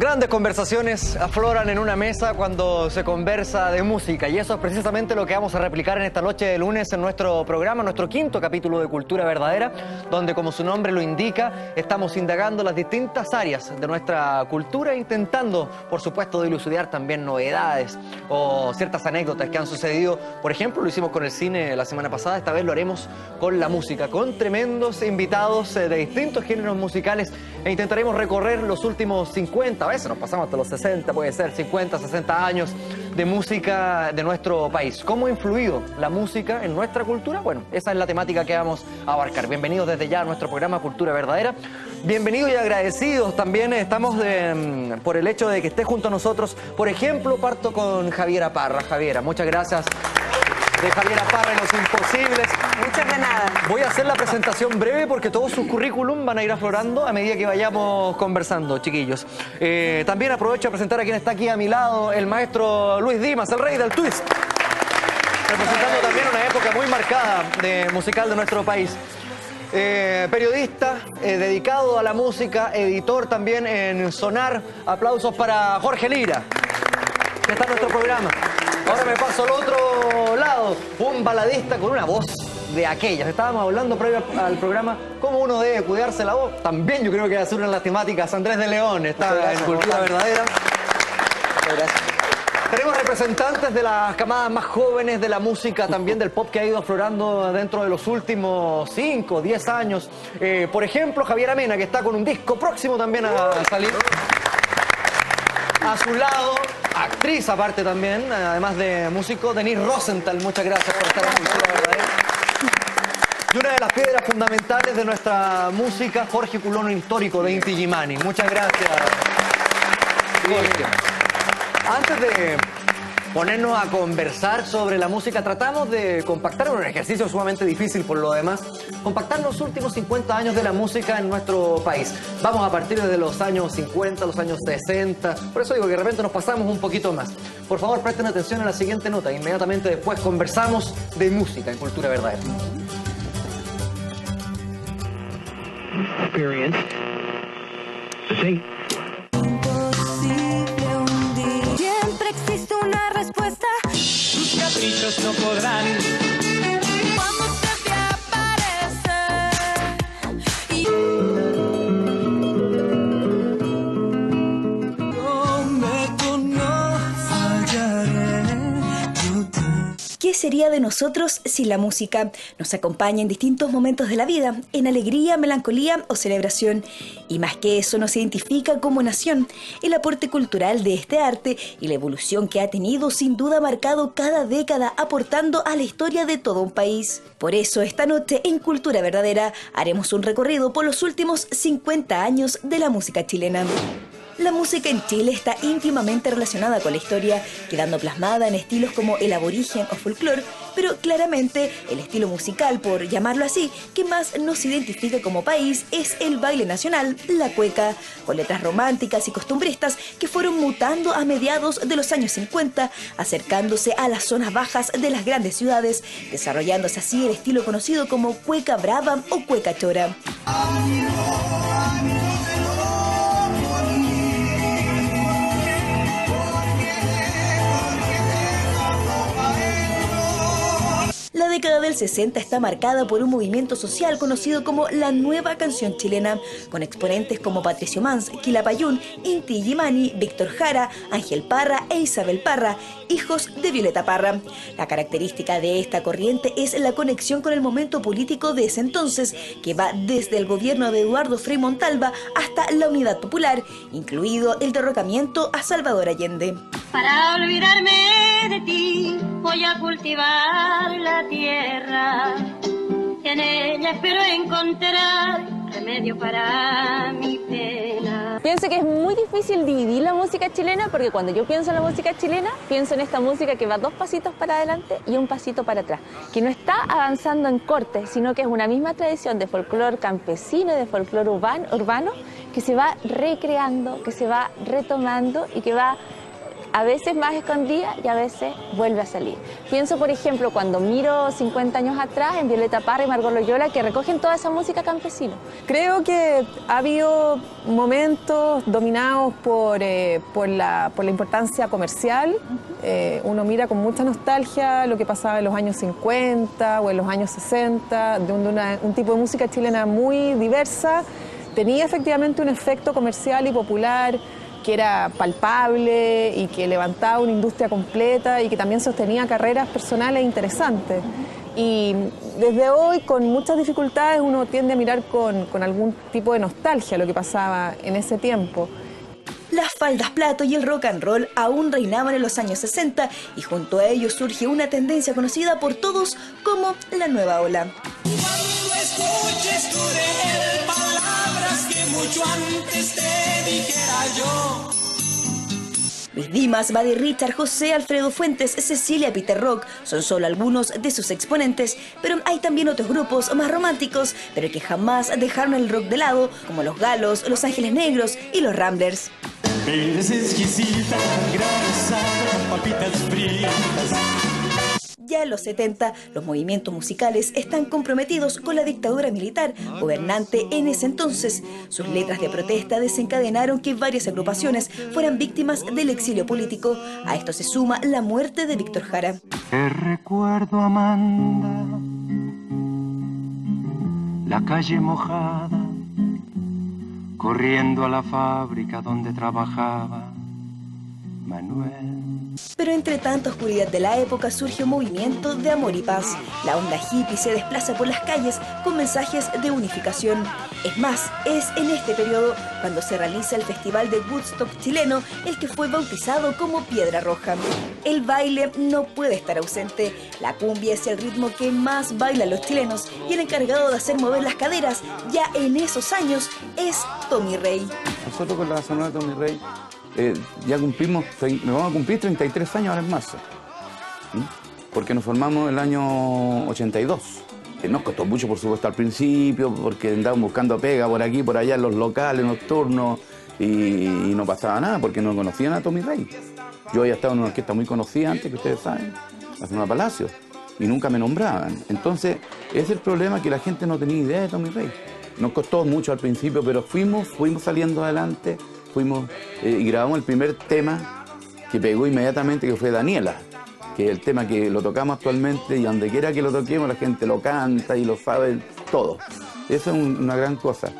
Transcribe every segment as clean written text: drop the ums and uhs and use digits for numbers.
Grandes conversaciones afloran en una mesa cuando se conversa de música, y eso es precisamente lo que vamos a replicar en esta noche de lunes en nuestro programa, nuestro quinto capítulo de Cultura Verdadera, donde, como su nombre lo indica, estamos indagando las distintas áreas de nuestra cultura, intentando, por supuesto, dilucidar también novedades o ciertas anécdotas que han sucedido. Por ejemplo, lo hicimos con el cine la semana pasada, esta vez lo haremos con la música, con tremendos invitados de distintos géneros musicales, e intentaremos recorrer los últimos 50, a veces nos pasamos hasta los 60, puede ser 50, 60 años de música de nuestro país. ¿Cómo ha influido la música en nuestra cultura? Bueno, esa es la temática que vamos a abarcar. Bienvenidos desde ya a nuestro programa Cultura Verdadera. Bienvenidos y agradecidos también estamos por el hecho de que esté junto a nosotros. Por ejemplo, parto con Javiera Parra. Javiera, muchas gracias. De Javiera Parra y Los Imposibles. Muchas de nada. Voy a hacer la presentación breve porque todos sus currículum van a ir aflorando a medida que vayamos conversando, chiquillos. También aprovecho a presentar a quien está aquí a mi lado, el maestro Luis Dimas, el rey del twist. Representando también una época muy marcada musical de nuestro país. Periodista, dedicado a la música, editor también en Sonar. Aplausos para Jorge Lira, que está en nuestro programa. Ahora me paso al otro lado, un baladista con una voz de aquellas. Estábamos hablando previo al programa cómo uno debe cuidarse la voz. También yo creo que va a ser una de las temáticas. Andrés de León está en Cultura Verdadera. Muchas gracias. Tenemos representantes de las camadas más jóvenes de la música, también del pop, que ha ido aflorando dentro de los últimos 5, 10 años. Por ejemplo, Javiera Mena, que está con un disco próximo también a salir. A su lado, actriz aparte también, además de músico, Denise Rosenthal. Muchas gracias por estar en Cultura Verdadera. Y una de las piedras fundamentales de nuestra música, Jorge Culono, histórico de Inti Illimani. Muchas gracias, Jorge. Antes de ponernos a conversar sobre la música, tratamos de compactar, un ejercicio sumamente difícil por lo demás, compactar los últimos 50 años de la música en nuestro país. Vamos a partir de los años 50, los años 60, por eso digo que de repente nos pasamos un poquito más. Por favor, presten atención a la siguiente nota, inmediatamente después conversamos de música en Cultura Verdadera. Experience. Sí. Existe una respuesta. Tus caprichos no podrán. Cuando se te aparece y ¿qué sería de nosotros si la música nos acompaña en distintos momentos de la vida, en alegría, melancolía o celebración? Y más que eso, nos identifica como nación. El aporte cultural de este arte y la evolución que ha tenido sin duda ha marcado cada década, aportando a la historia de todo un país. Por eso, esta noche en Cultura Verdadera haremos un recorrido por los últimos 50 años de la música chilena. La música en Chile está íntimamente relacionada con la historia, quedando plasmada en estilos como el aborigen o folclore, pero claramente el estilo musical, por llamarlo así, que más nos identifica como país es el baile nacional, la cueca, con letras románticas y costumbristas que fueron mutando a mediados de los años 50, acercándose a las zonas bajas de las grandes ciudades, desarrollándose así el estilo conocido como cueca brava o cueca chora. La década del 60 está marcada por un movimiento social conocido como la Nueva Canción Chilena, con exponentes como Patricio Mans, Quilapayún, Inti Illimani, Víctor Jara, Ángel Parra e Isabel Parra, hijos de Violeta Parra. La característica de esta corriente es la conexión con el momento político de ese entonces, que va desde el gobierno de Eduardo Frei Montalva hasta la Unidad Popular, incluido el derrocamiento a Salvador Allende. Para olvidarme de ti, voy a cultivar la tierra. En ella espero encontrar remedio para mi pena. Pienso que es muy difícil dividir la música chilena, porque cuando yo pienso en la música chilena, pienso en esta música que va 2 pasitos para adelante y 1 pasito para atrás, que no está avanzando en corte, sino que es una misma tradición de folclore campesino y de folclore urbano que se va recreando, que se va retomando y que va a veces más escondida y a veces vuelve a salir. Pienso, por ejemplo, cuando miro 50 años atrás en Violeta Parra y Margot Loyola, que recogen toda esa música campesina. Creo que ha habido momentos dominados por la importancia comercial. Uno mira con mucha nostalgia lo que pasaba en los años 50 o en los años 60, de un tipo de música chilena muy diversa. Tenía efectivamente un efecto comercial y popular que era palpable y que levantaba una industria completa y que también sostenía carreras personales interesantes. Y desde hoy, con muchas dificultades, uno tiende a mirar con algún tipo de nostalgia lo que pasaba en ese tiempo. Las faldas plato y el rock and roll aún reinaban en los años 60 y junto a ello surge una tendencia conocida por todos como la nueva ola. Cuando escuches tú de él palabras que mucho antes te dijera yo. Luis Dimas, Buddy Richard, José Alfredo Fuentes, Cecilia Peter Rock son solo algunos de sus exponentes, pero hay también otros grupos más románticos, pero que jamás dejaron el rock de lado, como Los Galos, Los Ángeles Negros y Los Ramblers. Eres exquisita, grasa, papitas fritas. Ya en los 70, los movimientos musicales están comprometidos con la dictadura militar, gobernante en ese entonces. Sus letras de protesta desencadenaron que varias agrupaciones fueran víctimas del exilio político. A esto se suma la muerte de Víctor Jara. Te recuerdo, Amanda, la calle mojada, corriendo a la fábrica donde trabajaba Manuel. Pero entre tanta oscuridad de la época surge un movimiento de amor y paz. La onda hippie se desplaza por las calles con mensajes de unificación. Es más, es en este periodo cuando se realiza el Festival de Woodstock chileno, el que fue bautizado como Piedra Roja. El baile no puede estar ausente. La cumbia es el ritmo que más bailan los chilenos y el encargado de hacer mover las caderas ya en esos años es Tommy Rey. Nosotros con la Sonora Tommy Rey ya cumplimos, nos vamos a cumplir 33 años ahora en marzo, porque nos formamos el año 82. Nos costó mucho, por supuesto, al principio, porque andábamos buscando pega por aquí, por allá, en los locales nocturnos, y no pasaba nada, porque no conocían a Tommy Rey. Yo había estado en una orquesta muy conocida antes, que ustedes saben, la Sonora Palacio, y nunca me nombraban. Entonces, ese es el problema, que la gente no tenía idea de Tommy Rey. Nos costó mucho al principio, pero fuimos saliendo adelante. Fuimos y grabamos el primer tema que pegó inmediatamente, que fue Daniela, que es el tema que lo tocamos actualmente y donde quiera que lo toquemos la gente lo canta y lo sabe todo. Eso es una gran cosa.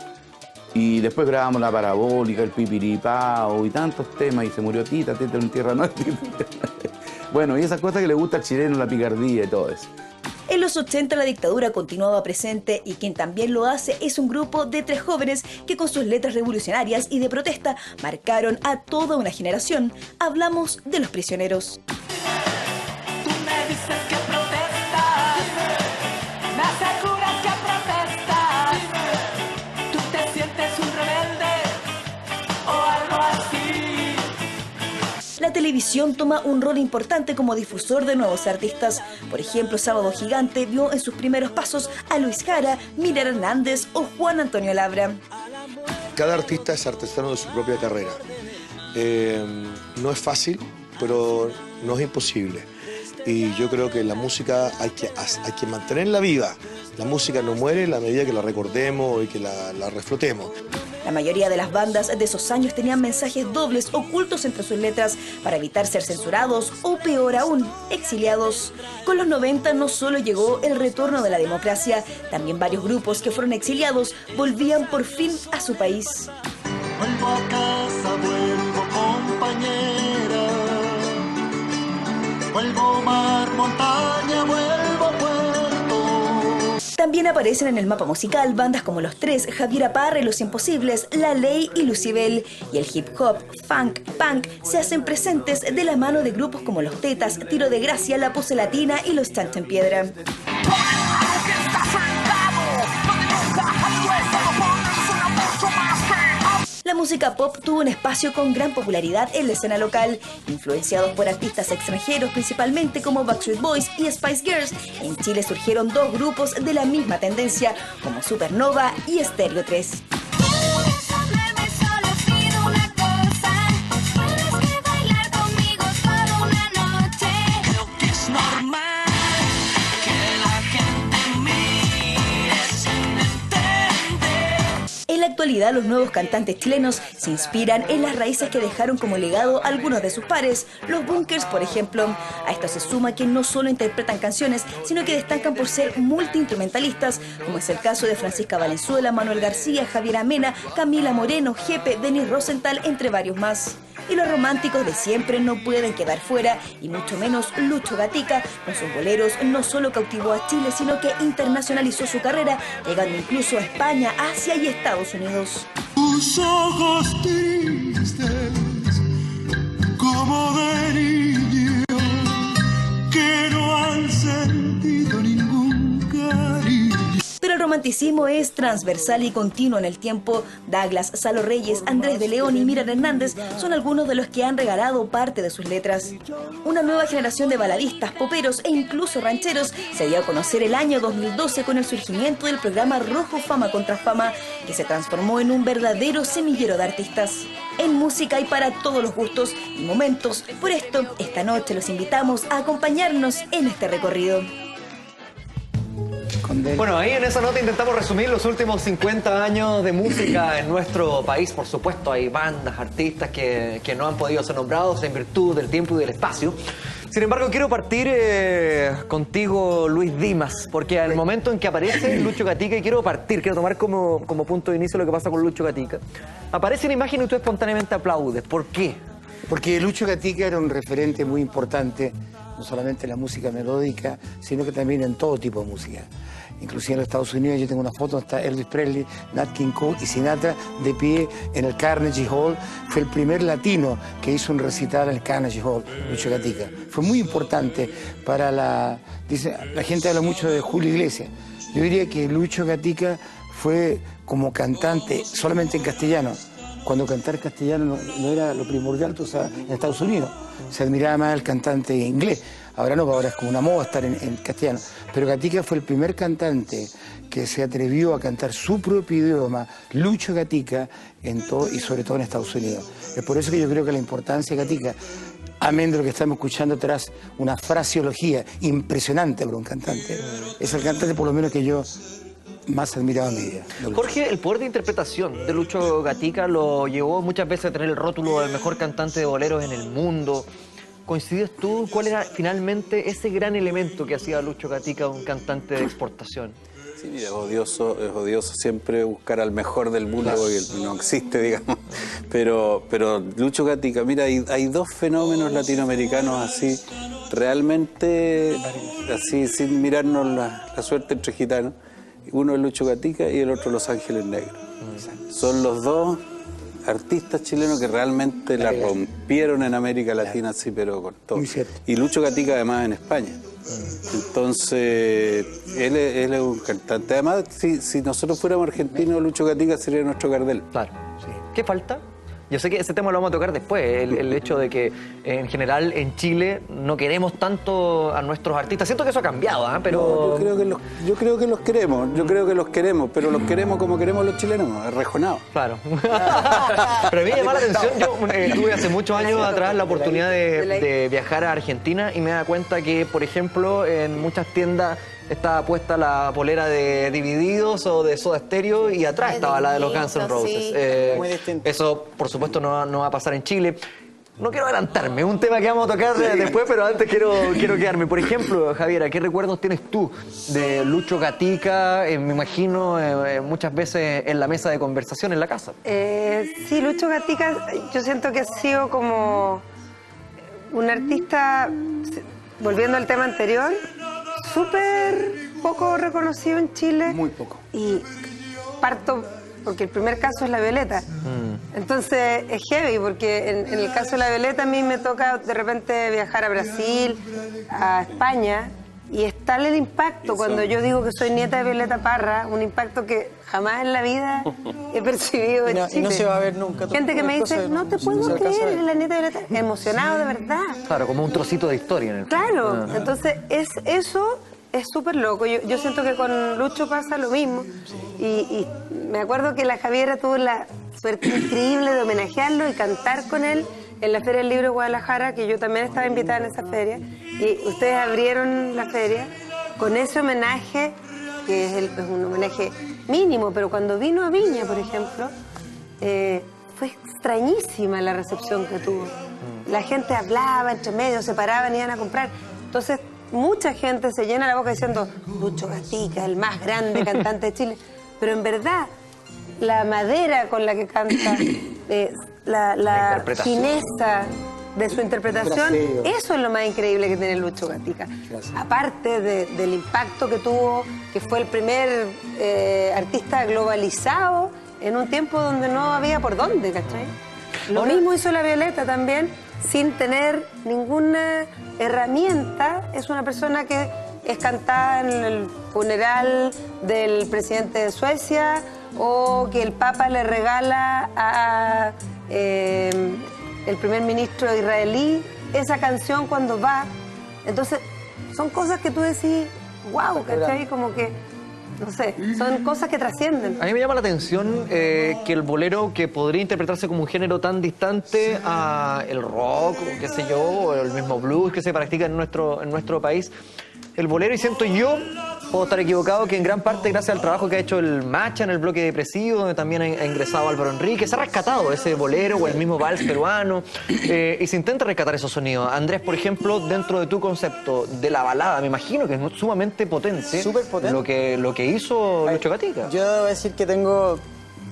Y después grabamos La Parabólica, el Pipiripao y tantos temas, y se murió Tita en Tierra Norte. Bueno, y esas cosas que le gusta al chileno, la picardía y todo eso. En los 80 la dictadura continuaba presente y quien también lo hace es un grupo de 3 jóvenes que con sus letras revolucionarias y de protesta marcaron a toda una generación. Hablamos de Los Prisioneros. Tú me dices que protestas, me aseguras que protestas. Tú te sientes un rebelde o algo así. La televisión toma un rol importante como difusor de nuevos artistas. Por ejemplo, Sábado Gigante vio en sus primeros pasos a Luis Jara, Miriam Hernández o Juan Antonio Labra. Cada artista es artesano de su propia carrera. No es fácil, pero no es imposible. Y yo creo que la música hay que mantenerla viva. La música no muere en la medida que la recordemos y que la reflotemos. La mayoría de las bandas de esos años tenían mensajes dobles ocultos entre sus letras para evitar ser censurados o, peor aún, exiliados. Con los 90 no solo llegó el retorno de la democracia, también varios grupos que fueron exiliados volvían por fin a su país. Vuelvo a casa, vuelvo compañera. Vuelvo mar, montaña, vuelvo puerto. También aparecen en el mapa musical bandas como Los Tres, Javiera Parra y Los Imposibles, La Ley y Lucibel. Y el hip hop, funk, punk se hacen presentes de la mano de grupos como Los Tetas, Tiro de Gracia, La Pose Latina y Los Chancho en Piedra. La música pop tuvo un espacio con gran popularidad en la escena local, influenciados por artistas extranjeros principalmente como Backstreet Boys y Spice Girls. En Chile surgieron 2 grupos de la misma tendencia, como Supernova y Stereo 3. Puedes hablarme, solo pido una cosa. Tienes que bailar conmigo la actualidad, los nuevos cantantes chilenos se inspiran en las raíces que dejaron como legado algunos de sus pares, los Bunkers, por ejemplo. A esto se suma que no solo interpretan canciones, sino que destacan por ser multiinstrumentalistas, como es el caso de Francisca Valenzuela, Manuel García, Javier Amena, Camila Moreno, Jepe, Denis Rosenthal, entre varios más. Y los románticos de siempre no pueden quedar fuera, y mucho menos Lucho Gatica. Con sus boleros no solo cautivó a Chile, sino que internacionalizó su carrera, llegando incluso a España, Asia y Estados Unidos. Tus ojos tristes, como de niño, que no han sentido ningún cariño. Pero el romanticismo es transversal y continuo en el tiempo. Douglas, Salo Reyes, Andrés de León y Miriam Hernández son algunos de los que han regalado parte de sus letras. Una nueva generación de baladistas, poperos e incluso rancheros se dio a conocer el año 2012 con el surgimiento del programa Rojo Fama contra Fama, que se transformó en un verdadero semillero de artistas. En música hay para todos los gustos y momentos. Por esto, esta noche los invitamos a acompañarnos en este recorrido. Bueno, ahí en esa nota intentamos resumir los últimos 50 años de música en nuestro país. Por supuesto, hay bandas, artistas que no han podido ser nombrados en virtud del tiempo y del espacio. Sin embargo, quiero partir contigo, Luis Dimas, porque al momento en que aparece Lucho Gatica, y quiero tomar como punto de inicio lo que pasa con Lucho Gatica. Aparece una imagen y tú espontáneamente aplaudes. ¿Por qué? Porque Lucho Gatica era un referente muy importante, no solamente en la música melódica, sino que también en todo tipo de música. Inclusive en los Estados Unidos yo tengo una foto donde está Elvis Presley, Nat King Cole y Sinatra de pie en el Carnegie Hall. Fue el primer latino que hizo un recital en el Carnegie Hall, Lucho Gatica. Fue muy importante para la gente habla mucho de Julio Iglesias. Yo diría que Lucho Gatica fue como cantante solamente en castellano. Cuando cantar castellano no era lo primordial, tú sabes, en Estados Unidos se admiraba más el cantante inglés. Ahora no, ahora es como una moda estar en castellano. Pero Gatica fue el primer cantante que se atrevió a cantar su propio idioma, Lucho Gatica, en todo y sobre todo en Estados Unidos. Es por eso que yo creo que la importancia de Gatica, amén de lo que estamos escuchando atrás, una fraseología impresionante para un cantante. Es el cantante por lo menos que yo más admirado en mi vida. Jorge, el poder de interpretación de Lucho Gatica lo llevó muchas veces a tener el rótulo del mejor cantante de boleros en el mundo. ¿Coincides tú? ¿Cuál era finalmente ese gran elemento que hacía Lucho Gatica un cantante de exportación? Sí, mira, es odioso siempre buscar al mejor del mundo, porque no existe, digamos. Pero Lucho Gatica, mira, hay dos fenómenos latinoamericanos así, realmente, así, sin mirarnos la suerte entre gitanos. Uno es Lucho Gatica y el otro Los Ángeles Negros. Son los dos artistas chilenos que realmente la rompieron en América Latina, sí, pero con todo. Y Lucho Gatica además en España. Entonces, él es un cantante. Además, si nosotros fuéramos argentinos, Lucho Gatica sería nuestro Gardel. Claro. Sí. ¿Qué falta? Yo sé que ese tema lo vamos a tocar después, el hecho de que en general en Chile no queremos tanto a nuestros artistas. Siento que eso ha cambiado, ¿eh? Pero... No, yo creo que los queremos, pero los queremos como queremos los chilenos, rejonados. Claro. Pero a mí me llama la atención, yo tuve hace muchos años atrás la oportunidad de viajar a Argentina y me da cuenta que, por ejemplo, en muchas tiendas estaba puesta la polera de Divididos o de Soda Stereo y atrás estaba la de los Guns N' Roses. Muy distinto. Eso, por supuesto, no va a pasar en Chile. No quiero adelantarme, es un tema que vamos a tocar después, pero antes quiero quedarme. Por ejemplo, Javiera, ¿qué recuerdos tienes tú de Lucho Gatica? Me imagino muchas veces en la mesa de conversación en la casa. Sí, Lucho Gatica, yo siento que ha sido como un artista, volviendo al tema anterior, súper poco reconocido en Chile. Muy poco. Y parto porque el primer caso es La Violeta. Entonces es heavy, porque en el caso de La Violeta a mí me toca de repente viajar a Brasil, a España, y es tal el impacto cuando yo digo que soy nieta de Violeta Parra, un impacto que jamás en la vida he percibido en Chile. Y no se va a ver nunca. Gente que me dice, no te puedo creer, es la nieta de Violeta. Emocionado de verdad. Claro, como un trocito de historia en el Claro, entonces eso es súper loco. Yo siento que con Lucho pasa lo mismo. Y me acuerdo que la Javiera tuvo la suerte increíble de homenajearlo y cantar con él en la Feria del Libro de Guadalajara, que yo también estaba invitada en esa feria. Y ustedes abrieron la feria con ese homenaje que es un homenaje mínimo, pero cuando vino a Viña, por ejemplo, fue extrañísima la recepción que tuvo. La gente hablaba entre medio, se paraban y iban a comprar. Entonces, mucha gente se llena la boca diciendo Lucho Gatica, el más grande cantante de Chile. Pero en verdad, la madera con la que canta, la fineza de su interpretación, eso es lo más increíble que tiene Lucho Gatica. Aparte del impacto que tuvo, que fue el primer artista globalizado en un tiempo donde no había por dónde, ¿cachai? Lo mismo hizo La Violeta también, sin tener ninguna herramienta. Es una persona que es cantada en el funeral del presidente de Suecia, o que el Papa le regala a el primer ministro israelí esa canción cuando va. Entonces, son cosas que tú decís, wow, ¿cachai? Como que, no sé, son cosas que trascienden. A mí me llama la atención que el bolero, que podría interpretarse como un género tan distante a el rock, o qué sé yo, o el mismo blues que se practica en nuestro país, el bolero, y siento yo, puedo estar equivocado, que en gran parte gracias al trabajo que ha hecho el Macha en el bloque depresivo, donde también ha ingresado Álvaro Enrique, se ha rescatado ese bolero o el mismo vals peruano, y se intenta rescatar esos sonidos. Andrés, por ejemplo, dentro de tu concepto de la balada, me imagino que es sumamente potente, súper potente lo que hizo Lucho Gatica. Yo debo decir que tengo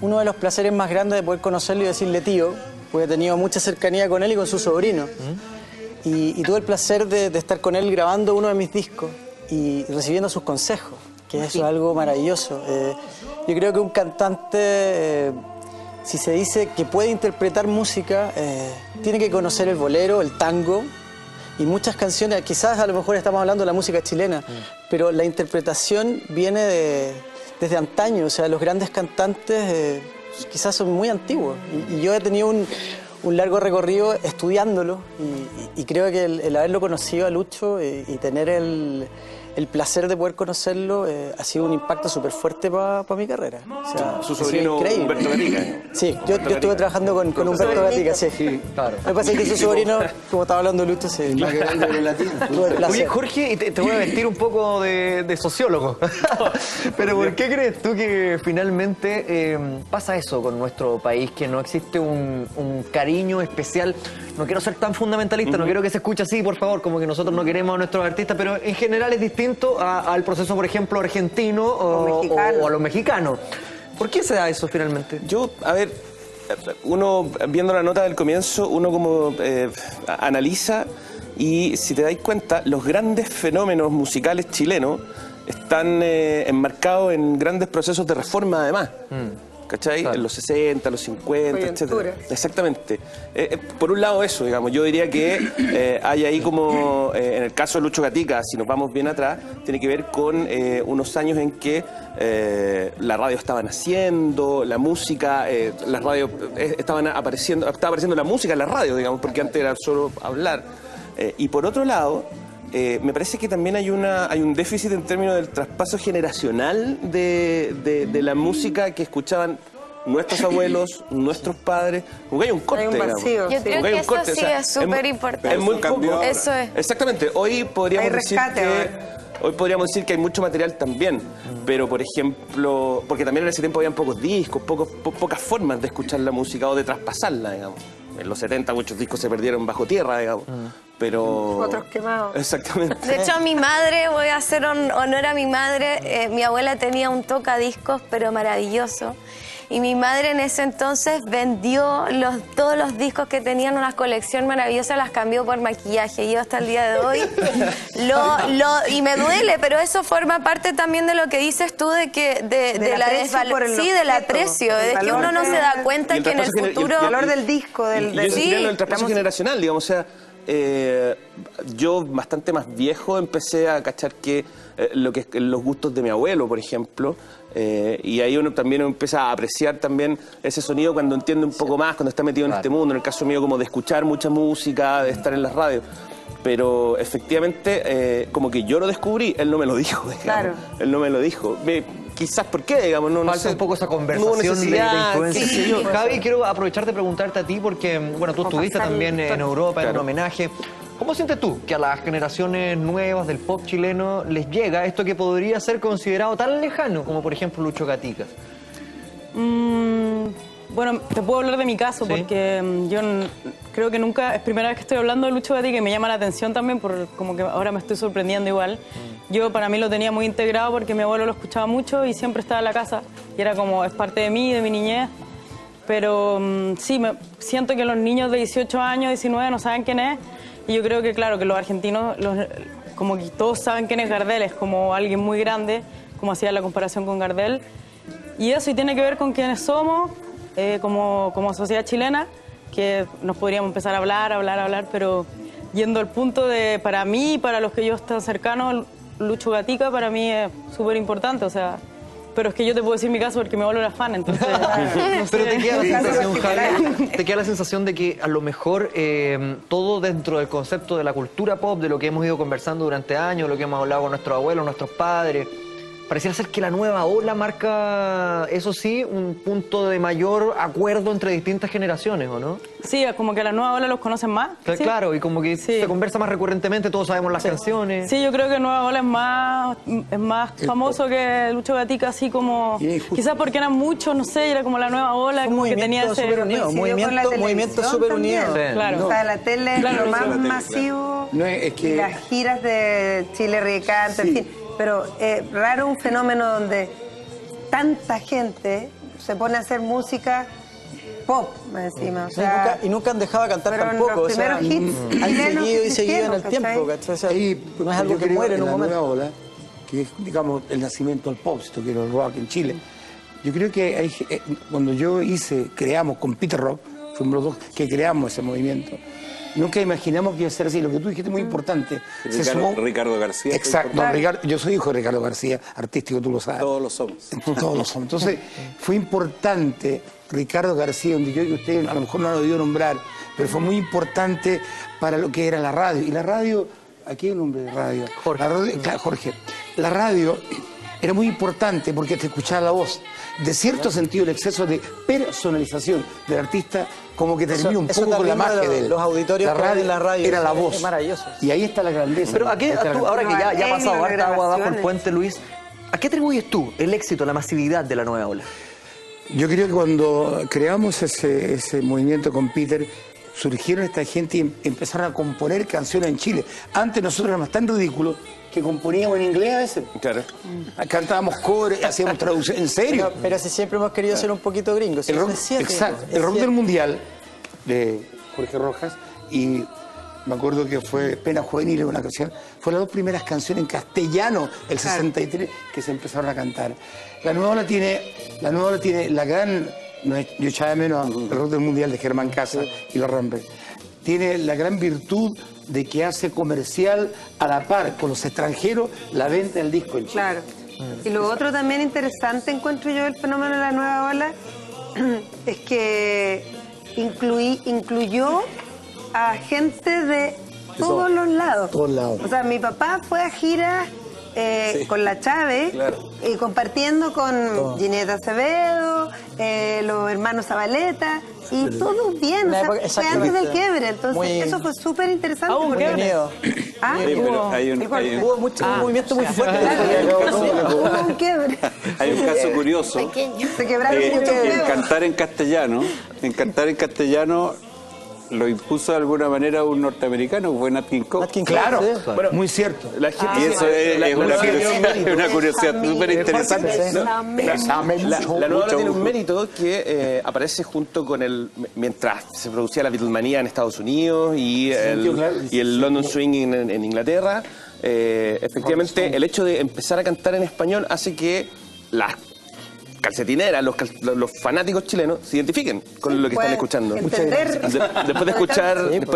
uno de los placeres más grandes de poder conocerlo y decirle tío, porque he tenido mucha cercanía con él y con su sobrino. Y tuve el placer de estar con él grabando uno de mis discos y recibiendo sus consejos, que eso es algo maravilloso. Yo creo que un cantante, si se dice que puede interpretar música, tiene que conocer el bolero, el tango y muchas canciones. Quizás a lo mejor estamos hablando de la música chilena, pero la interpretación viene desde antaño. O sea, los grandes cantantes quizás son muy antiguos. Y yo he tenido un largo recorrido estudiándolo y creo que el haberlo conocido a Lucho y tener el placer de poder conocerlo ha sido un impacto súper fuerte para mi carrera. O sea, su sobrino Humberto Gatica. Sí, yo estuve trabajando con Humberto Gatica, sí. Claro. Me parece que su sobrino, como estaba hablando Lucho, sí. Oye, Jorge, y te voy a vestir un poco de sociólogo. Pero ¿por qué crees tú que finalmente pasa eso con nuestro país? Que no existe un cariño especial. No quiero ser tan fundamentalista, no quiero que se escuche así, por favor, como que nosotros no queremos a nuestros artistas, pero en general es distinto al proceso, por ejemplo, argentino o a los mexicanos. ¿Por qué se da eso finalmente? Yo, a ver, uno viendo la nota del comienzo, uno como analiza, y si te dais cuenta, los grandes fenómenos musicales chilenos están enmarcados en grandes procesos de reforma además. ¿Cachai? Claro. En los 60, los 50, etc. Exactamente. Por un lado eso, digamos, yo diría que hay ahí como, en el caso de Lucho Gatica, si nos vamos bien atrás, tiene que ver con unos años en que la radio estaba naciendo, la música, las radios estaba apareciendo la música en la radio, digamos, porque antes era solo hablar. Y por otro lado, me parece que también hay un déficit en términos del traspaso generacional de la música que escuchaban nuestros abuelos, nuestros padres. Porque hay un corte, Yo creo que eso sí es súper importante. Es muy poco. Eso es. Exactamente. Hoy podríamos decir que hay mucho material también. Pero, por ejemplo, porque también en ese tiempo habían pocos discos, pocas formas de escuchar la música o de traspasarla, digamos. En los 70 muchos discos se perdieron bajo tierra, digamos. Pero... otros quemados. Exactamente. De hecho, a mi madre, voy a hacer honor a mi madre, mi abuela tenía un tocadiscos, pero maravilloso. Y mi madre en ese entonces vendió todos los discos que tenían, una colección maravillosa, las cambió por maquillaje. Y yo hasta el día de hoy y me duele, pero eso forma parte también de lo que dices tú del aprecio, de que uno no se da cuenta que en el futuro... El valor del disco, el traspaso generacional, digamos, o sea... yo bastante más viejo empecé a cachar que los gustos de mi abuelo, por ejemplo, y ahí uno también empieza a apreciar también ese sonido cuando entiende un poco más, cuando está metido en este mundo, en el caso mío como de escuchar mucha música, de estar en las radios. Pero efectivamente, como que yo lo descubrí, él no me lo dijo, digamos. Claro. Él no me lo dijo. Quizás por qué, digamos, no sé. Un poco esa conversación de influencia. Sí. Javi, quiero aprovechar de preguntarte a ti, porque, bueno, tú estuviste también en Europa en un homenaje. ¿Cómo sientes tú que a las generaciones nuevas del pop chileno les llega esto que podría ser considerado tan lejano como por ejemplo Lucho Gatica? Bueno, te puedo hablar de mi caso porque yo creo que nunca, es primera vez que estoy hablando de Lucho Gatica y me llama la atención también por como que ahora me estoy sorprendiendo igual. Yo para mí lo tenía muy integrado porque mi abuelo lo escuchaba mucho y siempre estaba en la casa y era como, es parte de mí, de mi niñez. Pero sí, siento que los niños de 18 años, 19 no saben quién es. Y yo creo que, claro, que los argentinos, como que todos saben quién es Gardel, es como alguien muy grande, como hacía la comparación con Gardel. Y eso, y tiene que ver con quiénes somos, como sociedad chilena, que nos podríamos empezar a hablar, pero yendo al punto de, para mí, para los que yo están cercanos, Lucho Gatica para mí es súper importante, o sea... Pero es que yo te puedo decir mi caso porque mi abuelo era fan, entonces... No sé. Pero te queda la sensación, Javi, te queda la sensación de que a lo mejor todo dentro del concepto de la cultura pop, de lo que hemos ido conversando durante años, lo que hemos hablado con nuestros abuelos, nuestros padres, pareciera ser que la nueva ola marca, eso sí, un punto de mayor acuerdo entre distintas generaciones, ¿o no? Sí, es como que la nueva ola los conocen más. ¿Sí? Claro, y como que se conversa más recurrentemente, todos sabemos las canciones. Sí, yo creo que Nueva Ola es más famoso que Lucho Gatica, así como... Quizás porque eran muchos, no sé, era como la nueva ola, como que tenía ese... Movimiento súper unido. Claro. O sea, la tele es lo más masivo, No, es que... las giras de Chile Recanta, en fin. Pero raro un fenómeno donde tanta gente se pone a hacer música pop encima. O sea, y nunca han dejado de cantar tampoco. Los primeros hits han seguido en el tiempo, ¿cachai? O sea, no es algo que muere en un momento. La nueva ola, que es, digamos, el nacimiento del pop, esto que era el rock en Chile. Yo creo que cuando creamos con Peter Rock, fuimos los dos que creamos ese movimiento. Nunca imaginamos que iba a ser así. Lo que tú dijiste es muy importante. Ricardo García. Exacto. Yo soy hijo de Ricardo García, artístico, tú lo sabes. Todos lo somos. Todos lo somos. Entonces, fue importante Ricardo García, donde yo y usted a lo mejor no lo debió nombrar, pero fue muy importante para lo que era la radio. Y la radio, aquí hay un nombre de radio. Jorge. La radio era muy importante porque te escuchaba la voz. De cierto sentido, el exceso de personalización del artista como que termina un poco con la magia de él. Los auditorios de la radio era la voz. Es maravilloso. Y ahí está la grandeza. Pero ahora que ya ha pasado harta agua bajo el puente, Luis, ¿a qué atribuyes tú el éxito, la masividad de la nueva ola? Yo creo que cuando creamos ese movimiento con Peter, surgieron esta gente y empezaron a componer canciones en Chile. Antes nosotros éramos tan ridículos que componíamos en inglés a veces. Claro. Cantábamos covers, hacíamos traducción, en serio. Pero si siempre hemos querido ser un poquito gringos. El rock, exacto. El rock del mundial de Jorge Rojas, y me acuerdo que fue Pena Juvenil, una canción, fue las dos primeras canciones en castellano, el 63, que se empezaron a cantar. La nueva ola tiene la gran, yo echaba de menos el rock del mundial de Germán Casa y los Rambert. Tiene la gran virtud de que hace comercial a la par con los extranjeros la venta del disco en Chile. Claro. Y lo otro también interesante, encuentro yo, el fenómeno de la nueva ola, es que incluyó a gente de todos los lados. Todos lados. O sea, mi papá fue a giras con la Chávez, y compartiendo con Gineta Acevedo, los hermanos Zabaleta, y todo bien, o sea, fue antes del quiebre, entonces eso fue súper interesante. Hubo mucho movimiento muy fuerte. Hubo un quiebre. Hay un caso curioso. Se quebraron muchos huevos. Cantar en castellano lo impuso de alguna manera un norteamericano, fue Nat King Cole. Claro, bueno, muy cierto. Y eso es una curiosidad súper interesante. La nueva ola tiene un mérito que aparece junto con mientras se producía la Beatlemanía en Estados Unidos y el London Swing en Inglaterra. Efectivamente, el hecho de empezar a cantar en español hace que las calcetineras, los fanáticos chilenos se identifiquen con lo que están escuchando. Después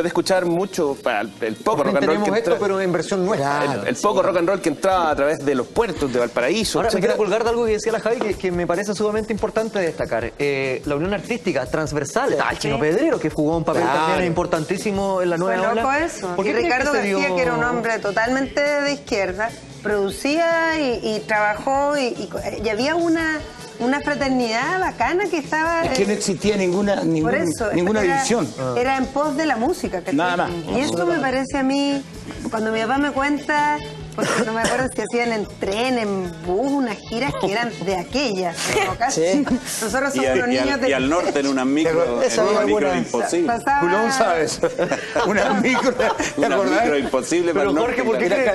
de escuchar mucho el poco rock and roll que entraba, pero en versión nuestra. El poco rock and roll que entraba a través de los puertos de Valparaíso. Ahora me quiero colgar de algo que decía la Javi que me parece sumamente importante destacar. La unión artística transversal. Está el Chino Pedrero, que jugó un papel también importantísimo en la nueva ola. Fue loco eso. Y Ricardo García, que era un hombre totalmente de izquierda, producía y trabajó y había una una fraternidad bacana que estaba... Es que no existía ninguna división. Era en pos de la música. ¿cachai? Nada más. Y eso me parece a mí, cuando mi papá me cuenta, porque no me acuerdo si hacían en tren, en bus, unas giras que eran de aquellas. Sí. Nosotros somos unos niños de... Y al norte en una micro, imposible. Julón, ¿sabes? Una micro, ¿te acordás? Micro imposible para Pero el Jorge, norte. ¿por qué crees,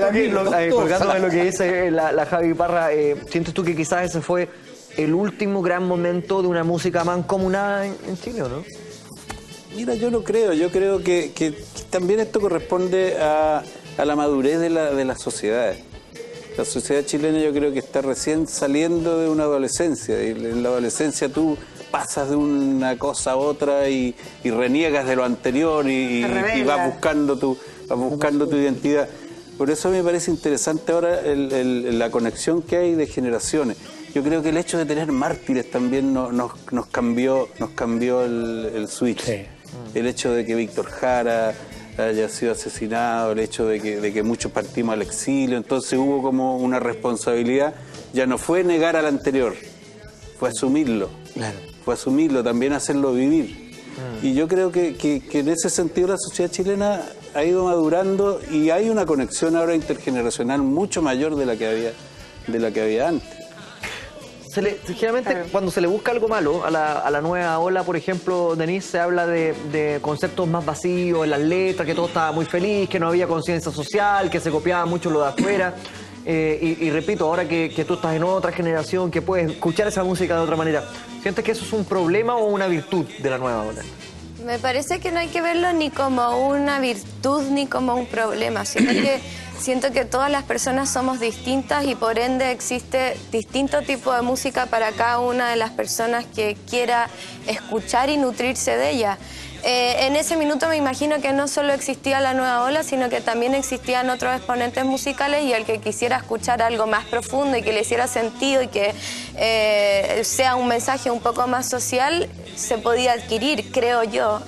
colgándome lo que dice la Javi Parra, sientes tú que quizás ese fue el último gran momento de una música mancomunada en Chile, o no? Mira, yo no creo. Yo creo que también esto corresponde a la madurez de las sociedades. La sociedad chilena yo creo que está recién saliendo de una adolescencia. Y en la adolescencia tú pasas de una cosa a otra y reniegas de lo anterior y vas buscando tu identidad. Por eso me parece interesante ahora la conexión que hay de generaciones. Yo creo que el hecho de tener mártires también nos cambió el switch. Sí. El hecho de que Víctor Jara haya sido asesinado, el hecho de que muchos partimos al exilio, entonces hubo como una responsabilidad, ya no fue negar al anterior, fue asumirlo. Claro. Fue asumirlo, también hacerlo vivir. Y yo creo que en ese sentido la sociedad chilena ha ido madurando y hay una conexión ahora intergeneracional mucho mayor de la que había antes. Generalmente cuando se le busca algo malo a la nueva ola, por ejemplo, Denise, se habla de conceptos más vacíos en las letras, que todo estaba muy feliz, que no había conciencia social, que se copiaba mucho lo de afuera. Y repito, ahora que tú estás en otra generación, que puedes escuchar esa música de otra manera, ¿sientes que eso es un problema o una virtud de la nueva ola? Me parece que no hay que verlo ni como una virtud ni como un problema, sino que siento que todas las personas somos distintas y por ende existe distinto tipo de música para cada una de las personas que quiera escuchar y nutrirse de ella. En ese minuto me imagino que no solo existía la nueva ola, sino que también existían otros exponentes musicales y el que quisiera escuchar algo más profundo y que le hiciera sentido y que sea un mensaje un poco más social, se podía adquirir, creo yo.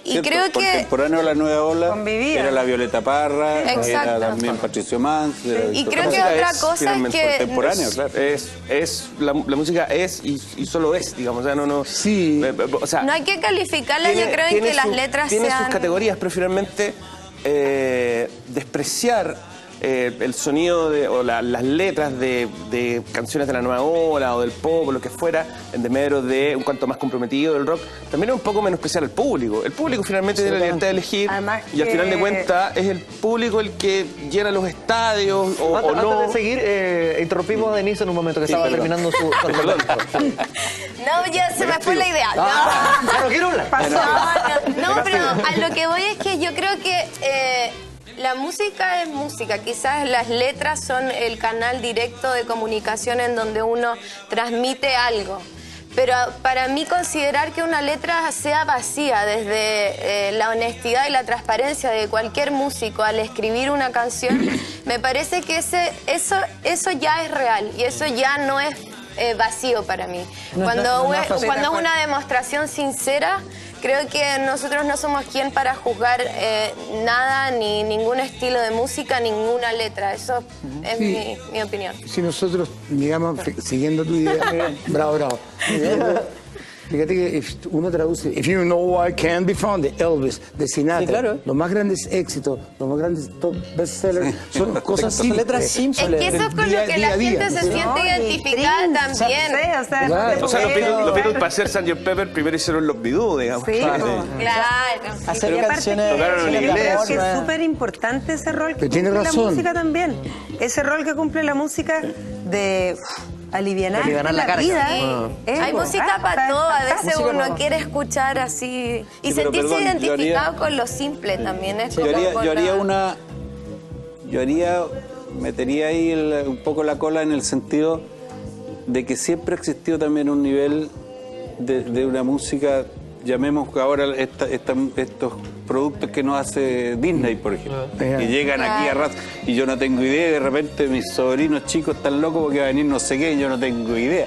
Y creo que contemporáneo a la nueva ola era la Violeta Parra, exacto, era también Patricio Mans. Y creo que otra cosa es que contemporáneo, claro. La música es y solo es, digamos, o sea, no sí. O sea, no hay que calificarla, yo creo en que las letras tiene sean... sus categorías, pero finalmente despreciar el sonido o las letras de canciones de la nueva ola o del pop o lo que fuera, en desmedro de un cuanto más comprometido del rock, también es un poco menospreciar al público. El público finalmente tiene la libertad de elegir. Además y al final de cuentas es el público el que llena los estadios o no. Antes de seguir, interrumpimos a Denise en un momento que estaba terminando su... No, ya se me fue la idea. No quiero hablar. No, pero a lo que voy es que yo creo que... la música es música, quizás las letras son el canal directo de comunicación en donde uno transmite algo. Pero para mí considerar que una letra sea vacía desde la honestidad y la transparencia de cualquier músico al escribir una canción, me parece que eso ya es real y eso ya no es vacío para mí. Cuando es una demostración sincera, creo que nosotros no somos quien para juzgar nada, ni ningún estilo de música, ninguna letra. Eso es mi opinión. Si nosotros, digamos, siguiendo tu idea, bravo. Fíjate que uno traduce If You Know I Can't Be Found de Elvis, de Sinatra. Sí, claro. Los más grandes éxitos, los más grandes top bestsellers son cosas simples. Son letras simples. Es que eso es con lo que la gente se siente identificada también. O sea, los Beatles para hacer Sgt. Pepper primero hicieron los Bidú, digamos. Sí, claro. Hacer canciones. Tocaron en inglés. Que es súper importante ese rol que cumple la música también. Ese rol que cumple la música de... alivianar la vida. Hay música para todo, a veces uno quiere escuchar así y sentirse identificado con lo simple también. Metería ahí un poco la cola en el sentido de que siempre ha existido también un nivel de una música, llamemos ahora estos productos que nos hace Disney, por ejemplo, que llegan aquí a ras y yo no tengo idea, y de repente mis sobrinos chicos están locos porque va a venir no sé qué y yo no tengo idea.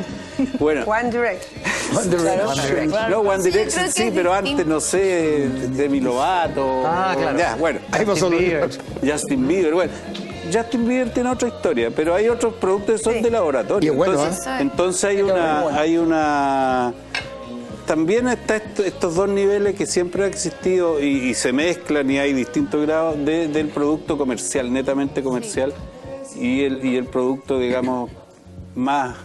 Bueno, One Direction. No, One Direction sí, pero antes, no sé, Demi Lovato. Claro. Ya, bueno. Justin Bieber, bueno. Justin Bieber tiene otra historia, pero hay otros productos que son de laboratorio. Y bueno, entonces hay una... También está estos dos niveles que siempre han existido y se mezclan y hay distintos grados del producto comercial, netamente comercial, y el producto, digamos, más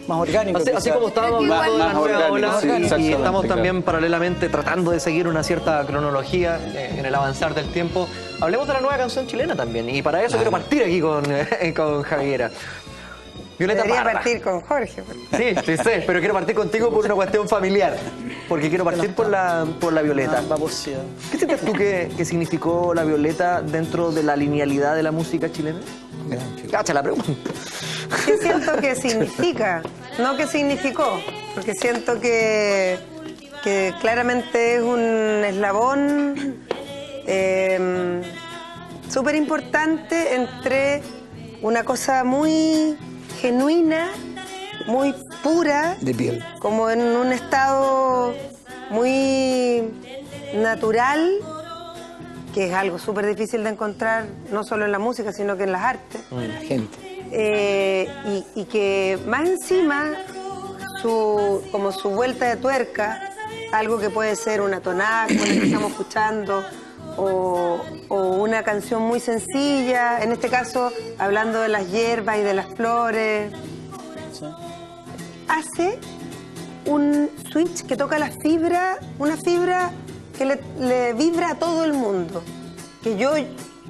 orgánico. Así como estábamos hablando de la nueva ola, y estamos también claro. paralelamente tratando de seguir una cierta cronología en el avanzar del tiempo, hablemos de la nueva canción chilena también. Y para eso quiero partir aquí con Javiera. Violeta Debería Parra. partir con Jorge. Sí, sé, pero quiero partir contigo por una cuestión familiar. Porque quiero partir por la Violeta. ¿Qué sientes tú que significó la Violeta dentro de la linealidad de la música chilena? Cacha la pregunta. ¿Qué siento que significa? No que significó, porque siento que claramente es un eslabón súper importante entre una cosa muy genuina, muy pura, de piel, como en un estado muy natural, que es algo súper difícil de encontrar no solo en la música, sino que en las artes. la gente. Y que más encima como su vuelta de tuerca, algo que puede ser una tonada como la que estamos escuchando, o una canción muy sencilla, en este caso hablando de las hierbas y de las flores, hace un switch que toca la fibra, una fibra que le vibra a todo el mundo, que yo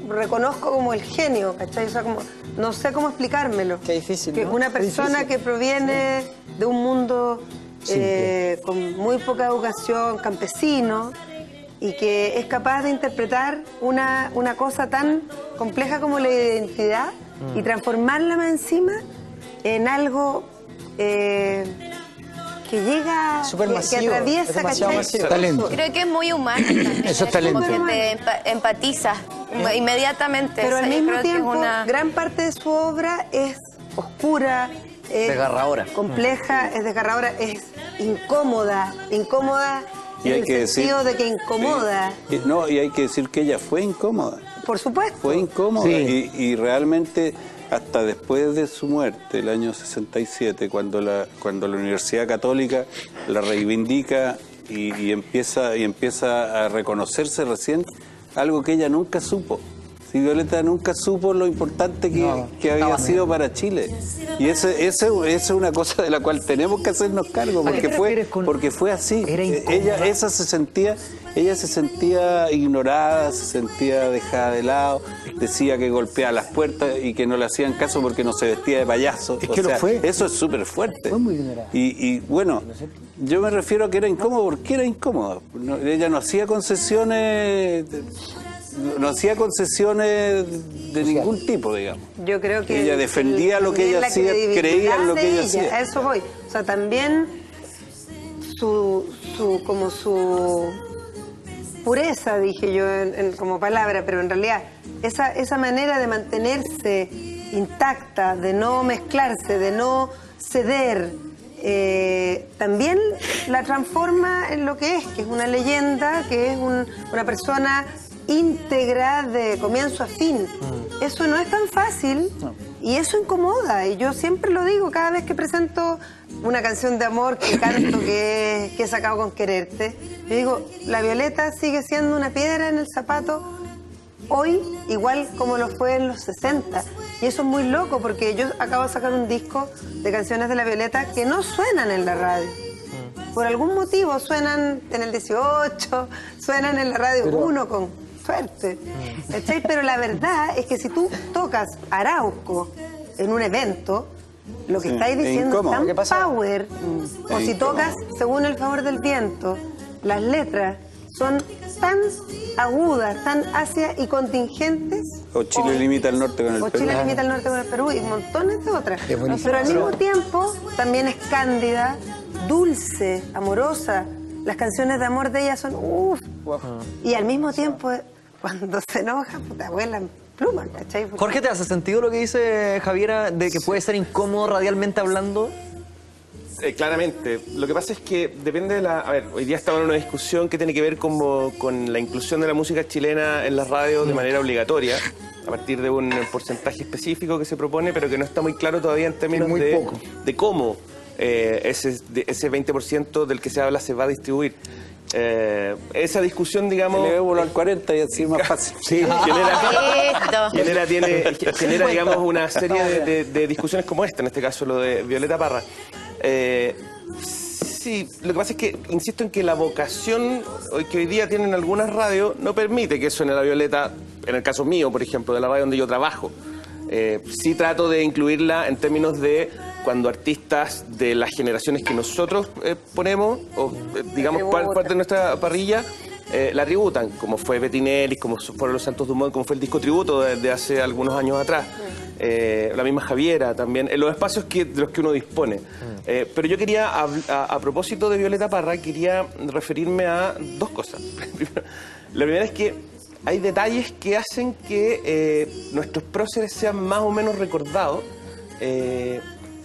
reconozco como el genio, ¿cachai? O sea, como, no sé cómo explicármelo. Qué difícil, que ¿no? una persona que proviene de un mundo con muy poca educación, campesino, y que es capaz de interpretar una cosa tan compleja como la identidad y transformarla más encima en algo que llega, que atraviesa, ¿cachai? Talento. Creo que es muy humano también. Eso es talento. Como que te empatizas inmediatamente. Pero al mismo Creo que es tiempo, una... gran parte de su obra es oscura, es desgarradora, compleja, es desgarradora, es incómoda Y en hay el que sentido decir, de que incomoda. Y hay que decir que ella fue incómoda. Por supuesto. Fue incómoda Sí. y realmente hasta después de su muerte, el año 67, cuando la Universidad Católica la reivindica y empieza a reconocerse recién, algo que ella nunca supo. Si Violeta nunca supo lo importante que había sido para Chile. Y esa es una cosa de la cual tenemos que hacernos cargo, porque fue así. Ella se sentía ignorada, se sentía dejada de lado, decía que golpeaba las puertas y que no le hacían caso porque no se vestía de payaso. Es que lo fue. Eso es súper fuerte. Fue muy ignorada. Y bueno, yo me refiero a que era incómodo porque era incómodo. Ella no hacía concesiones... No hacía concesiones de ningún tipo, digamos. Yo creo que ella defendía lo que ella hacía, creía en lo que ella hacía. A eso voy. O sea, también su pureza, dije yo como palabra, pero en realidad esa manera de mantenerse intacta, de no mezclarse, de no ceder, también la transforma en lo que es una leyenda, que es una persona íntegra de comienzo a fin. Eso no es tan fácil y eso incomoda. Y yo siempre lo digo cada vez que presento una canción de amor que canto, que he sacado con Quererte. Yo digo, la Violeta sigue siendo una piedra en el zapato hoy, igual como lo fue en los 60. Y eso es muy loco porque yo acabo de sacar un disco de canciones de la Violeta que no suenan en la radio. Por algún motivo suenan en el 18, suenan en la radio 1 con suerte. ¿Cachai? Pero la verdad es que si tú tocas Arauco en un evento, lo que estáis diciendo es tan power. O si tocas Según el favor del viento, las letras son tan agudas, tan ácidas y contingentes. O Chile limita al norte con el Perú. O Chile limita al norte con el Perú y montones de otras. Pero al mismo tiempo también es cándida, dulce, amorosa. Las canciones de amor de ella son uff. Y al mismo tiempo, cuando se enoja, puta, vuelan plumas, ¿cachai? Jorge, ¿te hace sentido lo que dice Javiera de que puede ser incómodo radialmente hablando? Claramente. Lo que pasa es que depende de la... A ver, hoy día estamos en una discusión que tiene que ver con la inclusión de la música chilena en las radios de manera obligatoria, a partir de un porcentaje específico que se propone, pero que no está muy claro todavía en términos de cómo ese 20% del que se habla se va a distribuir. Esa discusión, digamos... Le volar al 40 y así más fácil. Sí, genera, digamos, una serie de discusiones como esta, en este caso lo de Violeta Parra. Sí, lo que pasa es que, insisto en que la vocación que hoy día tienen algunas radios no permite que suene la Violeta, en el caso mío, por ejemplo, de la radio donde yo trabajo. Sí trato de incluirla en términos de cuando artistas de las generaciones que nosotros ponemos, o digamos parte de nuestra parrilla, la tributan, como fue Bettinelli, como fueron los Santos Dumont, como fue el disco tributo de hace algunos años atrás. La misma Javiera también, en los espacios de los que uno dispone. Pero yo quería, a propósito de Violeta Parra, quería referirme a dos cosas. La primera es que hay detalles que hacen que nuestros próceres sean más o menos recordados.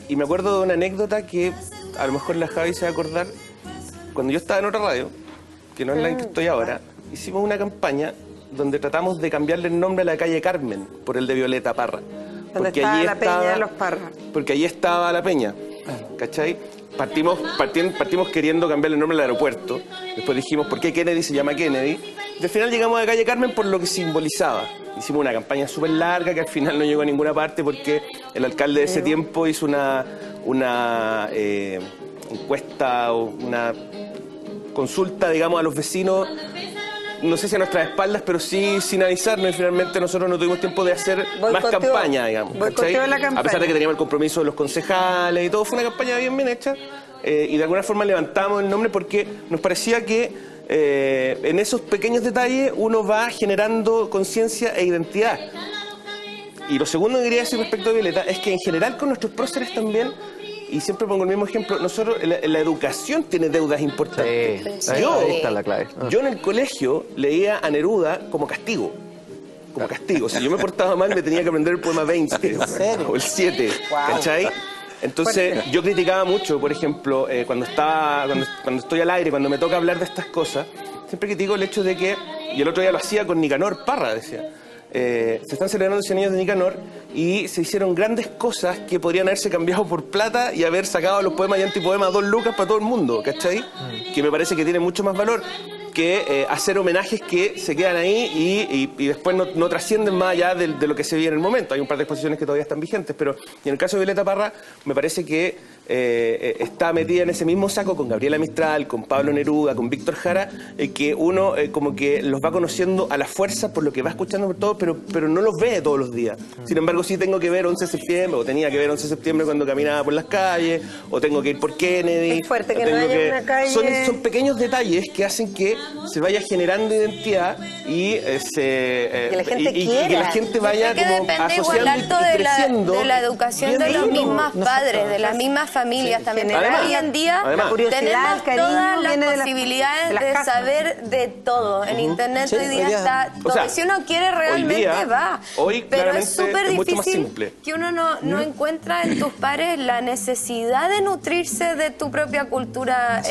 Y me acuerdo de una anécdota que a lo mejor la Javi se va a acordar. Cuando yo estaba en otra radio, que no es la en que estoy ahora, hicimos una campaña donde tratamos de cambiarle el nombre a la calle Carmen por el de Violeta Parra. Donde estaba la Peña de los Parra. Porque allí estaba la Peña, ¿cachai? Partimos queriendo cambiarle el nombre al aeropuerto. Después dijimos, ¿por qué Kennedy se llama Kennedy? Y al final llegamos a la calle Carmen por lo que simbolizaba. Hicimos una campaña súper larga que al final no llegó a ninguna parte porque el alcalde de ese tiempo hizo una encuesta o una consulta, digamos, a los vecinos, no sé si a nuestras espaldas, pero sí sin avisarnos, y finalmente nosotros no tuvimos tiempo de hacer más campaña, digamos. A pesar de que teníamos el compromiso de los concejales y todo, fue una campaña bien hecha, y de alguna forma levantamos el nombre porque nos parecía que en esos pequeños detalles uno va generando conciencia e identidad. Y lo segundo que quería decir respecto a Violeta es que en general con nuestros próceres también, y siempre pongo el mismo ejemplo, nosotros, la educación tiene deudas importantes. Ahí está la clave. Yo en el colegio leía a Neruda como castigo. Como castigo. Si yo me portaba mal, me tenía que aprender el poema 20 o el 7. ¿Cachai? Entonces, yo criticaba mucho, por ejemplo, cuando estoy al aire, cuando me toca hablar de estas cosas, siempre critico el hecho de que, y el otro día lo hacía con Nicanor Parra, decía, se están celebrando 100 años de Nicanor y se hicieron grandes cosas que podrían haberse cambiado por plata y haber sacado los poemas y antipoemas a 2 lucas para todo el mundo, ¿cachai? Que me parece que tiene mucho más valor que hacer homenajes que se quedan ahí y después no trascienden más allá de lo que se veía en el momento. Hay un par de exposiciones que todavía están vigentes, pero en el caso de Violeta Parra me parece que está metida en ese mismo saco con Gabriela Mistral, con Pablo Neruda, con Víctor Jara, que uno como que los va conociendo a la fuerza por lo que va escuchando por todo, pero no los ve todos los días. Sin embargo, sí tengo que ver 11 de septiembre, o tenía que ver 11 de septiembre cuando caminaba por las calles, o tengo que ir por Kennedy. Es fuerte que no haya una calle... Son pequeños detalles que hacen que se vaya generando identidad y que la gente quiera. que la gente vaya como asociando y creciendo. De la educación de los mismos padres, de las mismas familias también. Además, hoy en día tenemos todas las posibilidades de saber de todo. En internet hoy día está todo. Si uno quiere realmente va. Pero es súper difícil que uno no encuentra en tus pares la necesidad de nutrirse de tu propia cultura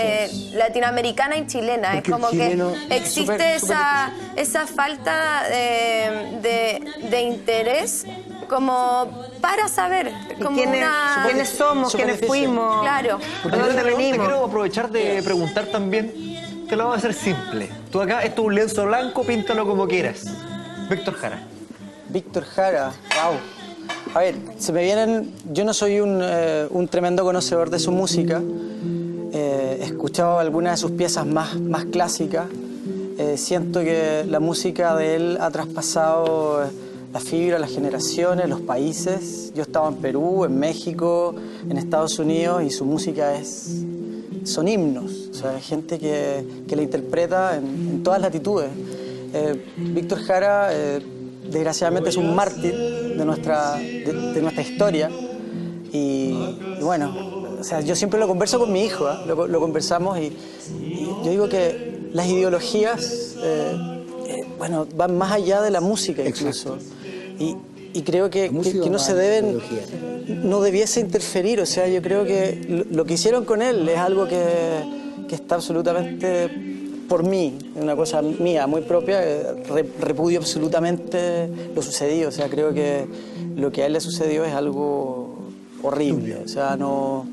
latinoamericana y chilena. Es como que existe esa falta de interés como para saber como quiénes somos, quiénes fuimos, claro, de dónde venimos. Quiero aprovechar de preguntar también, te lo voy a hacer simple. Tú acá, esto es un lienzo blanco, píntalo como quieras. Víctor Jara. Víctor Jara, wow. A ver, se me vienen... Yo no soy un tremendo conocedor de su música. He escuchado algunas de sus piezas más clásicas. Siento que la música de él ha traspasado la fibra, las generaciones, los países. Yo he estado en Perú, en México, en Estados Unidos, y su música son himnos. O sea, hay gente que la interpreta en todas latitudes. Víctor Jara, desgraciadamente, es un mártir de nuestra historia. Y bueno, o sea, yo siempre lo converso con mi hijo, lo conversamos, y yo digo que las ideologías, bueno, van más allá de la música incluso. Y y creo que no se deben, no debiese interferir. O sea, yo creo que lo que hicieron con él es algo que está absolutamente, por mí, una cosa mía, muy propia, repudio absolutamente lo sucedido. O sea, creo que lo que a él le sucedió es algo horrible. O sea, no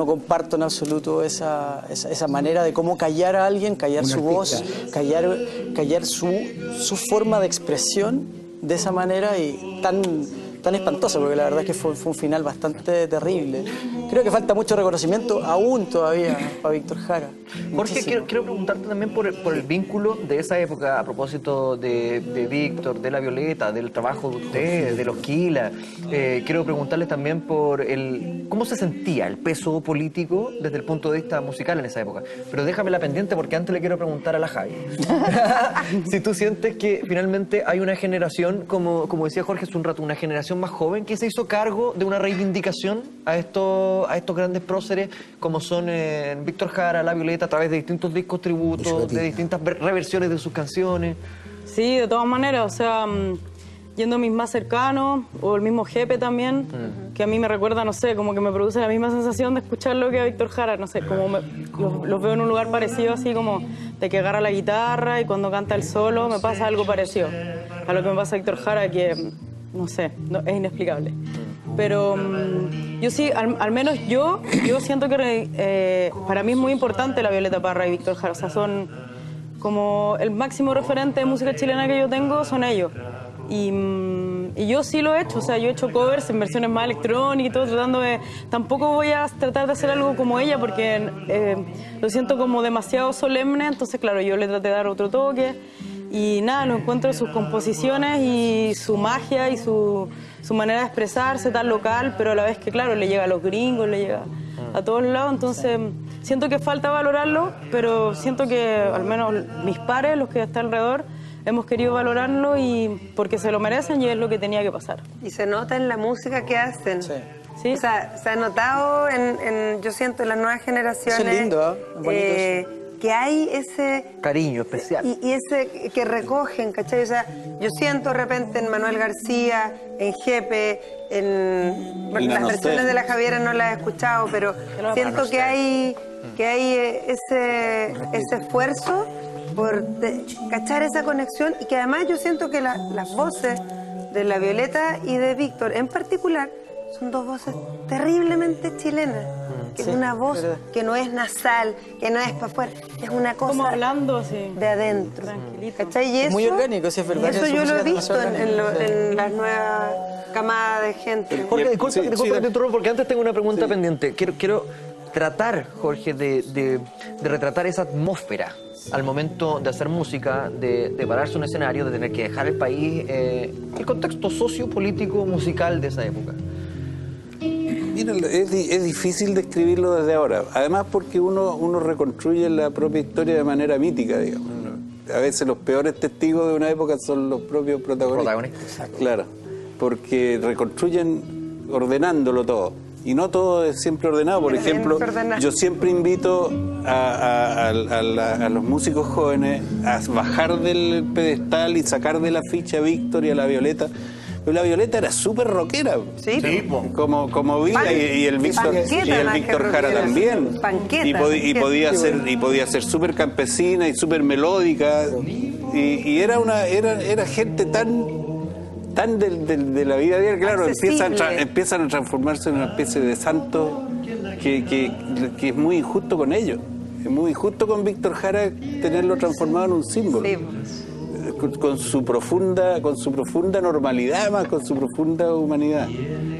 comparto en absoluto esa manera de cómo callar a alguien, callar su voz, callar su forma de expresión de esa manera y tan espantosa, porque la verdad es que fue un final bastante terrible. Creo que falta mucho reconocimiento aún todavía para Víctor Jara. Jorge, quiero preguntarte también por el vínculo de esa época a propósito de Víctor, de La Violeta, del trabajo de ustedes, de los Quila. Quiero preguntarles también por cómo se sentía el peso político desde el punto de vista musical en esa época. Pero déjamela pendiente porque antes le quiero preguntar a la Javi. Si tú sientes que finalmente hay una generación, como decía Jorge hace un rato, una generación más joven que se hizo cargo de una reivindicación a estos grandes próceres como son Víctor Jara, La Violeta, a través de distintos discos tributos, de distintas reversiones de sus canciones. Sí, de todas maneras, o sea, yendo a mis más cercanos, o el mismo Jepe también, que a mí me recuerda, no sé, como que me produce la misma sensación de escucharlo que a Víctor Jara, no sé, como los veo en un lugar parecido, así como de que agarra la guitarra y cuando canta el solo me pasa algo parecido a lo que me pasa a Víctor Jara, que no sé, es inexplicable. Pero yo sí, al menos yo siento que para mí es muy importante La Violeta Parra y Víctor Jara. O sea, son como el máximo referente de música chilena que yo tengo, son ellos. Y yo sí lo he hecho, o sea, yo he hecho covers en versiones más electrónicas y todo, tratando de... Tampoco voy a tratar de hacer algo como ella porque lo siento como demasiado solemne, entonces claro, yo le traté de dar otro toque. Y nada, lo encuentro en sus composiciones y su magia y su manera de expresarse tan local, pero a la vez que, claro, le llega a los gringos, le llega a todos lados. Entonces, siento que falta valorarlo, pero siento que al menos mis pares, los que están alrededor, hemos querido valorarlo y porque se lo merecen y es lo que tenía que pasar. Y se nota en la música que hacen. Sí. O sea, se ha notado, yo siento, en las nuevas generaciones. Eso es lindo, bonito que hay ese cariño especial y ese que recogen, ¿cachai? O sea, yo siento de repente en Manuel García, en Jepe, las versiones de la Javiera no las he escuchado, pero siento que hay ese esfuerzo por cachar esa conexión y que además yo siento que las voces de La Violeta y de Víctor en particular son dos voces terriblemente chilenas. Que es una voz que no es nasal, que no es para afuera, es una cosa como hablando así, de adentro. ¿Cachai? Y eso, es muy orgánico, sí, es verdad. Eso yo lo he visto en las nuevas camadas de gente. Jorge, disculpa, porque antes tengo una pregunta pendiente. Quiero tratar, Jorge, de retratar esa atmósfera al momento de hacer música, de pararse en un escenario, de tener que dejar el país, el contexto sociopolítico musical de esa época. Mira, es difícil describirlo desde ahora, además porque uno reconstruye la propia historia de manera mítica, digamos. A veces los peores testigos de una época son los propios protagonistas. Claro, porque reconstruyen ordenándolo todo. Y no todo es siempre ordenado. Por ejemplo, yo siempre invito a los músicos jóvenes a bajar del pedestal y sacar de la ficha a Víctor y a La Violeta. Pero La Violeta era súper rockera. Sí, como Vila y el Víctor Jara también. Y podía ser súper campesina y súper melódica. Y era gente tan de la vida diaria, claro, empiezan a transformarse en una especie de santo que es muy injusto con ellos. Es muy injusto con Víctor Jara tenerlo transformado en un símbolo. Sí. Con su profunda normalidad, más con su profunda humanidad.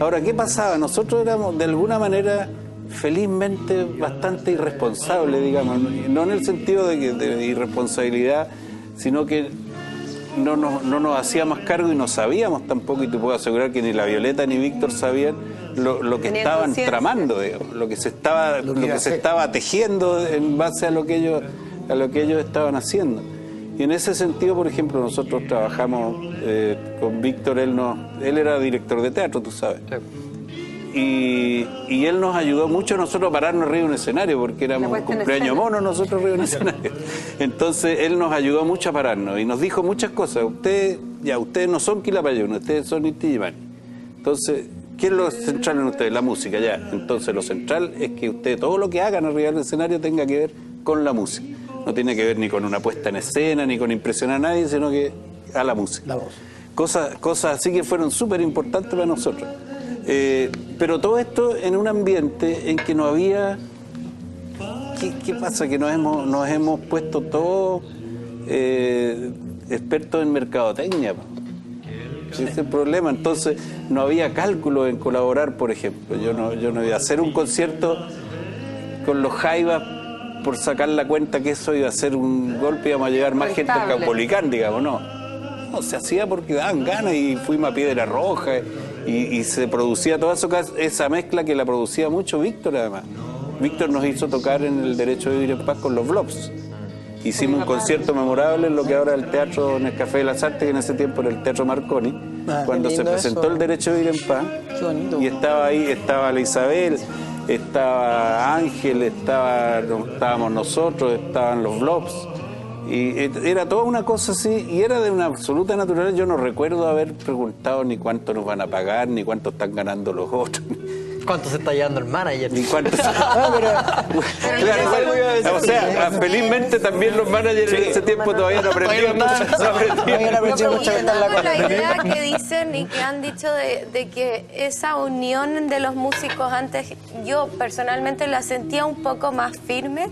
Ahora, ¿qué pasaba? Nosotros éramos de alguna manera felizmente bastante irresponsables, digamos, no en el sentido de irresponsabilidad, sino que no nos hacíamos cargo y no sabíamos tampoco, y te puedo asegurar que ni La Violeta ni Víctor sabían lo que estaban tramando, digamos, lo que se estaba tejiendo en base a lo que ellos estaban haciendo. Y en ese sentido, por ejemplo, nosotros trabajamos con Víctor, él era director de teatro, tú sabes. Sí. Y él nos ayudó mucho a nosotros a pararnos arriba de un escenario, porque éramos un cumpleaños mono nosotros arriba de un escenario. Entonces él nos ayudó mucho a pararnos y nos dijo muchas cosas. Ustedes no son Quilapayún, ustedes son Inti Illimani. Entonces, ¿qué es lo central en ustedes? La música, ya. Entonces, lo central es que ustedes, todo lo que hagan arriba del escenario tenga que ver con la música. No tiene que ver ni con una puesta en escena, ni con impresionar a nadie, sino que a la música. La voz. Cosas así que fueron súper importantes para nosotros. Pero todo esto en un ambiente en que no había... ¿Qué pasa? Que nos hemos puesto todos expertos en mercadotecnia. Ese es el problema. Entonces no había cálculo en colaborar, por ejemplo. Yo no iba a hacer un concierto con los Jaivas por sacar la cuenta que eso iba a ser un golpe y íbamos a llevar más gente al Caupolicán, digamos, no. No, se hacía porque daban ganas y fuimos a Piedra Roja y se producía toda esa mezcla que la producía mucho Víctor, además. Víctor nos hizo tocar en el Derecho de Vivir en Paz con los Blobs. Hicimos un concierto memorable en lo que ahora es el Teatro Nescafé de las Artes, que en ese tiempo era el Teatro Marconi, cuando se presentó eso. El Derecho de Vivir en Paz. Qué bonito. Y estaba ahí, estaba la Isabel, estaba Ángel, estábamos nosotros, estaban los Blobs. Y era toda una cosa así, y era de una absoluta naturaleza. Yo no recuerdo haber preguntado ni cuánto nos van a pagar, ni cuánto están ganando los otros. ¿Cuánto se está llevando el manager? Ni cuánto se... Claro, o sea, felizmente también los managers en ese tiempo todavía no aprendieron mucho. La idea que dicen y que han dicho de que esa unión de los músicos antes, yo personalmente la sentía un poco más firme.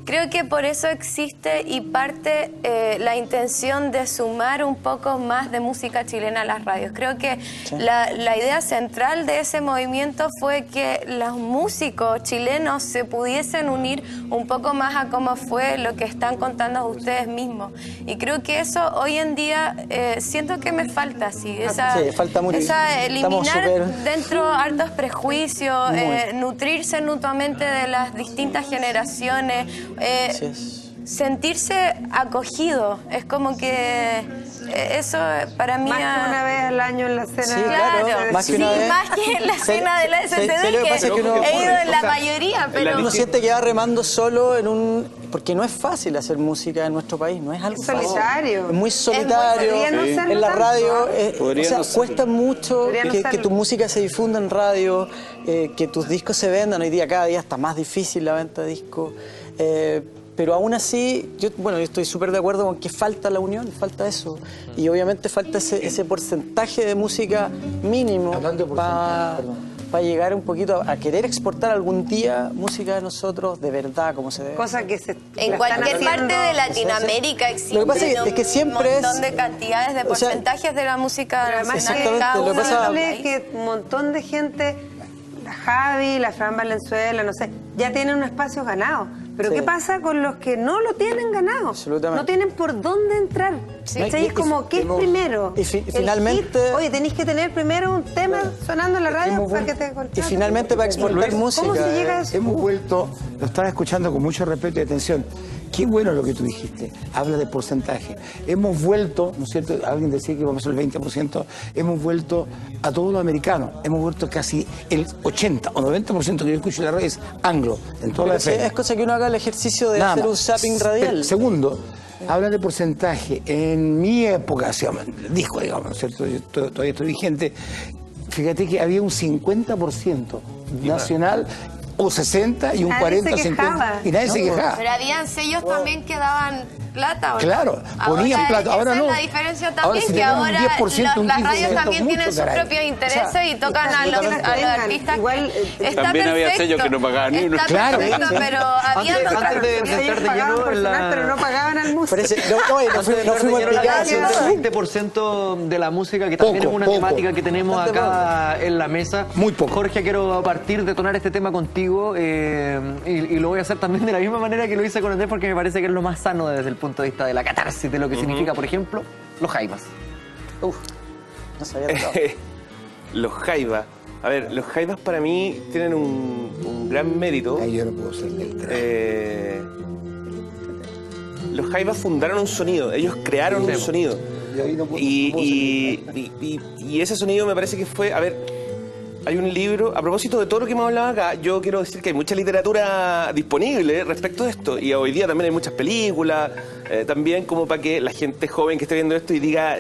Creo que por eso existe y parte la intención de sumar un poco más de música chilena a las radios. Creo que la idea central de ese movimiento fue que los músicos chilenos se pudiesen unir un poco más a cómo fue lo que están contando ustedes mismos. Y creo que eso hoy en día siento que me falta, así. Falta mucho. Eliminar dentro hartos prejuicios, nutrirse mutuamente de las distintas generaciones. Sentirse acogido, es como que eso para mí... Más que una vez al año en la cena. Sí, claro, más que una vez. Más que en la cena de la STD, que he ido en la mayoría, pero... Uno siente que va remando solo en un... Porque no es fácil hacer música en nuestro país, no es algo fácil. Solitario. Es muy solitario. En la radio, cuesta mucho que tu música se difunda en radio, que tus discos se vendan. Hoy día, cada día está más difícil la venta de discos. Pero aún así, yo estoy súper de acuerdo con que falta la unión, falta eso. Y obviamente falta ese porcentaje de música mínimo para llegar un poquito a querer exportar algún día música de nosotros de verdad, como se debe. Cosa que se en cualquier parte de Latinoamérica existe lo que pasa es que siempre un montón de cantidades de porcentajes de la música nacional. Lo que pasa es que un montón de gente, la Javi, la Fran Valenzuela, no sé, ya tienen un espacio ganado. Pero ¿qué pasa con los que no lo tienen ganado? Absolutamente. No tienen por dónde entrar. Es como, ¿qué es primero? Y finalmente... Oye, tenéis que tener primero un tema sonando en la radio para que te contraten. Y finalmente para exportar música. ¿Cómo se llega a eso? Hemos vuelto, lo estaba escuchando con mucho respeto y atención. Qué bueno lo que tú dijiste, habla de porcentaje. Hemos vuelto, ¿no es cierto? Alguien decía que vamos a ser el 20%, hemos vuelto a todos los americanos, hemos vuelto casi el 80 o 90% que yo escucho en la radio es anglo, en toda la FM. Es cosa que uno haga el ejercicio de hacer un zapping radial. Segundo, habla de porcentaje. En mi época, el disco, digamos, ¿no es cierto? Yo todavía estoy vigente. Fíjate que había un 50% nacional, o 60 y un 40, 50. Y nadie se quejaba. Pero habían sellos también que daban plata. Claro, ponían plata. Ahora no. Esa es la diferencia también, que ahora las radios también tienen sus propios intereses y tocan a los artistas. Igual, también había sellos que no pagaban ni uno. Claro, pero había pero no pagaban al músico. No fuimos explicados. El 20% de la música, que también es una temática que tenemos acá en la mesa. Muy poco. Jorge, quiero partir de tonar este tema contigo y lo voy a hacer también de la misma manera que lo hice con Andrés, porque me parece que es lo más sano desde el punto de vista de la catarsis, de lo que significa, por ejemplo, los Jaivas. No sabía todo. Los Jaivas. A ver, los Jaivas para mí tienen un gran mérito. Ahí yo no puedo ser del Los Jaivas fundaron un sonido, ellos crearon un sonido. Y ese sonido me parece que fue, a ver, hay un libro, a propósito de todo lo que hemos hablado acá, yo quiero decir que hay mucha literatura disponible respecto de esto, y hoy día también hay muchas películas, también como para que la gente joven que esté viendo esto y diga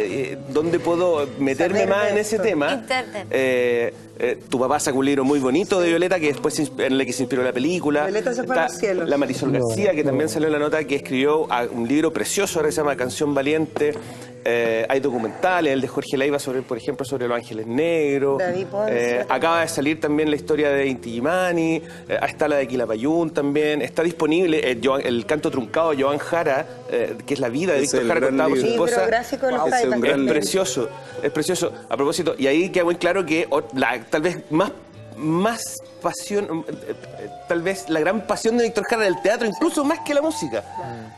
dónde puedo meterme más en ese tema. Internet. Tu papá sacó un libro muy bonito de Violeta, que después en el que se inspiró la película. Violeta se fue a los cielos. La Marisol García, que también salió en la nota, que escribió un libro precioso, ahora que se llama Canción Valiente. Hay documentales, el de Jorge Leiva, por ejemplo, sobre los ángeles negros. David Ponce. Acaba de salir también la historia de Inti Illimani. Está la de Quilapayún también. Está disponible el canto truncado de Joan Jara, que es la vida de Víctor Jara contada por su esposa. Libro gráfico de los Jaivas. Es precioso, es precioso. A propósito, y ahí queda muy claro que tal vez más pasión, tal vez la gran pasión de Víctor Jara del teatro, incluso más que la música.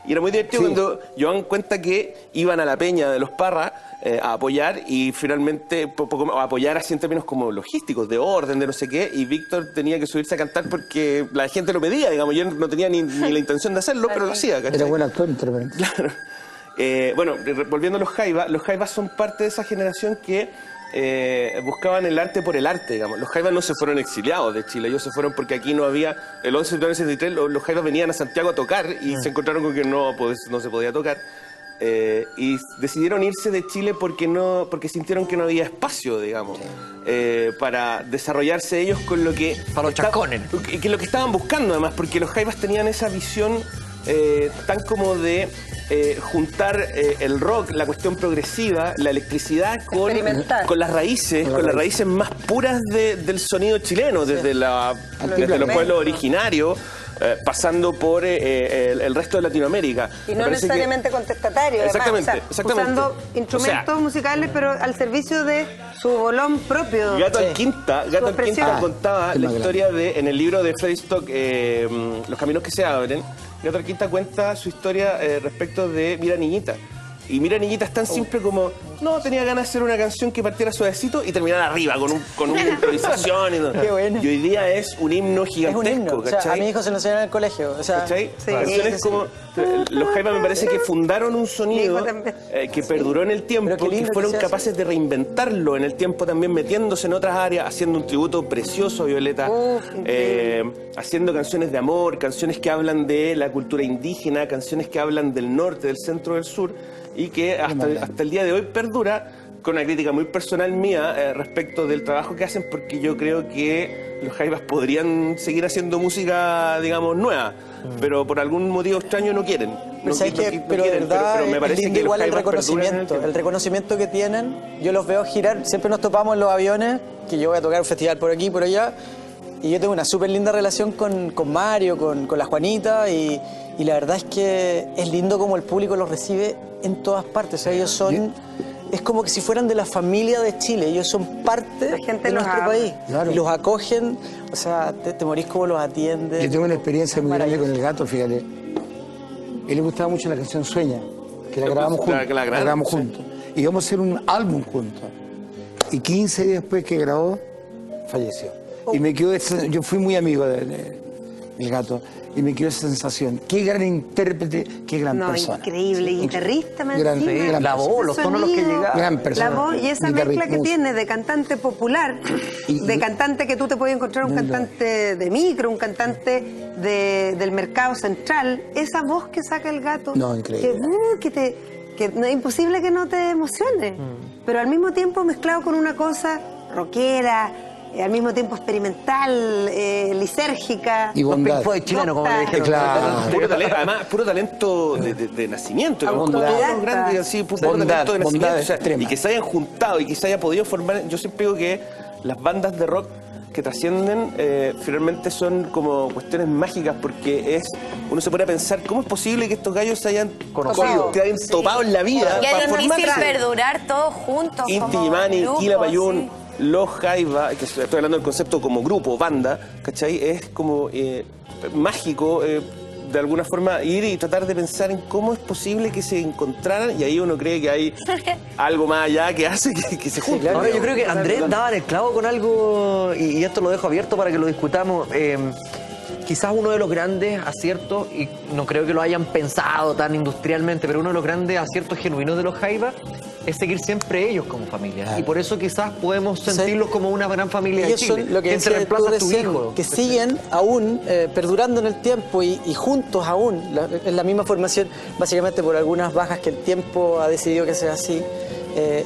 Y era muy divertido cuando Joan cuenta que iban a la peña de los Parra a apoyar, y finalmente a apoyar así en términos como logísticos, de orden, de no sé qué, y Víctor tenía que subirse a cantar porque la gente lo pedía, digamos. Yo no tenía ni la intención de hacerlo, pero lo hacía, ¿cachai? Era buen actor, interveniente. Claro. Bueno, volviendo a los Jaivas son parte de esa generación que buscaban el arte por el arte, digamos. Los Jaivas no se fueron exiliados de Chile, ellos se fueron porque aquí no había, el 11 de septiembre del 63 los Jaivas venían a Santiago a tocar y se encontraron con que no se podía tocar, y decidieron irse de Chile porque sintieron que no había espacio, digamos, para desarrollarse ellos con lo que para los chascones, que lo que estaban buscando, además, porque los Jaivas tenían esa visión tan como de juntar el rock, la cuestión progresiva, la electricidad con las raíces más puras del sonido chileno, desde los pueblos originarios, pasando por el resto de Latinoamérica. Y no necesariamente contestatario, exactamente, además, exactamente. Usando instrumentos musicales, pero al servicio de su bolón propio. Gato Alquinta contaba la historia en el libro de Freddy Stock, Los caminos que se abren. Gato Alquinta cuenta su historia respecto de Mira Niñita. Y Mira Niñita es tan simple como, no, tenía ganas de hacer una canción que partiera suavecito y terminara arriba con una improvisación y todo. Qué bueno. Y hoy día es un himno gigantesco, es un himno. ¿cachai? O sea, a mi hijo se lo enseñan en el colegio. O sea, ¿cachai? Canciones como, los Jaivas me parece que fundaron un sonido que perduró en el tiempo, que fueron capaces de reinventarlo en el tiempo también, metiéndose en otras áreas, haciendo un tributo precioso a Violeta, haciendo canciones de amor, canciones que hablan de la cultura indígena, canciones que hablan del norte, del centro, del sur, y que hasta el día de hoy perdura, con una crítica muy personal mía respecto del trabajo que hacen, porque yo creo que los Jaivas podrían seguir haciendo música, digamos, nueva, pero por algún motivo extraño no quieren. Pero de verdad, pero me parece que igual el reconocimiento que tienen, yo los veo girar, siempre nos topamos en los aviones, que yo voy a tocar un festival por aquí, por allá, y yo tengo una súper linda relación con Mario, con la Juanita, y la verdad es que es lindo como el público los recibe en todas partes. O sea, ellos son... Es como que si fueran de la familia de Chile. Ellos son parte de nuestro país. Claro. Y los acogen, o sea, te morís como los atienden. Yo tengo una experiencia muy grande con el Gato, fíjate. A él le gustaba mucho la canción Sueña, que la grabamos juntos. La grabamos juntos. Y íbamos a hacer un álbum juntos. Y 15 días después que grabó, falleció. Y me quedó yo fui muy amigo del Gato. Y me quedó esa sensación. Qué gran intérprete, qué gran persona. Increíble, guitarrista, la voz, los tonos los que llegaban. Gran persona. La voz y esa mezcla que tiene de cantante popular, de cantante que tú te puedes encontrar un cantante de micro, un cantante del mercado central, esa voz que saca el Gato. No, increíble. Que no es imposible que no te emocione. Pero al mismo tiempo mezclado con una cosa rockera, al mismo tiempo experimental, lisérgica. Y bondad. Fue chileno, como le dije. Además, puro talento de nacimiento. Como todos los grandes, así, puro talento de nacimiento. Y que se hayan juntado y que se haya podido formar. Yo siempre digo que las bandas de rock que trascienden finalmente son como cuestiones mágicas, porque uno se pone a pensar cómo es posible que estos gallos se hayan conocido, que hayan topado en la vida. Y es difícil perdurar todos juntos. Inti Illimani, Quilapayún, los Jaivas, que estoy hablando del concepto como grupo, banda, ¿cachai? Es como mágico, de alguna forma, ir y tratar de pensar en cómo es posible que se encontraran, y ahí uno cree que hay algo más allá que hace que se junten. Ahora, yo creo que Andrés daba en el clavo con algo, y esto lo dejo abierto para que lo discutamos. Quizás uno de los grandes aciertos, y no creo que lo hayan pensado tan industrialmente, pero uno de los grandes aciertos genuinos de los Jaivas es seguir siempre ellos como familia. Y por eso quizás podemos sentirlos como una gran familia de Ellos Chile. son lo que te decía reemplaza tú a tu recién, hijo. que siguen aún perdurando en el tiempo y juntos aún, en la misma formación, básicamente por algunas bajas que el tiempo ha decidido que sea así.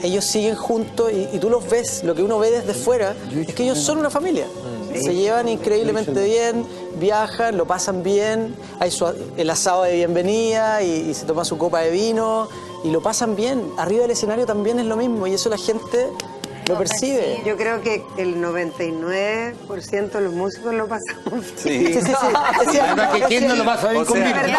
Ellos siguen juntos y tú los ves, lo que uno ve desde fuera es que ellos son una familia. Se llevan increíblemente bien, viajan, lo pasan bien, hay el asado de bienvenida y se toma su copa de vino y lo pasan bien. Arriba del escenario también es lo mismo y eso la gente lo percibe. Yo creo que el 99% de los músicos lo pasamos Sí. bien. Además que quién no lo pasa bien con Víctor.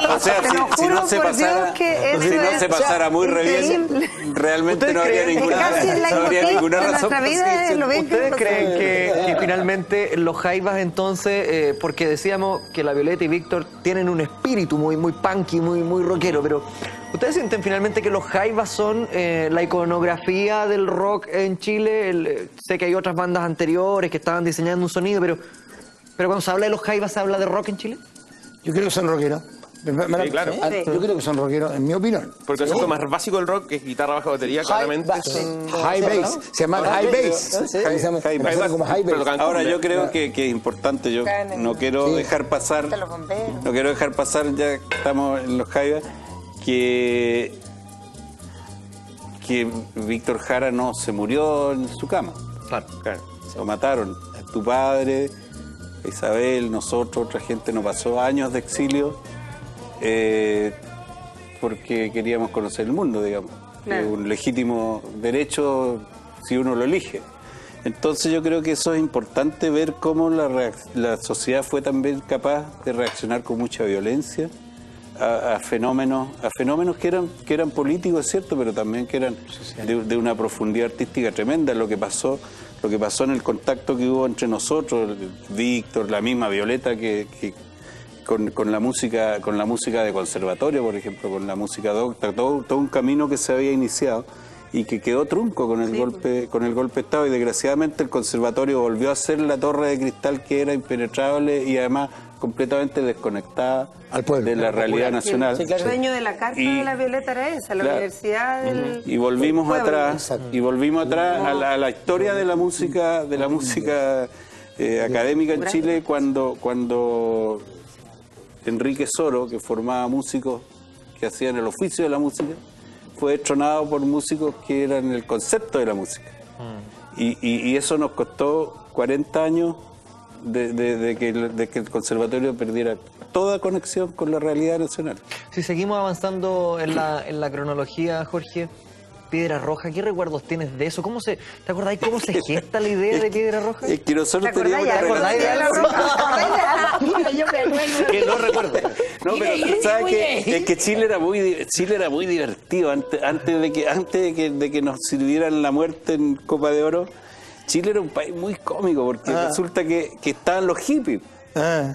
O sea, Te lo si juro no se por pasara, Dios que eso si no es se pasara muy re bien, increíble. realmente no habría creen? ninguna, Casi el no habría leitmotiv ninguna de razón. nuestra vida es lo bien que ¿Ustedes nos creen pasamos. que finalmente los Jaivas entonces, porque decíamos que la Violeta y Víctor tienen un espíritu muy punky, muy rockero, pero ¿ustedes sienten finalmente que los Jaivas son la iconografía del rock en Chile? Sé que hay otras bandas anteriores que estaban diseñando un sonido, pero cuando se habla de los Jaivas, ¿se habla de rock en Chile? Yo creo que son rockeros. Sí, claro. Yo creo que son rockeros, en mi opinión. Porque el concepto más básico del rock, que es guitarra, baja, batería, claramente son... High bass. Se llama high bass. High bass. Como high bass. Ahora yo creo que es importante, yo no quiero dejar pasar, ya que estamos en los Jaivas, que Víctor Jara no se murió en su cama. Claro. Lo mataron. Tu padre, Isabel, nosotros, otra gente nos pasó años de exilio porque queríamos conocer el mundo, digamos. Claro. Un legítimo derecho si uno lo elige. Entonces yo creo que eso es importante, ver cómo la sociedad fue también capaz de reaccionar con mucha violencia a fenómenos que eran políticos, es cierto, pero también que eran de una profundidad artística tremenda. Lo que pasó en el contacto que hubo entre nosotros, Víctor, la misma Violeta, que con la música de conservatorio, por ejemplo, con la música docta, todo un camino que se había iniciado y que quedó trunco con el golpe de Estado, y desgraciadamente el conservatorio volvió a ser la torre de cristal que era impenetrable y además completamente desconectada de la realidad nacional. El sueño de la carta de la Violeta era esa, la universidad del y volvimos del pueblo. atrás a la historia de la música académica en Chile, cuando Enrique Soro, que formaba músicos que hacían el oficio de la música, fue destronado por músicos que eran el concepto de la música. Y eso nos costó 40 años de que el conservatorio perdiera toda conexión con la realidad nacional. Si seguimos avanzando en la cronología, Jorge, Piedra Roja, ¿qué recuerdos tienes de eso? ¿Te acordáis cómo se gesta la idea de Piedra Roja? Es que nosotros ¿Te acordáis de algo? Que no recuerdo. No, pero ¿sabes qué? Es que Chile era muy divertido antes de que nos sirvieran la muerte en Copa de Oro. Chile era un país muy cómico porque resulta que estaban los hippies.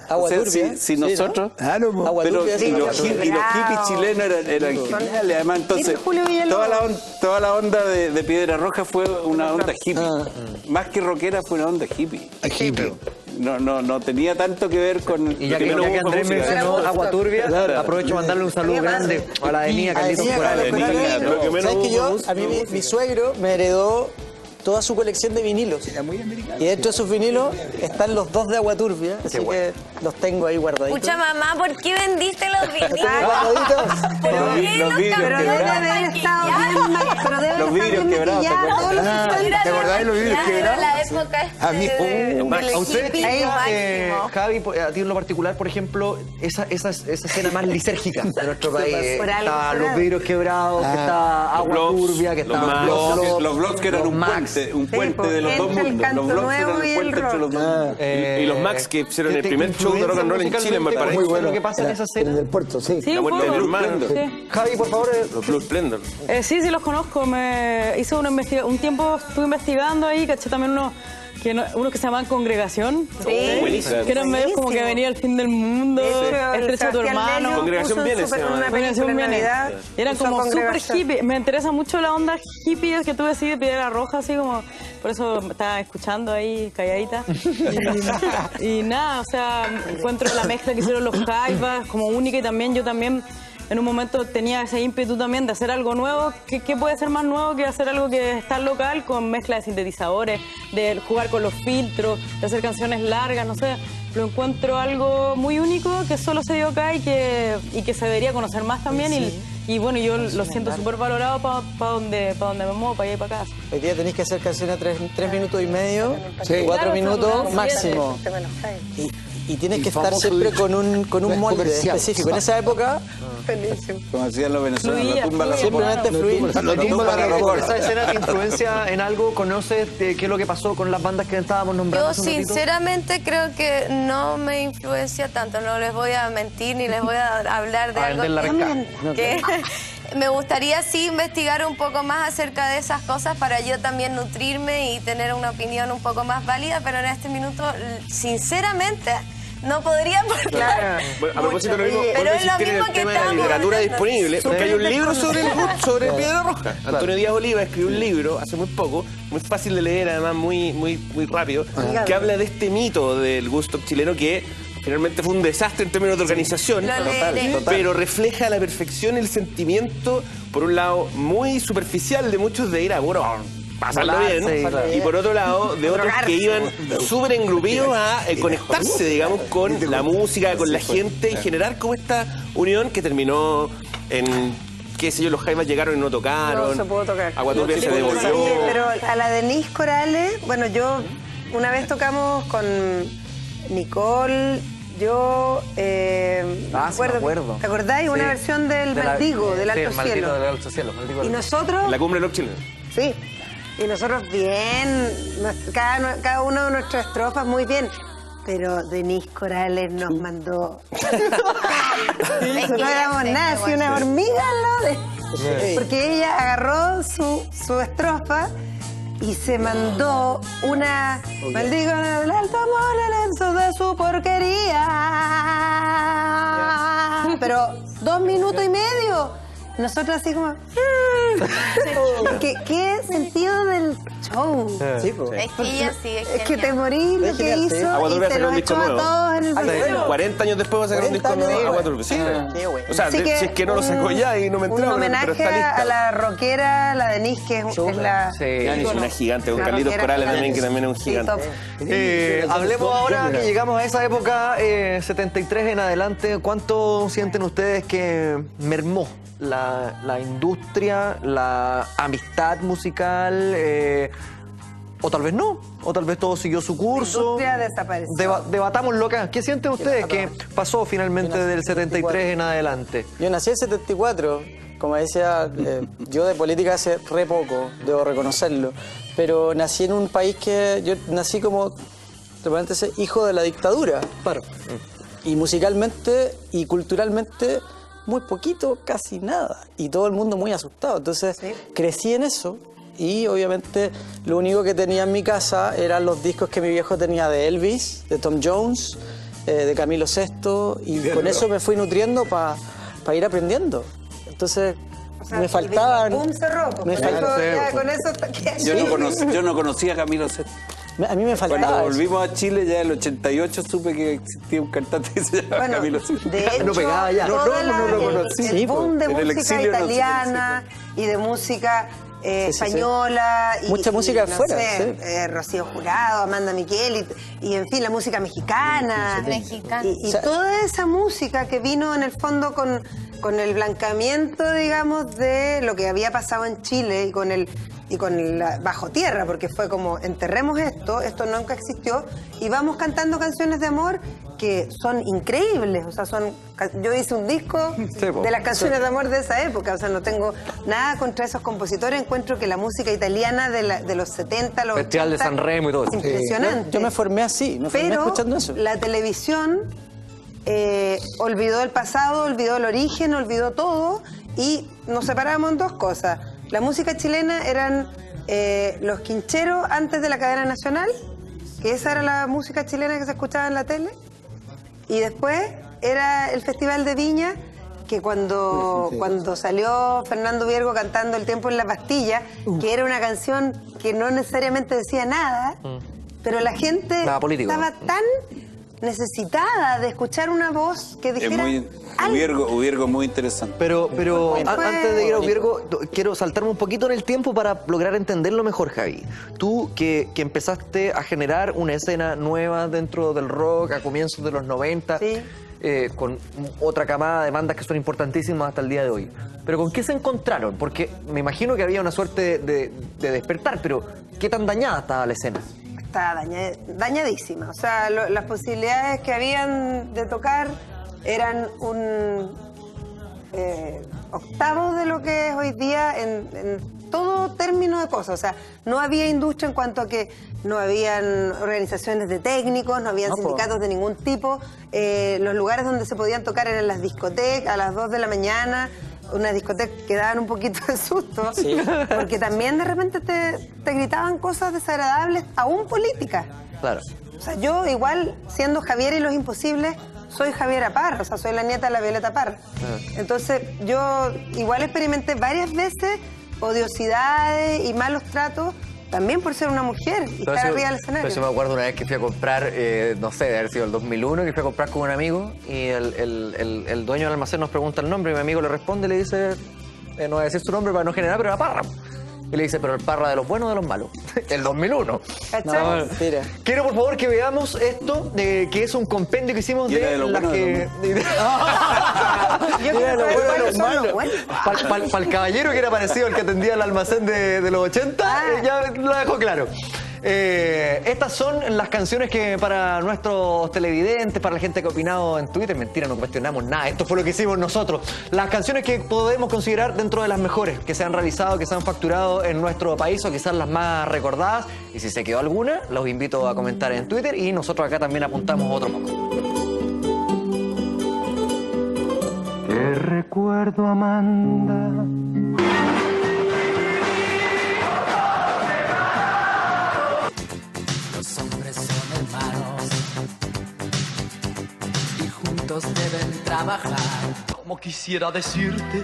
Agua o sea, turbia. si nosotros, Agua pero turbia, y los hippies chilenos eran geniales. Además, entonces toda la onda de Piedra Roja fue una onda hippie. Más que rockera, fue una onda hippie. No tenía tanto que ver con... Y ya que Andrés mencionó Agua Turbia, aprovecho para mandarle un saludo grande a la avenida Carlitos Corales. ¿Sabes que a mí mi suegro me heredó toda su colección de vinilos? Y dentro de sus vinilos están los dos de Agua Turbia, así que los tengo ahí guardaditos. Pucha, mamá, ¿por qué vendiste los vinilos? Los vidrios quebrados. Los vidrios quebrados. ¿Te acordás de los vidrios quebrados? La época A usted, Javi, a ti en lo particular, por ejemplo, esa escena más lisérgica de nuestro país. Está los vidrios quebrados, que está Agua Turbia, que está los blogs que eran un puente de los dos mundos. Los blogs eran el puente entre los dos mundos. Y los Max, que hicieron el primer show de rock and roll en Chile, en Valparaíso. Muy bueno. Lo que pasa en esa escena. En el puerto, sí. Sí, La un vuelta de poco. Blue Splendor. Sí. Javi, por favor. Los Blue Splendor. Sí, los conozco. Hice un tiempo estuve investigando ahí, caché también unos que se llamaban Congregación. Sí. Buenísimo. Que eran medios como que venía el fin del mundo, estrecha a tu hermano. Congregación viene, se llama. Congregación viene. Eran como súper hippie. Me interesa mucho la onda hippie que tú decís de Piedra Roja, así como... Por eso estaba escuchando ahí, calladita. Y nada, o sea, encuentro la mezcla que hicieron los Jaivas como única, y también yo también en un momento tenía ese ímpetu también de hacer algo nuevo. ¿Qué puede ser más nuevo que hacer algo que es tan local, con mezcla de sintetizadores, de jugar con los filtros, de hacer canciones largas, no sé? Lo encuentro algo muy único que solo se dio acá y que se debería conocer más también. Sí. Y bueno, yo lo siento súper valorado para donde me muevo, para allá y para acá. Hoy día tenéis que hacer canciones a 3 minutos y medio, Sí. 4 Claro, minutos máximo. Y tienes que estar siempre con un molde comercial. específico. En esa época, como hacían los venezolanos, Fluía, la tumba la simplemente fluir. La tumba la rocola. ¿Esa escena te influencia en algo? ¿Conoces qué es lo que pasó con las bandas que estábamos nombrando Yo hace un ratito? sinceramente creo que no me influencia tanto, no les voy a mentir ni les voy a hablar de A algo vender la que me gustaría sí investigar un poco más acerca de esas cosas para yo también nutrirme y tener una opinión un poco más válida, pero en este minuto, sinceramente, no podría aportar. Bueno, a propósito, lo mismo, pero vuelvo a es lo insistir en mismo el que tema de la estábamos literatura hablando. disponible, porque hay un libro sobre Piedra Roja. Antonio Díaz Oliva escribió un libro hace muy poco, muy fácil de leer, además muy rápido, que habla de este mito del Woodstock chileno que finalmente fue un desastre en términos de organización, pero refleja a la perfección el sentimiento, por un lado, muy superficial de muchos de ir a, bueno, pasarlo bien, y por otro lado, de otros que iban súper engrupidos a conectarse, digamos, con la música, con la gente y generar como esta unión que terminó en, qué sé yo, los Jaivas llegaron y no tocaron. No se pudo tocar. Aguaturbia se devolvió. Sí, pero a la Denise Corales, bueno, yo una vez tocamos con Nicole, yo me acuerdo. ¿Te acordáis? Una versión del Maldigo, del Alto Maldito Cielo. del Alto Cielo. Maldito Y del- nosotros, La cumbre de los chilenos. sí, y nosotros bien, cada uno de nuestras estrofas muy bien. Pero Denise Corales nos mandó. Nosotros no éramos nada, así una hormiga al lado de. Porque ella agarró su estrofa y se mandó una. Maldigo en el alto amor, el enzo de su porquería. Pero 2 minutos y medio. Nosotros así como. ¿Qué sentido del show? Sí, pues. Es que ella sí, Es que te morís lo que hizo y Aguaturbia se sacó los un disco echó a nuevo. todos en el bolsillo. 40 años después va a sacar un disco 40 nuevo. años. Aguaturbia, sí. Qué bueno. O sea, Así si es que no lo sacó ya y no me un enteraba, pero homenaje está lista. a la rockera, la Denise, que es la... Es una gigante, con Una Carlitos rockera Corales también, gigante. que también es un Sí, gigante. top. Hablemos ahora que llegamos a esa época, 73 en adelante. ¿Cuánto sienten ustedes que mermó la industria, la amistad musical? O tal vez no, o tal vez todo siguió su curso. La industria desapareció. Debatámoslo acá. ¿Qué sienten ustedes que pasó finalmente del 73 en adelante? Yo nací en 74, como decía, yo de política hace re poco, debo reconocerlo, pero nací en un país que yo nací como, hijo de la dictadura. Claro. Y musicalmente y culturalmente muy poquito, casi nada, y todo el mundo muy asustado. Entonces crecí en eso. Y obviamente lo único que tenía en mi casa eran los discos que mi viejo tenía de Elvis, de Tom Jones, de Camilo VI, y con eso me fui nutriendo para ir aprendiendo. Entonces me faltaban... Boom cerró, me con eso, faltaban- ya, con eso está que- Yo no conocía a Camilo VI. A mí me faltaba Cuando eso. volvimos a Chile ya en el 88 supe que existía un cantante que se llamaba Bueno, Camilo VI. de hecho, no pegaba ya. No lo el conocí. boom de En el música exilio no se italiana y de música sí. española. Y, Mucha música no afuera, sé, sí. Rocío Jurado, Amanda Michel y en fin, la música mexicana. Mexicana. Y O sea, toda esa música que vino en el fondo con el blancamiento, digamos, de lo que había pasado en Chile y con la bajo tierra, porque fue como enterremos esto nunca existió, y vamos cantando canciones de amor que son increíbles. O sea, yo hice un disco de las canciones de amor de esa época. O sea, no tengo nada contra esos compositores. Encuentro que la música italiana de los 70, los Festival de 80, San Remo y todo eso. impresionante. Yo me formé así, me formé Pero escuchando eso. la televisión olvidó el pasado, olvidó el origen, olvidó todo, y nos separamos en dos cosas. La música chilena eran los quincheros antes de la cadena nacional, que esa era la música chilena que se escuchaba en la tele, y después era el Festival de Viña, que cuando salió Fernando Viergo cantando El tiempo en la pastilla, que era una canción que no necesariamente decía nada, pero la gente Nada político. estaba tan necesitada de escuchar una voz que dijera Ubiergo muy interesante. Pero antes de ir a Ubiergo, quiero saltarme un poquito en el tiempo para lograr entenderlo mejor, Javi. Tú que empezaste a generar una escena nueva dentro del rock a comienzos de los 90, con otra camada de bandas que son importantísimas hasta el día de hoy. ¿Pero con qué se encontraron? Porque me imagino que había una suerte de despertar, pero ¿qué tan dañada estaba la escena? Está dañadísima. O sea, las posibilidades que habían de tocar eran un octavo de lo que es hoy día en todo término de cosas. O sea, no había industria en cuanto a que no habían organizaciones de técnicos, no habían sindicatos de ningún tipo. Los lugares donde se podían tocar eran las discotecas a las 2 de la mañana. Unas discotecas que daban un poquito de susto, porque también de repente te gritaban cosas desagradables, aún políticas. Claro. O sea, yo igual, siendo Javier y los Imposibles, soy Javiera Parra, o sea, soy la nieta de la Violeta Parra. Entonces, yo igual experimenté varias veces odiosidades y malos tratos, también por ser una mujer y estar arriba del escenario. Pero yo me acuerdo una vez que fui a comprar, no sé, de haber sido el 2001, que fui a comprar con un amigo y el dueño del almacén nos pregunta el nombre y mi amigo le responde y le dice, no voy a decir su nombre para no generar, pero era Parra. Y le dice, pero el Parra de los buenos o de los malos. El 2001. No, mentira. Quiero, por favor, que veamos esto, que es un compendio que hicimos de las que... Yo quiero saber cuáles son los buenos. Para el caballero que era parecido al que atendía el almacén de los 80, ya lo dejó claro. Estas son las canciones que para nuestros televidentes, para la gente que ha opinado en Twitter, mentira, no cuestionamos nada, esto fue lo que hicimos nosotros. Las canciones que podemos considerar dentro de las mejores que se han realizado, que se han facturado en nuestro país o quizás las más recordadas. Y si se quedó alguna, los invito a comentar en Twitter y nosotros acá también apuntamos otro poco. Te recuerdo, Amanda. Deben trabajar. Como quisiera decirte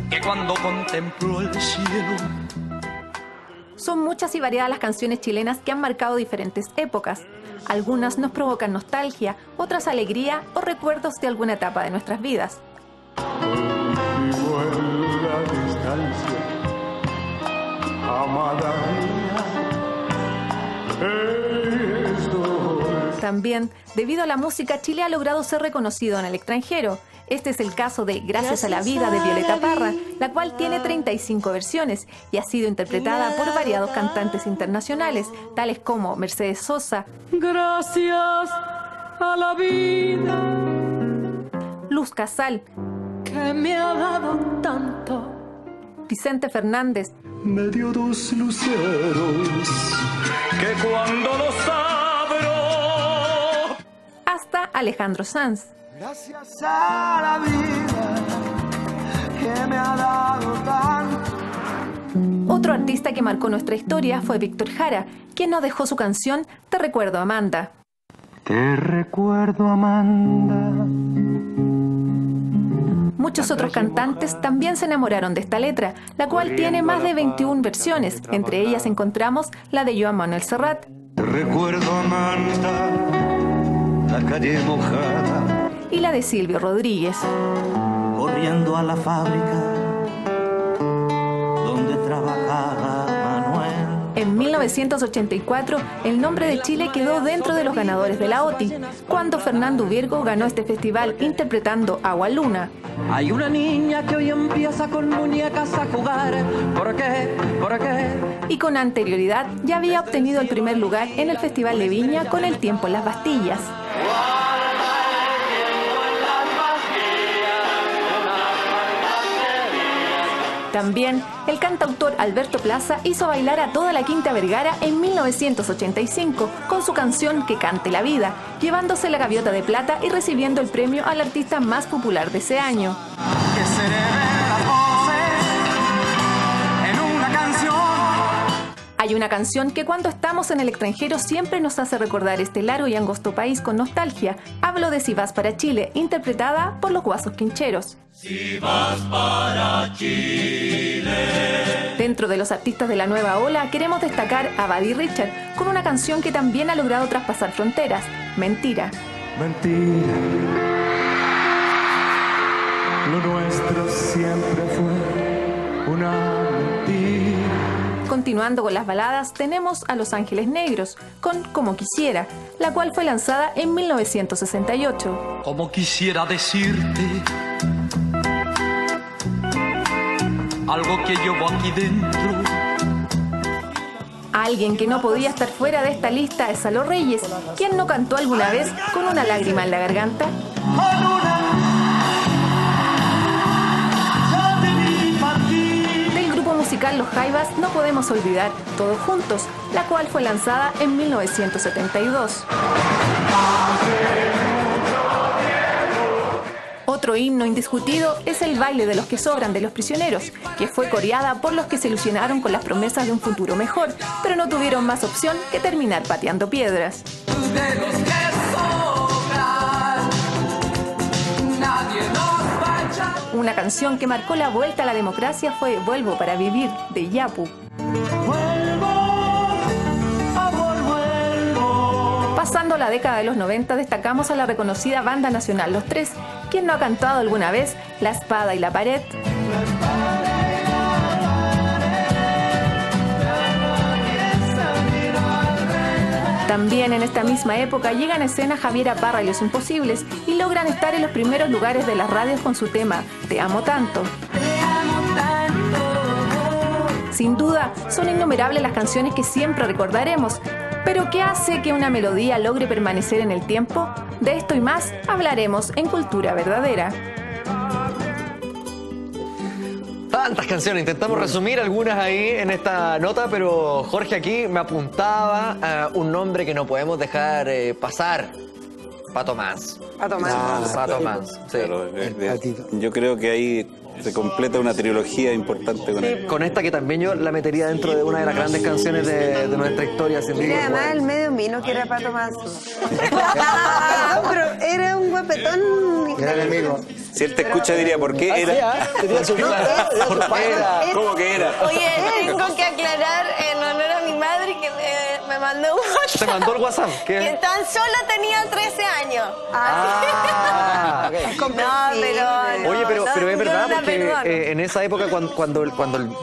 que cuando contemplo el cielo. Son muchas y variadas las canciones chilenas que han marcado diferentes épocas. Algunas nos provocan nostalgia, otras alegría o recuerdos de alguna etapa de nuestras vidas. Contigo en la distancia, amada mía. También, debido a la música, Chile ha logrado ser reconocido en el extranjero. Este es el caso de Gracias a la Vida de Violeta Parra, la cual tiene 35 versiones y ha sido interpretada por variados cantantes internacionales, tales como Mercedes Sosa, Gracias a la vida, Luz Casal, que me ha dado tanto, Vicente Fernández, me dio dos luceros, que cuando los hasta Alejandro Sanz. Gracias a la vida que me ha dado tanto. Otro artista que marcó nuestra historia fue Víctor Jara, quien nos dejó su canción Te recuerdo, Amanda. Te recuerdo, Amanda. Muchos otros cantantes también se enamoraron de esta letra, la cual tiene más de 21 versiones. Entre ellas encontramos la de Joan Manuel Serrat. Te recuerdo, Amanda, la calle mojada. Y la de Silvio Rodríguez. Corriendo a la fábrica donde trabajaba Manuel. En 1984, el nombre de Chile quedó dentro de los ganadores de la OTI, cuando Fernando Ubiergo ganó este festival interpretando Agua Luna. Hay una niña que hoy empieza con muñecas a jugar. ¿Por qué? ¿Por qué? Y con anterioridad ya había obtenido el primer lugar en el Festival de Viña con El tiempo en las Bastillas. También, el cantautor Alberto Plaza hizo bailar a toda la Quinta Vergara en 1985 con su canción Que cante la vida, llevándose la Gaviota de Plata y recibiendo el premio al artista más popular de ese año. Que se le ven las voces en una canción. Hay una canción que cuando estamos en el extranjero siempre nos hace recordar este largo y angosto país con nostalgia. Hablo de Si vas para Chile, interpretada por los Guasos Quincheros. Si vas para Chile. Dentro de los artistas de la nueva ola queremos destacar a Buddy Richard con una canción que también ha logrado traspasar fronteras, Mentira. Mentira. Lo nuestro siempre fue una mentira. Continuando con las baladas, tenemos a Los Ángeles Negros con Como Quisiera, la cual fue lanzada en 1968. Como quisiera decirte algo que llevo aquí dentro. Alguien que no podía estar fuera de esta lista es Salo Reyes, quien no cantó alguna vez con una lágrima en la garganta. Del grupo musical Los Jaivas no podemos olvidar Todos Juntos, la cual fue lanzada en 1972. Otro himno indiscutido es El baile de los que sobran de Los Prisioneros, que fue coreada por los que se ilusionaron con las promesas de un futuro mejor, pero no tuvieron más opción que terminar pateando piedras. De los que sobran, nadie nos va a echar. Una canción que marcó la vuelta a la democracia fue Vuelvo para vivir, de Yapu. Pasando la década de los 90, destacamos a la reconocida banda nacional Los Tres, quien no ha cantado alguna vez La Espada y la Pared. También en esta misma época llegan a escena Javiera Parra y Los Imposibles y logran estar en los primeros lugares de las radios con su tema Te amo tanto. Sin duda, son innumerables las canciones que siempre recordaremos. ¿Pero qué hace que una melodía logre permanecer en el tiempo? De esto y más hablaremos en Cultura Verdadera. Tantas canciones, intentamos resumir algunas ahí en esta nota, pero Jorge aquí me apuntaba a un nombre que no podemos dejar pasar. Pato Mans. Pato Mans. Pato Mans, sí. Claro, yo creo que ahí se completa una trilogía importante con él. Con esta que también yo la metería dentro de una de las grandes canciones de nuestra historia. Sin Mira, duda. además el medio mino que era Pato Mans. Pero era un guapetón. Gran amigo. Si él te escucha diría, ¿por qué era? ¿Cómo que era? Oye, tengo que aclarar en honor a mi madre que me mandó un WhatsApp. ¿Te mandó el WhatsApp? ¿Qué? Que tan solo tenía 13 años. Ah, No, pero... Oye, pero es verdad, no, porque en esa época cuando el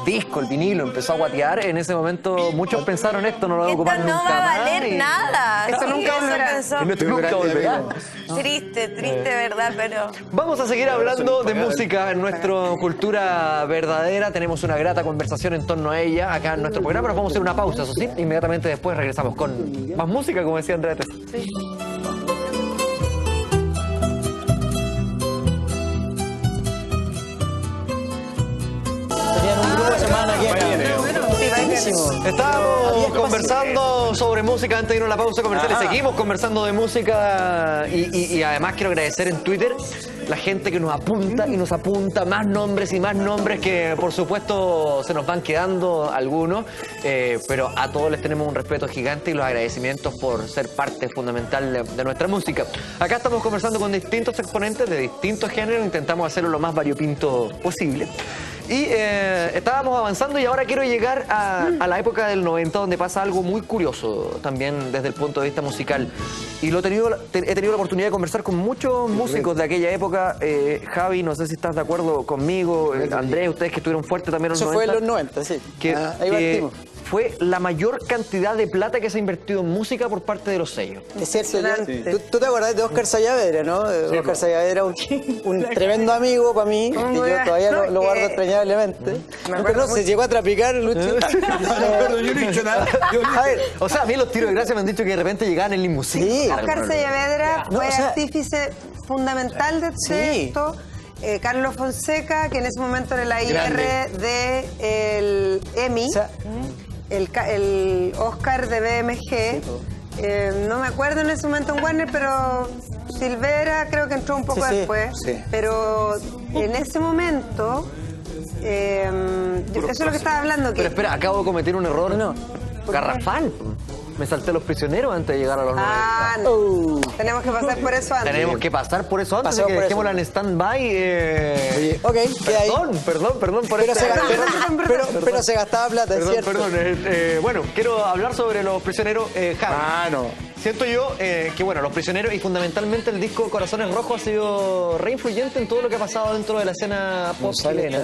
disco, el vinilo empezó a guatear, en ese momento muchos pensaron esto no lo va a ocupar Esto no nunca va a más. valer nada. Esto nunca volverá. Esto nunca volverá. Triste, verdad, pero... Vamos a seguir hablando de música en nuestra Cultura Verdadera. Tenemos una grata conversación en torno a ella acá en nuestro programa. Nos vamos a hacer una pausa, eso sí. Inmediatamente después regresamos con más música, como decía Andrea Tesa. Sí. Tenían un grupo de semana aquí. Estábamos conversando sobre música antes de irnos a la pausa comercial y seguimos conversando de música y además quiero agradecer en Twitter la gente que nos apunta y nos apunta más nombres y más nombres que por supuesto se nos van quedando algunos, pero a todos les tenemos un respeto gigante y los agradecimientos por ser parte fundamental de nuestra música. Acá estamos conversando con distintos exponentes de distintos géneros, intentamos hacerlo lo más variopinto posible. Y estábamos avanzando y ahora quiero llegar a la época del 90 donde pasa algo muy curioso también desde el punto de vista musical. Y he tenido la oportunidad de conversar con muchos músicos de aquella época. Javi, no sé si estás de acuerdo conmigo. Andrés, ustedes que estuvieron fuertes también en los 90. Eso fue en los 90, sí. Ahí partimos. Fue la mayor cantidad de plata que se ha invertido en música por parte de los sellos. Es cierto, ¿tú te acordás de Óscar Saavedra, no? Sí, Óscar Saavedra, un tremendo amigo para mí, y yo todavía lo guardo extrañablemente. No, se llegó a trapicar, Lucho. Yo no he dicho nada. A ver, o sea, a mí los tiros de gracia me han dicho que de repente llegaban en limusina. Sí. Óscar Saavedra fue artífice fundamental de esto. Carlos Fonseca, que en ese momento era la IR del EMI. El Oscar de BMG, no me acuerdo en ese momento en Warner, pero Silvera creo que entró un poco después. Sí. Pero en ese momento, eso es lo que estaba hablando. Pero espera, acabo de cometer un error Garrafal. Me salté Los Prisioneros antes de llegar a los 90. Ah, no. Tenemos que pasar por eso antes. Tenemos que pasar por eso antes de Pasemos que por eso. dejémosla en stand-by. Oye, ok, queda ahí. Perdón por Pero este... pero se gastaba plata, es cierto. Bueno, quiero hablar sobre Los Prisioneros, Javi. no. Siento yo que, bueno, Los Prisioneros y fundamentalmente el disco Corazones Rojos ha sido re influyente en todo lo que ha pasado dentro de la escena pop chilena.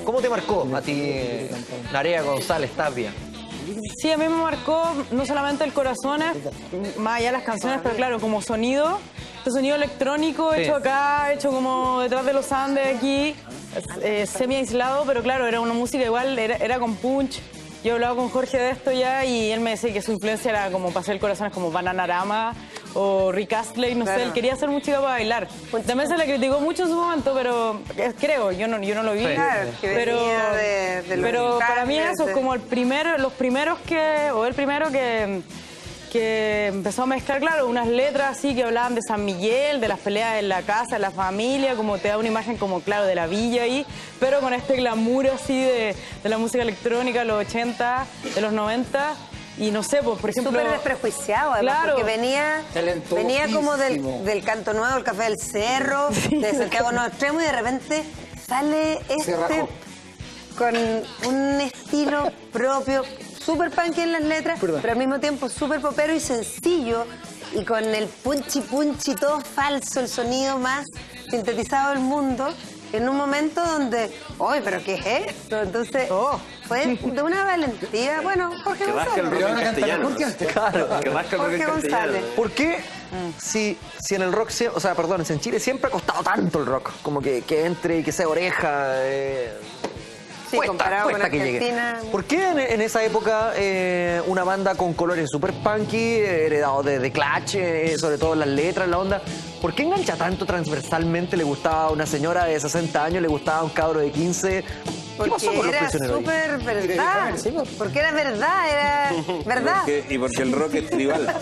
¿Cómo te marcó a ti, Narea González Tapia? Sí, a mí me marcó no solamente el Corazones, más allá de las canciones, pero claro, como sonido, este sonido electrónico Sí. hecho acá, hecho como detrás de los Andes aquí, semi aislado, pero claro, era una música igual, era con punch. Yo he hablado con Jorge de esto ya y él me decía que su influencia era como para hacer Corazones como Bananarama o Rick Astley, no sé, él quería hacer música para bailar. También se le criticó mucho en su momento, pero creo, yo no lo vi. Claro, que pero venía de los pero para mí Carters, eso es como el primero que empezó a mezclar, claro, unas letras así que hablaban de San Miguel, de las peleas en la casa, en la familia, como te da una imagen como, claro, de la villa ahí, pero con este glamour así de la música electrónica de los 80, de los 90, y no sé, pues, por ejemplo... Súper desprejuiciado, además, Claro. porque venía como del Canto Nuevo, el Café del Cerro, de Santiago Nuevo Extremo, y de repente sale con un estilo propio, súper punky en las letras, pero al mismo tiempo súper popero y sencillo, y con el punchy todo falso, el sonido más sintetizado del mundo, en un momento donde, ¡ay, pero qué es esto! Entonces, fue de una valentía, bueno, Jorge González. Jorge González. ¿Por qué si en el rock, o sea, perdón, en Chile siempre ha costado tanto el rock? Como que entre y que sea oreja... Sí, comparado con que llegue. Argentina. ¿Por qué en esa época una banda con colores super punky, heredado de Clash, sobre todo en las letras, la onda, ¿por qué engancha tanto transversalmente? ¿Le gustaba a una señora de 60 años? ¿Le gustaba a un cabro de 15? ¿Qué pasó con Los Era Prisioneros? súper verdad. Porque era verdad. Porque el rock es tribal.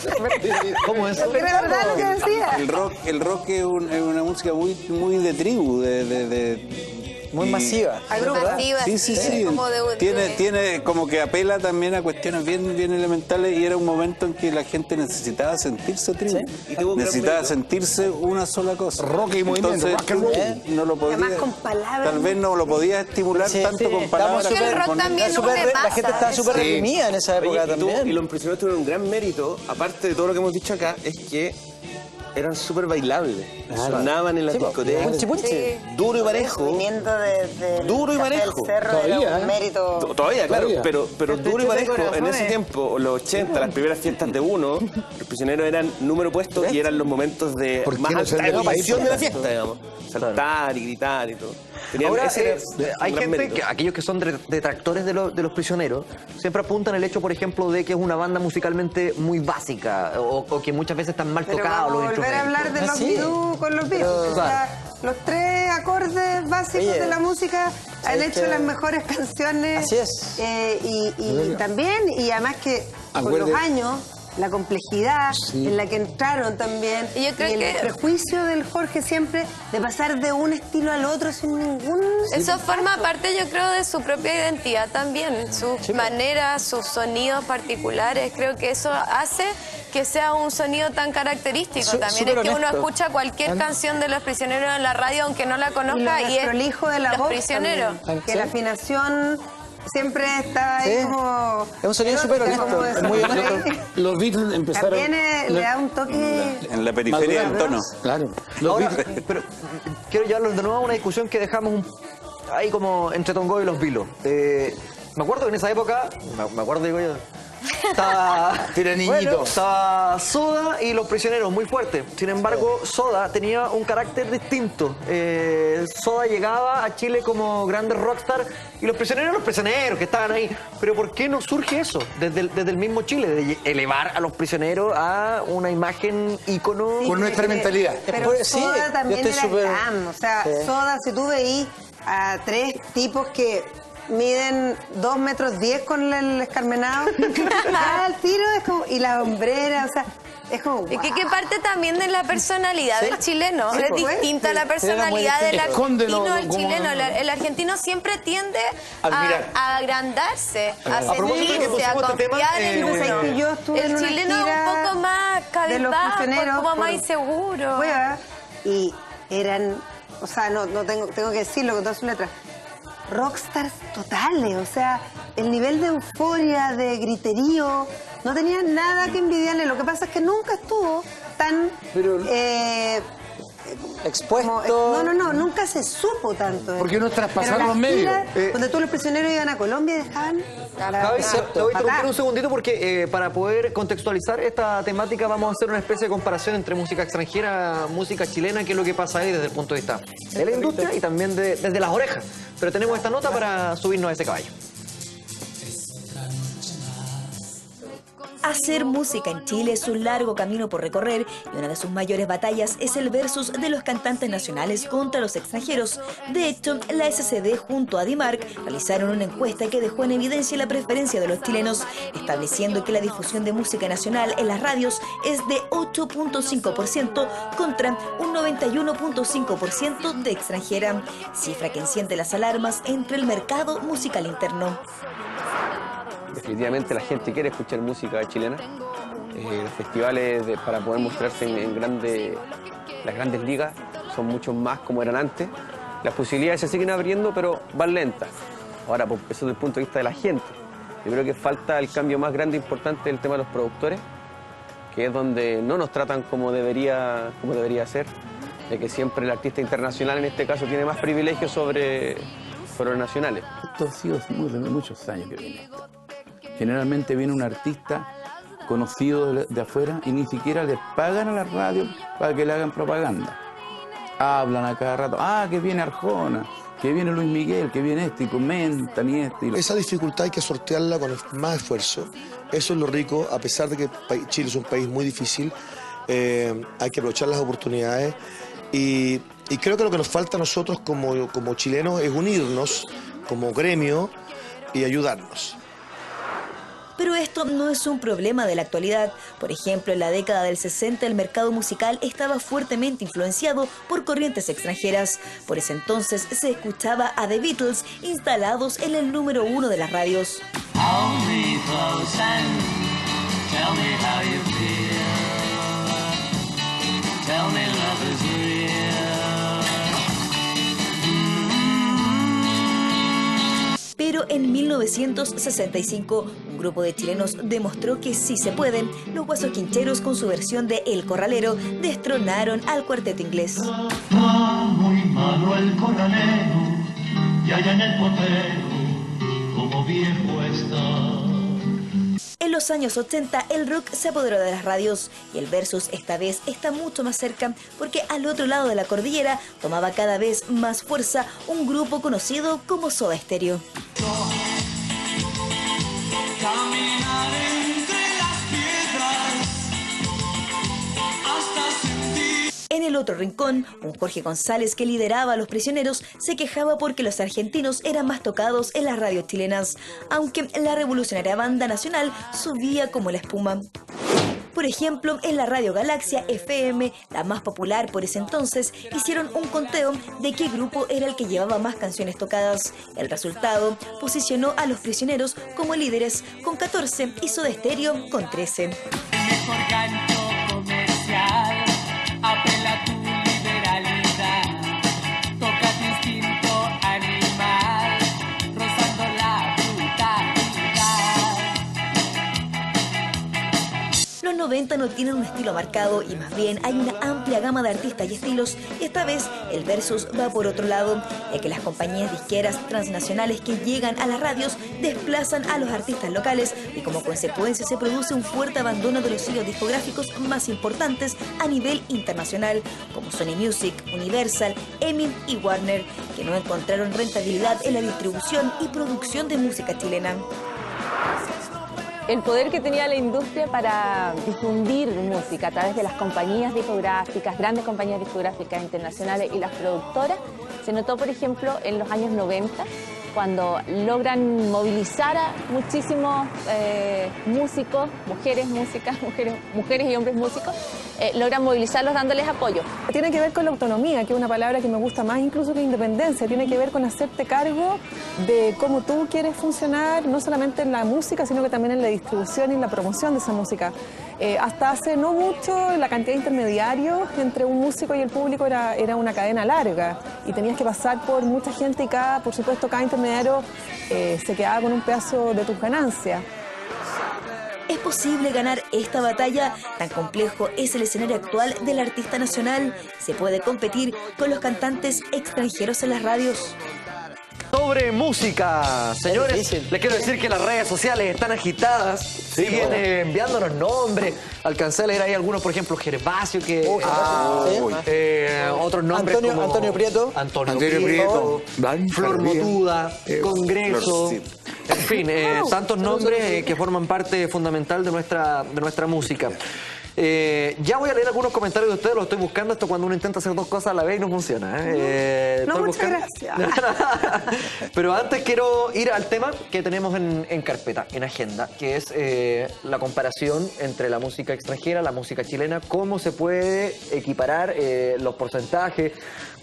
¿Cómo es? Porque era verdad lo que decía. El rock es una música muy de tribu, muy masiva. Agrupativa, Sí. como Tiene como que apela también a cuestiones bien elementales y era un momento en que la gente necesitaba sentirse tribu. Necesitaba sentirse una sola cosa. Rock y movimiento, Entonces, rock and roll. no lo podía, Además con palabras. tal vez no lo podía estimular tanto con palabras. Porque el rock también no me pasa. La gente estaba súper reprimida en esa época también. Y Los Prisioneros tuvieron un gran mérito, aparte de todo lo que hemos dicho acá, es que eran súper bailables. Sonaban en las discotecas. Sí. Duro y parejo. Viniendo de Duro y Café del parejo. Cerro era un mérito. Todavía, claro, Todavía. pero duro y parejo. En ese tiempo, los 80, las primeras fiestas de uno, Los Prisioneros eran número puesto y eran los momentos de ¿Por qué más no alta salieron de ahí, emoción de la por fiesta, digamos. Saltar y gritar y todo. Ahora, ese era hay un gran gente, mérito. aquellos que son detractores de Los Prisioneros, siempre apuntan el hecho, por ejemplo, de que es una banda musicalmente muy básica o que muchas veces están mal Pero tocados los vamos a volver a instrumentos. hablar de los Beatles con los Beatles. O sea, los 3 acordes básicos de la música han hecho las mejores canciones. Así es. Y también, y además que con los años, la complejidad en la que entraron también, Y yo creo el que- prejuicio del Jorge siempre de pasar de un estilo al otro sin ningún... Eso forma parte, yo creo, de su propia identidad también, sus maneras, sus sonidos particulares. Creo que eso hace que sea un sonido tan característico también. súper Es que uno honesto. escucha cualquier canción de Los Prisioneros en la radio, aunque no la Y conozca, lo y es desprolijo de la Los voz Prisioneros. también, que la afinación siempre está ahí Sí. como... Es un sonido súper honesto, como es muy honesto. Los Beatles empezaron... También le da un toque... En la periferia del tono. Claro. Los Ahora, Beatles- pero quiero llevarlos de nuevo a una discusión que dejamos ahí como entre Tongo y los Vilos. Me acuerdo que en esa época, me acuerdo, digo yo, estaba Soda y Los Prisioneros muy fuerte. Sin embargo, Soda tenía un carácter distinto. Soda llegaba a Chile como grandes rockstar y Los Prisioneros que estaban ahí. Pero ¿por qué no surge eso desde el mismo Chile? De elevar a Los Prisioneros a una imagen ícono. Con nuestra mentalidad. Pero Sí, Soda yo también estoy era súper- glam. O sea, Sí. Soda, si tú veís a 3 tipos que miden 2,10 metros con el escarmenado, ya al tiro es como... Y la hombrera, o sea, Es como, Y que parte también de la personalidad del chileno. Sí, es pues. distinta a la Sí. personalidad del Escóndelo, argentino al como- chileno. El argentino siempre tiende Admirar. a agrandarse, a propósito de que sentirse, a pusimos este tema, confiar en pues, uno. que yo estuve en El una chileno es gira un poco más de los cabizbajo, prisioneros como más por inseguro. Cueva, y eran, o sea, no tengo que decirlo con todas sus letras, rockstars totales, o sea, el nivel de euforia, de griterío, no tenía nada que envidiarle. Lo que pasa es que nunca estuvo tan expuesto. No, nunca se supo tanto. Porque no traspasaron Pero los las medios. giras, donde todos los prisioneros iban a Colombia y dejaban... Javi, te voy a interrumpir un segundito porque para poder contextualizar esta temática vamos a hacer una especie de comparación entre música extranjera, música chilena, qué es lo que pasa ahí desde el punto de vista de la industria y también desde las orejas. Pero tenemos esta nota para subirnos a ese caballo. Hacer música en Chile es un largo camino por recorrer y una de sus mayores batallas es el versus de los cantantes nacionales contra los extranjeros. De hecho, la SCD junto a Dimark realizaron una encuesta que dejó en evidencia la preferencia de los chilenos, estableciendo que la difusión de música nacional en las radios es de 8.5% contra un 91.5% de extranjera, cifra que enciende las alarmas entre el mercado musical interno. Definitivamente la gente quiere escuchar música chilena. Los festivales para poder mostrarse en las grandes ligas son mucho más como eran antes. Las posibilidades se siguen abriendo, pero van lentas. Ahora, eso desde el punto de vista de la gente. Yo creo que falta el cambio más grande e importante del tema de los productores, que es donde no nos tratan como debería ser, ya que siempre el artista internacional en este caso tiene más privilegios sobre los nacionales. Esto ha sido muchos años que viene esto. Generalmente viene un artista conocido de afuera y ni siquiera les pagan a la radio para que le hagan propaganda. Hablan a cada rato, que viene Arjona, que viene Luis Miguel, que viene este, y comentan y este. Esa dificultad hay que sortearla con más esfuerzo. Eso es lo rico, a pesar de que Chile es un país muy difícil, hay que aprovechar las oportunidades y creo que lo que nos falta a nosotros como chilenos es unirnos como gremio y ayudarnos. Pero esto no es un problema de la actualidad. Por ejemplo, en la década del 60 el mercado musical estaba fuertemente influenciado por corrientes extranjeras. Por ese entonces se escuchaba a The Beatles instalados en el número 1 de las radios. Pero en 1965, un grupo de chilenos demostró que sí se pueden. Los Guasos Quincheros, con su versión de El Corralero, destronaron al cuarteto inglés. Muy malo el corralero, y allá en el potrero, como viejo está. En los años 80, el rock se apoderó de las radios y el versus esta vez está mucho más cerca porque al otro lado de la cordillera tomaba cada vez más fuerza un grupo conocido como Soda Stereo. Caminar entre las piedras hasta sentir. En el otro rincón, un Jorge González que lideraba a Los Prisioneros se quejaba porque los argentinos eran más tocados en las radios chilenas, aunque la revolucionaria banda nacional subía como la espuma. Por ejemplo, en la radio Galaxia FM, la más popular por ese entonces, hicieron un conteo de qué grupo era el que llevaba más canciones tocadas. El resultado posicionó a Los Prisioneros como líderes con 14 y Soda Stereo con 13. Mejor gancho comercial, apela a tu liberalidad, toca tu instinto animal, rozando la brutalidad. Los 90 no tienen un estilo marcado y más bien hay una amplia gama de artistas y estilos, y esta vez el versus va por otro lado, ya que las compañías disqueras transnacionales que llegan a las radios desplazan a los artistas locales y como consecuencia se produce un fuerte abandono de los sellos discográficos más importantes a nivel internacional, como Sony Music, Universal, EMI y Warner, que no encontraron rentabilidad en la distribución y producción de música chilena. El poder que tenía la industria para difundir música a través de las compañías discográficas, grandes compañías discográficas internacionales y las productoras, se notó, por ejemplo, en los años 90, cuando logran movilizar a muchísimos músicos, mujeres y hombres músicos, logran movilizarlos dándoles apoyo. Tiene que ver con la autonomía, que es una palabra que me gusta más incluso que independencia. Tiene que ver con hacerte cargo de cómo tú quieres funcionar, no solamente en la música, sino que también en la distribución y en la promoción de esa música. Hasta hace no mucho, la cantidad de intermediarios entre un músico y el público era una cadena larga y tenías que pasar por mucha gente y por supuesto, cada intermediario se quedaba con un pedazo de tus ganancias. ¿Es posible ganar esta batalla? Tan complejo es el escenario actual del artista nacional. ¿Se puede competir con los cantantes extranjeros en las radios? Sobre música, señores, les quiero decir que las redes sociales están agitadas, siguen enviándonos nombres. Alcancé a leer ahí algunos, por ejemplo, Gervasio, que otros nombres como Antonio Prieto, Flor Motuda, Congreso, en fin, tantos nombres que forman parte fundamental de nuestra música. Ya voy a leer algunos comentarios de ustedes, los estoy buscando. Esto cuando uno intenta hacer dos cosas a la vez y no funciona. No, muchas gracias. Pero antes quiero ir al tema que tenemos en carpeta, en agenda, que es la comparación entre la música extranjera, la música chilena, cómo se puede equiparar los porcentajes.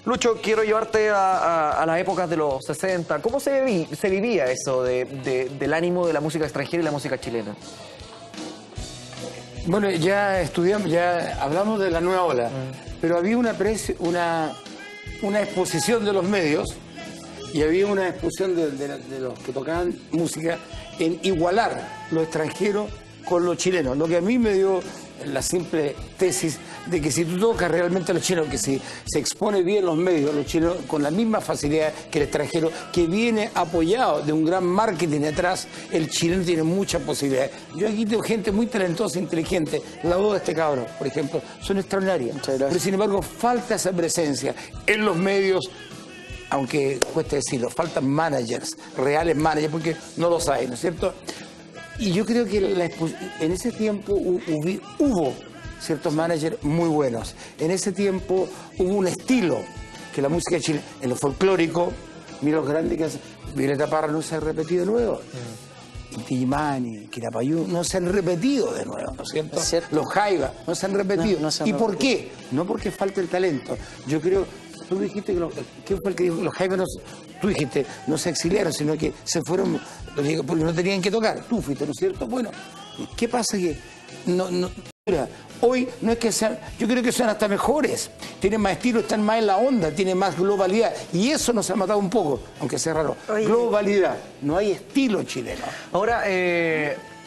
Lucho, quiero llevarte a las épocas de los 60. ¿Cómo se vivía eso del ánimo de la música extranjera y la música chilena? Bueno, ya estudiamos, ya hablamos de la nueva ola, pero había una exposición de los medios y había una exposición de los que tocaban música en igualar lo extranjero con lo chileno. Lo que a mí me dio la simple tesis de que si tú tocas realmente a los chilenos, que si se expone bien los medios, los chilenos con la misma facilidad que el extranjero, que viene apoyado de un gran marketing detrás, el chileno tiene muchas posibilidades. Yo aquí tengo gente muy talentosa, inteligente. La voz de este cabrón, por ejemplo, son extraordinarias. Pero sin embargo, falta esa presencia en los medios. Aunque cueste decirlo, faltan managers, reales managers, porque no los hay, ¿no es cierto? Y yo creo que en ese tiempo hubo ciertos managers muy buenos. En ese tiempo hubo un estilo que la música chilena, en lo folclórico, mira los grandes que hacen. Violeta Parra no se ha repetido de nuevo. Inti Illimani, Quilapayún, no se han repetido de nuevo, ¿no es cierto? Los Jaivas no se han repetido. ¿Y por qué? No porque falta el talento. Yo creo... Tú dijiste que ¿quién fue el que dijo que los Jaivas tú dijiste, no se exiliaron, sino que se fueron porque no tenían que tocar? Tú fuiste, ¿no es cierto? Bueno, ¿qué pasa? Que hoy no es que sean, yo creo que son hasta mejores, tienen más estilo, están más en la onda, tienen más globalidad, y eso nos ha matado un poco, aunque sea raro. Oye. Globalidad, no hay estilo chileno. Ahora,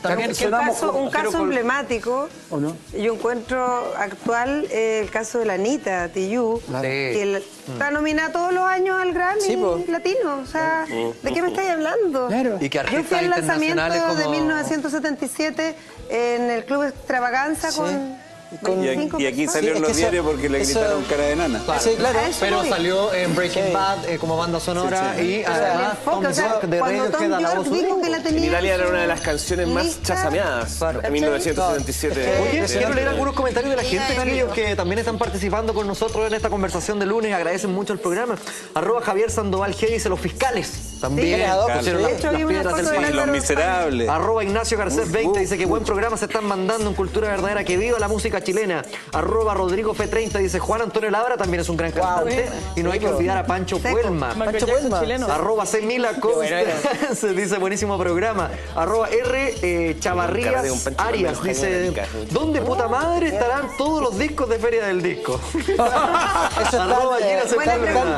también un caso emblemático, ¿o no? Yo encuentro actual el caso de la Anita Tijoux, que está nominada todos los años al Grammy Latino. O sea, ¿de qué me estáis hablando? Claro. Y que yo fui al lanzamiento de 1977 en el Club Extravaganza y aquí salió en los diarios porque le gritaron cara de nana. Claro. Sí, claro. Pero salió en Breaking Bad como banda sonora y además Tom York de Radiohead a la voz. En Italia era una de las canciones más chasameadas en 1977. Oye, quiero leer algunos comentarios de la gente, chiquillos, que también están participando con nosotros en esta conversación de lunes. Agradecen mucho el programa. @Javier Sandoval G dice los fiscales. También pusieron las piedras del Los Miserables. @Ignacio Garcés 20 dice que buen programa se están mandando en Cultura Verdadera. Que viva la música chilena. Rodrigo F30 dice Juan Antonio Labra también es un gran cantante. Y no hay que olvidar a Pancho Puelma. @C.Mila se dice buenísimo programa. @R Chavarrías Arias dice ¿dónde puta madre estarán todos los discos de Feria del Disco?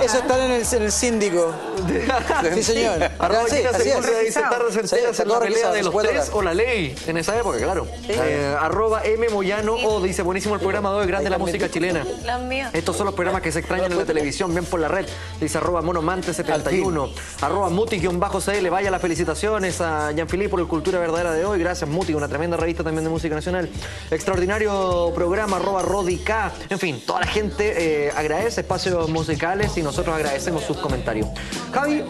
Eso está en el síndico. Sí, señor. Dice tardes enteras en la pelea de los tres o la ley. En esa época, claro. @M Moyano O dice buenísimo el programa de hoy, grande la música chilena. Estos son los programas que se extrañan en la televisión, bien por la red. Dice @Monomante71. @Muti_CL. Vaya las felicitaciones a Gianfilippo por el Cultura Verdadera de hoy. Gracias, Muti, una tremenda revista también de música nacional. Extraordinario programa, @RodiK. En fin, toda la gente agradece espacios musicales y nosotros agradecemos sus comentarios. Javi,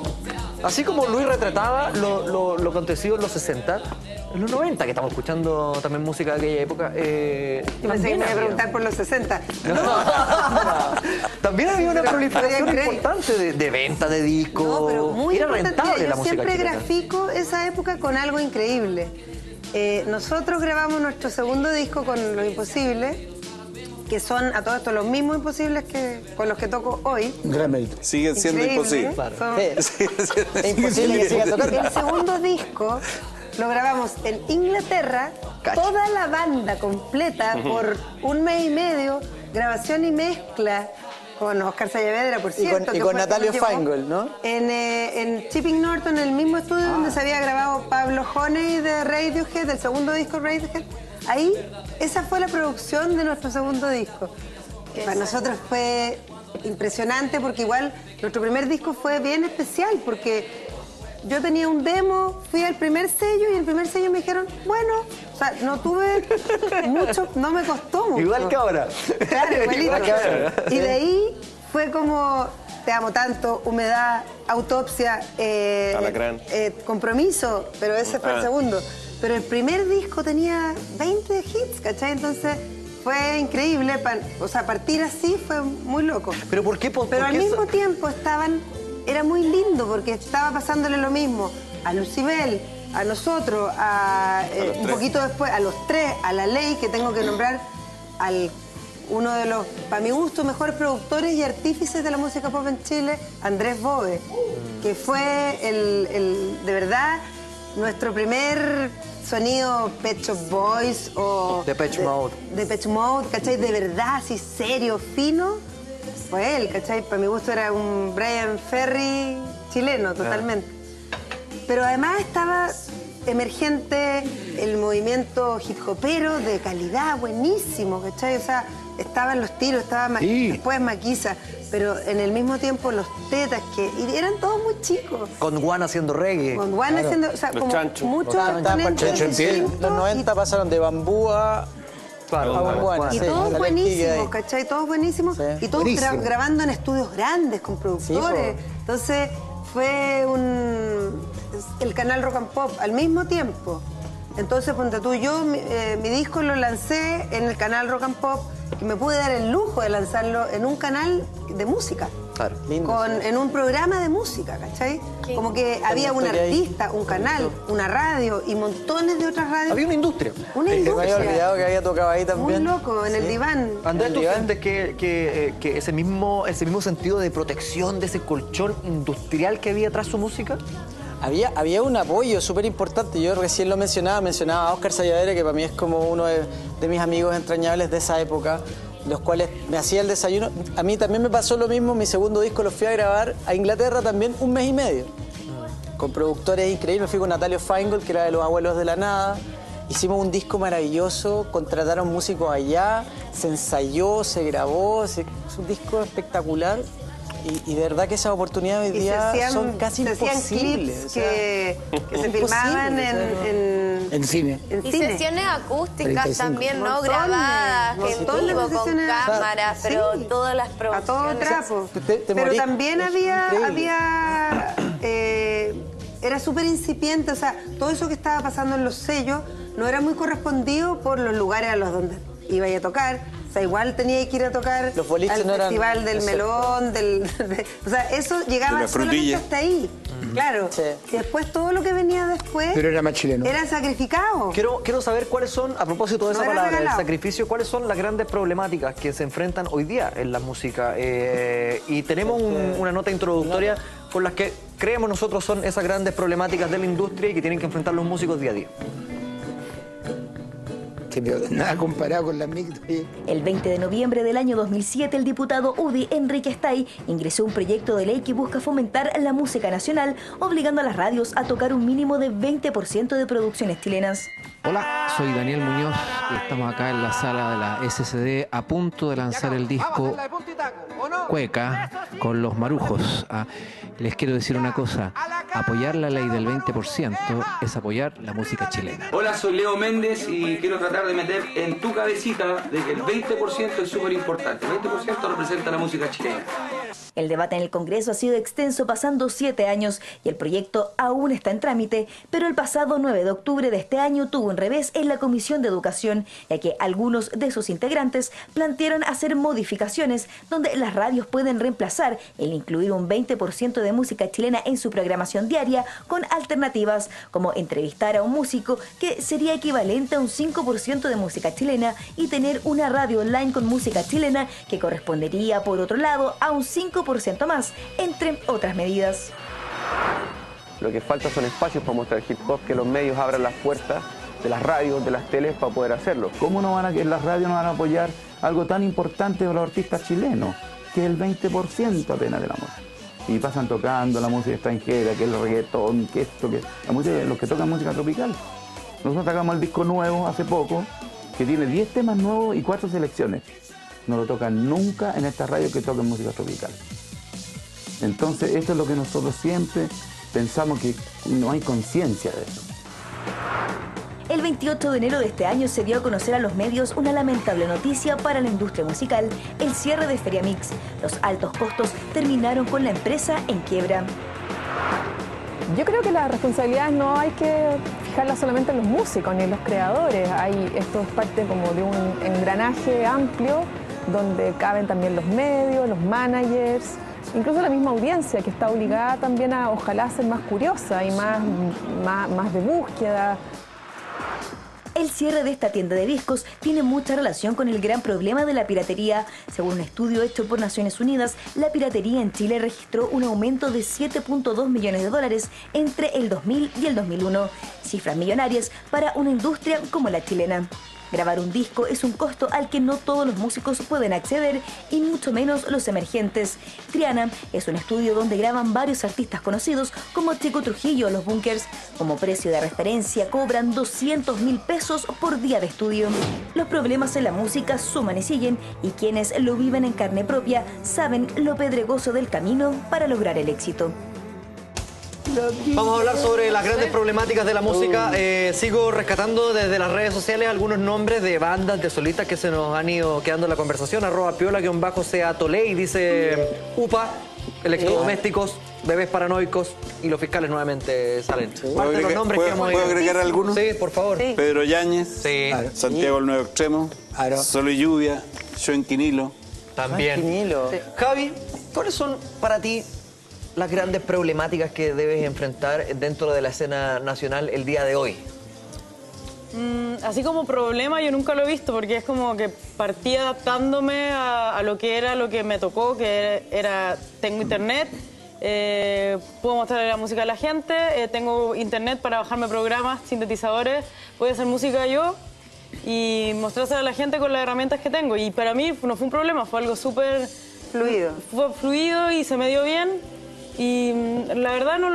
así como Luis retrataba lo acontecido en los 60, en los 90, que estamos escuchando también música de aquella época. Yo pensé que me iba a preguntar por los 60. también había una proliferación importante de venta de discos. No, pero muy era importante. rentable Yo la música siempre chilena. grafico esa época con algo increíble. Nosotros grabamos nuestro segundo disco con Los Imposibles, que son a todo esto los mismos imposibles que con los que toco hoy. Un gran mérito. Siguen siendo Increíble, imposibles. ¿eh? Es imposible que siga tocando. El segundo disco lo grabamos en Inglaterra, toda la banda completa por un mes y medio, grabación y mezcla con Oscar Saavedra, por cierto. Y con Natalio Feingold, ¿no? En Chipping Norton, en el mismo estudio donde se había grabado Pablo Honey de Radiohead, del segundo disco Radiohead. Ahí, esa fue la producción de nuestro segundo disco. Para nosotros fue impresionante porque igual nuestro primer disco fue bien especial porque yo tenía un demo, fui al primer sello y el primer sello me dijeron, bueno, o sea, no tuve mucho, no me costó mucho. Igual que ahora. Claro, igualito. Igual que ahora. Y de ahí fue como Te amo tanto, Humedad, Autopsia, Alacrán. Compromiso, pero ese fue el segundo. Pero el primer disco tenía 20 hits, ¿cachai? Entonces fue increíble, o sea, partir así fue muy loco. ¿Pero por qué? Pero al mismo tiempo era muy lindo porque estaba pasándole lo mismo a Lucibel, a nosotros, un poquito después, a los tres, a La Ley, que tengo que nombrar al uno de los, para mi gusto, mejores productores y artífices de la música pop en Chile, Andrés Bove, que fue de verdad, nuestro primer sonido Pet Shop Boys o Depeche Mode. Depeche Mode, ¿cachai? De verdad, así serio, fino, fue él, ¿cachai? Para mi gusto era un Brian Ferry chileno, totalmente. Pero además estaba emergente el movimiento hip hopero de calidad, buenísimo, ¿cachai? O sea, estaban los tiros, estaba después Maquisa, pero en el mismo tiempo los Tetas, y eran todos muy chicos. Con Juan haciendo reggae. Con Juan haciendo, o sea, Los como chanchos. muchos Los exponentes distintos. Los 90 pasaron de Bambú a Bambuana. Y todos buenísimos, ¿cachai? Todos buenísimos. Y todos Buenísimo. grabando en estudios grandes, con productores. Entonces fue el canal Rock and Pop al mismo tiempo. Entonces, ponte tú, yo mi disco lo lancé en el canal Rock and Pop y me pude dar el lujo de lanzarlo en un canal de música. Claro. En un programa de música, ¿cachai? Como que había un artista, un canal, una radio y montones de otras radios. Había una industria. Una Me había industria. olvidado que había tocado ahí Muy también. loco, en el diván. Andrés, ¿tú sientes que ese mismo sentido de protección, de ese colchón industrial que había tras su música? Había un apoyo súper importante. Yo recién lo mencionaba a Oscar Saavedra, que para mí es como uno de mis amigos entrañables de esa época, los cuales me hacía el desayuno. A mí también me pasó lo mismo, mi segundo disco lo fui a grabar a Inglaterra también un mes y medio, con productores increíbles. Fui con Natalio Feingold, que era de Los Abuelos de la Nada. Hicimos un disco maravilloso, contrataron músicos allá, se ensayó, se grabó, es un disco espectacular. Y de verdad que esas oportunidades hoy día son casi imposibles. Clips que se filmaban en cine. Y sesiones acústicas 35. también, ¿no? Montones, Grabadas, en montones vivo, de con sesiones. cámaras, Sí. pero todas las A producciones. todo trapo. Te Pero morís. también Es había era súper incipiente, o sea, todo eso que estaba pasando en los sellos no era muy correspondido por los lugares a los donde iba a tocar. O sea, igual tenía que ir a tocar Los boliches al no eran- Festival del Exacto. Melón, o sea, eso De llegaba la solamente frutilla. hasta ahí. Claro. Y después todo lo que venía después Pero era más chileno. era sacrificado. Quiero saber cuáles son, a propósito de No esa era palabra, el regalado. sacrificio, cuáles son las grandes problemáticas que se enfrentan hoy día en la música. Y tenemos una nota introductoria con las que creemos nosotros son esas grandes problemáticas de la industria y que tienen que enfrentar los músicos día a día. Nada comparado con la micro. El 20 de noviembre del año 2007, el diputado UDI, Enrique Stay, ingresó un proyecto de ley que busca fomentar la música nacional, obligando a las radios a tocar un mínimo de 20% de producciones chilenas. Hola, soy Daniel Muñoz y estamos acá en la sala de la SCD a punto de lanzar el disco Cueca con Los Marujos. Les quiero decir una cosa, apoyar la ley del 20% es apoyar la música chilena. Hola, soy Leo Méndez y quiero tratar de meter en tu cabecita de que el 20% es súper importante. El 20% representa la música chilena. El debate en el Congreso ha sido extenso, pasando 7 años, y el proyecto aún está en trámite, pero el pasado 9 de octubre de este año tuvo un revés en la Comisión de Educación, ya que algunos de sus integrantes plantearon hacer modificaciones donde las radios pueden reemplazar el incluir un 20% de música chilena en su programación diaria con alternativas como entrevistar a un músico, que sería equivalente a un 5% de música chilena, y tener una radio online con música chilena que correspondería por otro lado a un 5% más, entre otras medidas. Lo que falta son espacios para mostrar hip hop, que los medios abran las puertas de las radios, de las teles, para poder hacerlo. ¿Cómo en las radios no van a apoyar algo tan importante para los artistas chilenos, que es el 20% apenas de la música? Y pasan tocando la música extranjera, que es el reggaetón, que esto, que la música, los que tocan música tropical. Nosotros sacamos el disco nuevo hace poco, que tiene 10 temas nuevos y 4 selecciones. No lo tocan nunca en estas radios que tocan música tropical. Entonces, esto es lo que nosotros siempre pensamos, que no hay conciencia de eso. El 28 de enero de este año se dio a conocer a los medios una lamentable noticia para la industria musical: el cierre de Feria Mix. Los altos costos terminaron con la empresa en quiebra. Yo creo que las responsabilidades no hay que fijarlas solamente en los músicos ni en los creadores. Esto es parte como de un engranaje amplio donde caben también los medios, los managers, incluso la misma audiencia, que está obligada también a, ojalá, ser más curiosa y más de búsqueda. El cierre de esta tienda de discos tiene mucha relación con el gran problema de la piratería. Según un estudio hecho por Naciones Unidas, la piratería en Chile registró un aumento de 7.2 millones de dólares entre el 2000 y el 2001, cifras millonarias para una industria como la chilena. Grabar un disco es un costo al que no todos los músicos pueden acceder, y mucho menos los emergentes. Triana es un estudio donde graban varios artistas conocidos como Chico Trujillo o Los Bunkers. Como precio de referencia cobran 200.000 pesos por día de estudio. Los problemas en la música suman y siguen, y quienes lo viven en carne propia saben lo pedregoso del camino para lograr el éxito. Vamos a hablar sobre las grandes problemáticas de la música. Sigo rescatando desde las redes sociales algunos nombres de bandas, de solistas que se nos han ido quedando en la conversación. @piola_sea_toley dice UPA, Electrodomésticos, Bebés Paranoicos, y los Fiscales nuevamente salen. Parte de los nombres que hemos ido. ¿Puedo agregar algunos? Sí, por favor. Sí. Pedro Yáñez, sí. Santiago el Nuevo Extremo, Sol y Lluvia, Yo en Quinilo. También. Sí. Javi, ¿cuáles son para ti las grandes problemáticas que debes enfrentar dentro de la escena nacional el día de hoy? Así como problema yo nunca lo he visto, porque es como que partí adaptándome a lo que era, lo que me tocó, que era tengo internet, puedo mostrarle la música a la gente, tengo internet para bajarme programas, sintetizadores, voy a hacer música yo y mostrársela a la gente con las herramientas que tengo. Y para mí no fue un problema, fue algo súper fluido. Fue fluido y se me dio bien. Y la verdad no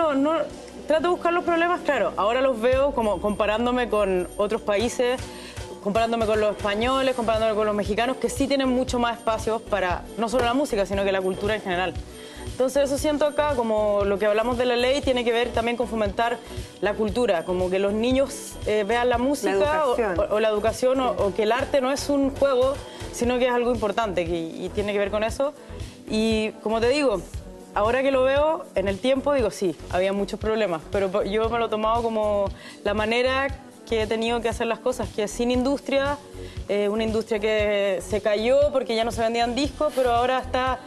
trato de buscar los problemas, claro, ahora los veo como comparándome con otros países, comparándome con los españoles, comparándome con los mexicanos, que sí tienen mucho más espacios para no solo la música, sino que la cultura en general. Entonces eso siento acá, como lo que hablamos de la ley tiene que ver también con fomentar la cultura, como que los niños vean la música o la educación, o que el arte no es un juego, sino que es algo importante y tiene que ver con eso. Y como te digo, ahora que lo veo, en el tiempo digo sí, había muchos problemas, pero yo me lo he tomado como la manera que he tenido que hacer las cosas, que es sin industria, una industria que se cayó porque ya no se vendían discos, pero ahora está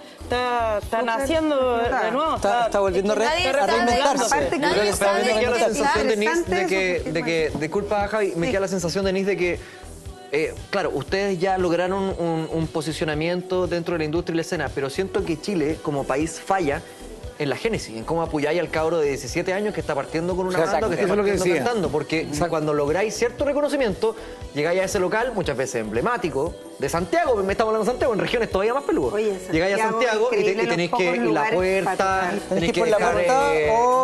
naciendo de nuevo. Está volviendo a reinventarse. Me queda la sensación, Denise, de que, disculpa Javi, me queda la sensación, Denise, de que claro, ustedes ya lograron un posicionamiento dentro de la industria y la escena, pero siento que Chile, como país, falla en la génesis, en cómo apoyáis al cabro de 17 años que está partiendo con una banda, que está partiendo cantando, porque cuando lográis cierto reconocimiento, llegáis a ese local, muchas veces emblemático, de Santiago, me estamos hablando de Santiago, en regiones todavía más peludas. Llegáis a Santiago y tenéis que ir la puerta, tenéis que dejar,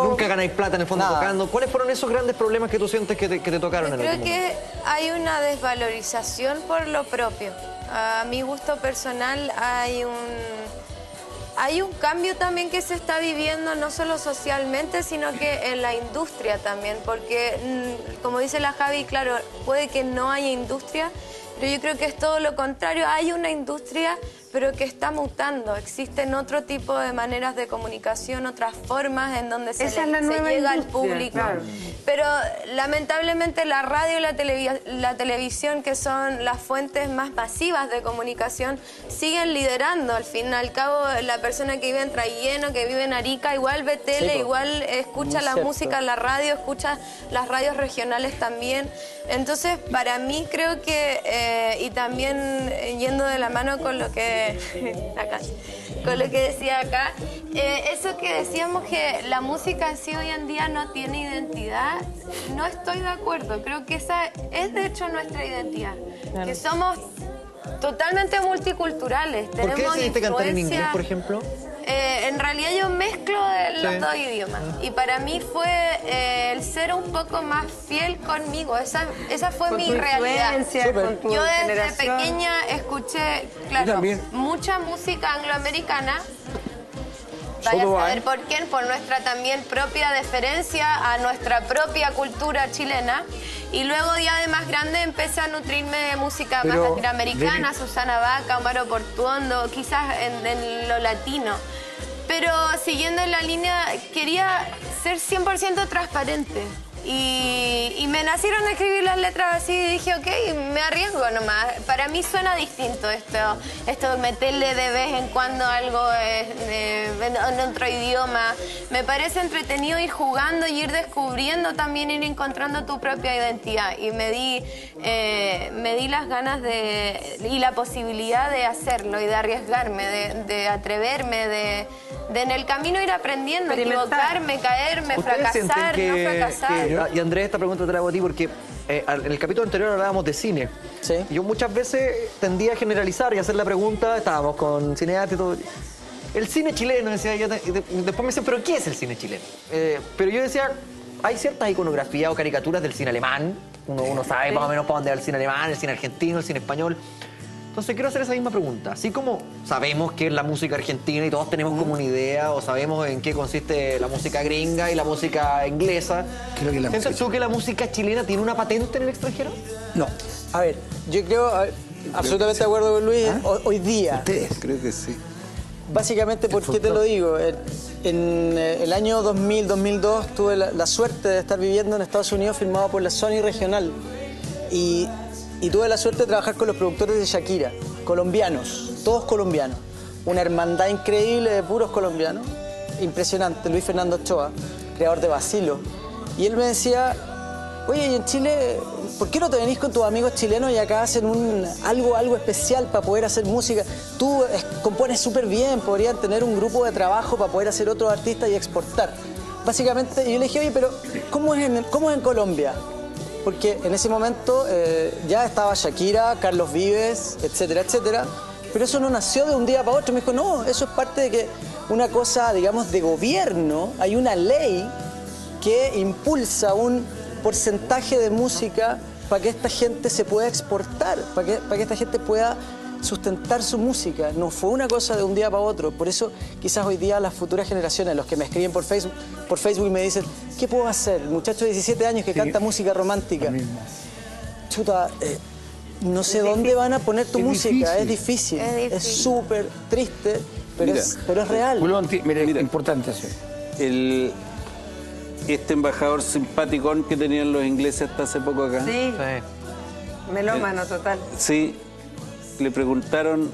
nunca ganáis plata en el fondo tocando. ¿Cuáles fueron esos grandes problemas que tú sientes que te tocaron en el Creo que hay una desvalorización por lo propio. A mi gusto personal hay un cambio también que se está viviendo, no solo socialmente, sino que en la industria también, porque como dice la Javi, claro, puede que no haya industria, pero yo creo que es todo lo contrario, hay una industria, pero que está mutando. Existen otro tipo de maneras de comunicación, otras formas en donde se llega al público. Claro. Pero lamentablemente la radio y la televisión, que son las fuentes más masivas de comunicación, siguen liderando. Al fin y al cabo, la persona que vive en Trailleno, que vive en Arica, igual ve tele, igual escucha la música en la radio, escucha las radios regionales también. Entonces, para mí creo que, y también yendo de la mano con lo que decía acá, eso que decíamos que la música en sí hoy en día no tiene identidad, no estoy de acuerdo. Creo que esa es de hecho nuestra identidad, claro, que somos totalmente multiculturales. ¿Por qué decidiste cantar en inglés, por ejemplo? En realidad yo mezclo los dos idiomas y para mí fue el ser un poco más fiel conmigo. Esa fue mi realidad. Yo desde pequeña escuché, claro, mucha música angloamericana. Vaya a saber por quién, por nuestra también propia deferencia a nuestra propia cultura chilena. Y luego ya de más grande empecé a nutrirme de música más latinoamericana, Susana Baca, Omar Portuondo, quizás en lo latino. Pero siguiendo en la línea, quería ser 100% transparente. Y me nacieron a escribir las letras así y dije, ok, me arriesgo nomás. Para mí suena distinto esto de meterle de vez en cuando algo en otro idioma. Me parece entretenido ir jugando y ir descubriendo también, ir encontrando tu propia identidad. Y me di las ganas y la posibilidad de hacerlo y de arriesgarme, de atreverme, de en el camino ir aprendiendo, equivocarme, caerme, fracasar, no fracasar. Y Andrés, esta pregunta te la hago a ti porque en el capítulo anterior hablábamos de cine. Sí. Y yo muchas veces tendía a generalizar y hacer la pregunta, estábamos con cineastas y todo. El cine chileno, decía yo, después me decían, ¿pero qué es el cine chileno? Pero yo decía, hay ciertas iconografías o caricaturas del cine alemán. Uno sabe más o menos para dónde va el cine alemán, el cine argentino, el cine español. Entonces quiero hacer esa misma pregunta. Así como sabemos qué es la música argentina y todos tenemos como una idea, o sabemos en qué consiste la música gringa y la música inglesa, ¿piensas tú que la música chilena tiene una patente en el extranjero? No. A ver, yo creo, absolutamente de acuerdo con Luis, hoy día. ¿Ustedes? Creo que sí. Básicamente, ¿por qué te lo digo? En el año 2000-2002 tuve la suerte de estar viviendo en Estados Unidos, firmado por la Sony Regional. Y tuve la suerte de trabajar con los productores de Shakira, colombianos, todos colombianos. Una hermandad increíble de puros colombianos, impresionante. Luis Fernando Ochoa, creador de Basilo. Y él me decía, oye, ¿y en Chile, por qué no te venís con tus amigos chilenos y acá hacen algo especial para poder hacer música? Tú compones súper bien, podrían tener un grupo de trabajo para poder hacer otros artistas y exportar. Básicamente, yo le dije, oye, pero ¿cómo es en Colombia? Porque en ese momento ya estaba Shakira, Carlos Vives, etcétera, etcétera. Pero eso no nació de un día para otro. Me dijo, no, eso es parte de que una cosa, digamos, de gobierno. Hay una ley que impulsa un porcentaje de música para que esta gente se pueda exportar, para que esta gente pueda sustentar su música. No fue una cosa de un día para otro. Por eso quizás hoy día las futuras generaciones, los que me escriben por Facebook y me dicen, ¿qué puedo hacer? El muchacho de 17 años que canta música romántica. Chuta, no sé dónde van a poner tu música. Es difícil. Es súper triste, pero es real. Mira, importante eso. Este embajador simpaticón que tenían los ingleses hasta hace poco acá. Sí. Melómano total. Sí. Le preguntaron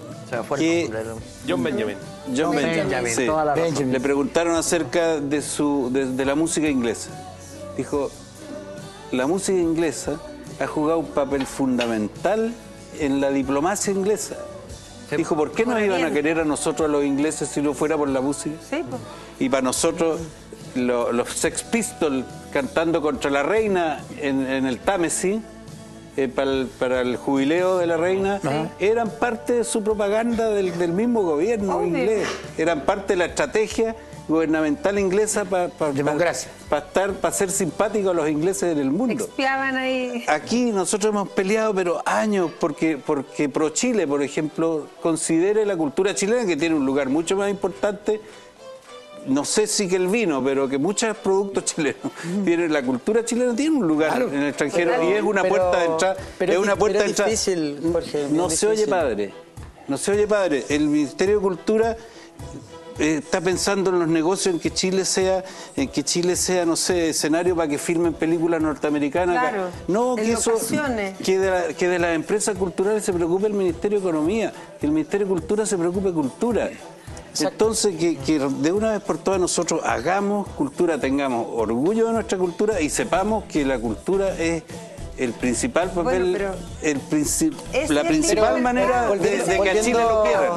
John Benjamin. Sí. Le preguntaron acerca de la música inglesa. Dijo, la música inglesa ha jugado un papel fundamental en la diplomacia inglesa. Dijo, ¿por qué nos iban a querer a nosotros, a los ingleses, si no fuera por la música? Sí, pues. Y para nosotros, los Sex Pistols cantando contra la reina en el Támesis, para el jubileo de la reina, eran parte de su propaganda del mismo gobierno inglés. Eran parte de la estrategia gubernamental inglesa para ser simpáticos a los ingleses en el mundo. Expiaban ahí. Aquí nosotros hemos peleado, pero años, porque Pro Chile, por ejemplo, considere la cultura chilena, que tiene un lugar mucho más importante. No sé si que el vino, pero que muchos productos chilenos tienen, la cultura chilena tiene un lugar en el extranjero y es una puerta de entrada. Pero es una puerta de entrada. Difícil, Jorge, no se oye, padre. No se oye, padre. El Ministerio de Cultura está pensando en los negocios, en que Chile sea, no sé, escenario para que filmen películas norteamericanas. Claro, no, que eso, locaciones. que de las empresas culturales se preocupe el Ministerio de Economía, que el Ministerio de Cultura se preocupe de cultura. Entonces, que de una vez por todas nosotros hagamos cultura, tengamos orgullo de nuestra cultura y sepamos que la cultura es el principal papel, la principal manera de que a Chile lo quieran.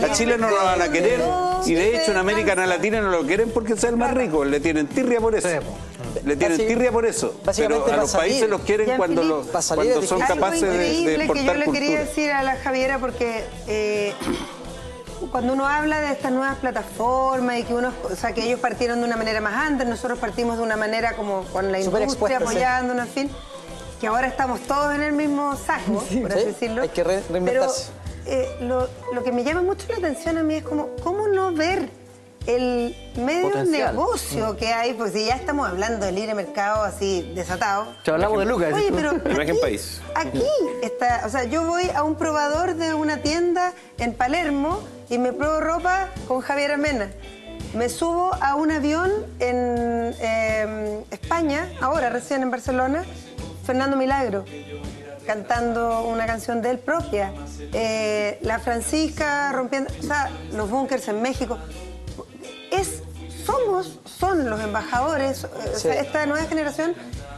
A Chile no lo van a querer y de hecho en América Latina no lo quieren porque es el más rico, le tienen tirria por eso. Le tienen tirria por eso. Pero a los países los quieren cuando son capaces de exportar cultura. Yo le quería decir a la Javiera porque cuando uno habla de estas nuevas plataformas y que que ellos partieron de una manera más antes, nosotros partimos de una manera como con la industria apoyándonos, en fin, que ahora estamos todos en el mismo saco, por así decirlo. Hay que reinventarse. Pero lo que me llama mucho la atención a mí es cómo no ver el medio negocio que hay, pues si ya estamos hablando del libre mercado así desatado. Ya hablamos de Lucas. Oye, pero Imagen país. Aquí está, o sea, yo voy a un probador de una tienda en Palermo y me pruebo ropa con Javiera Mena. Me subo a un avión en España, ahora recién en Barcelona, Fernando Milagro, cantando una canción de él propia. La Francisca rompiendo, o sea, los bunkers en México. Son los embajadores, o sea, esta nueva generación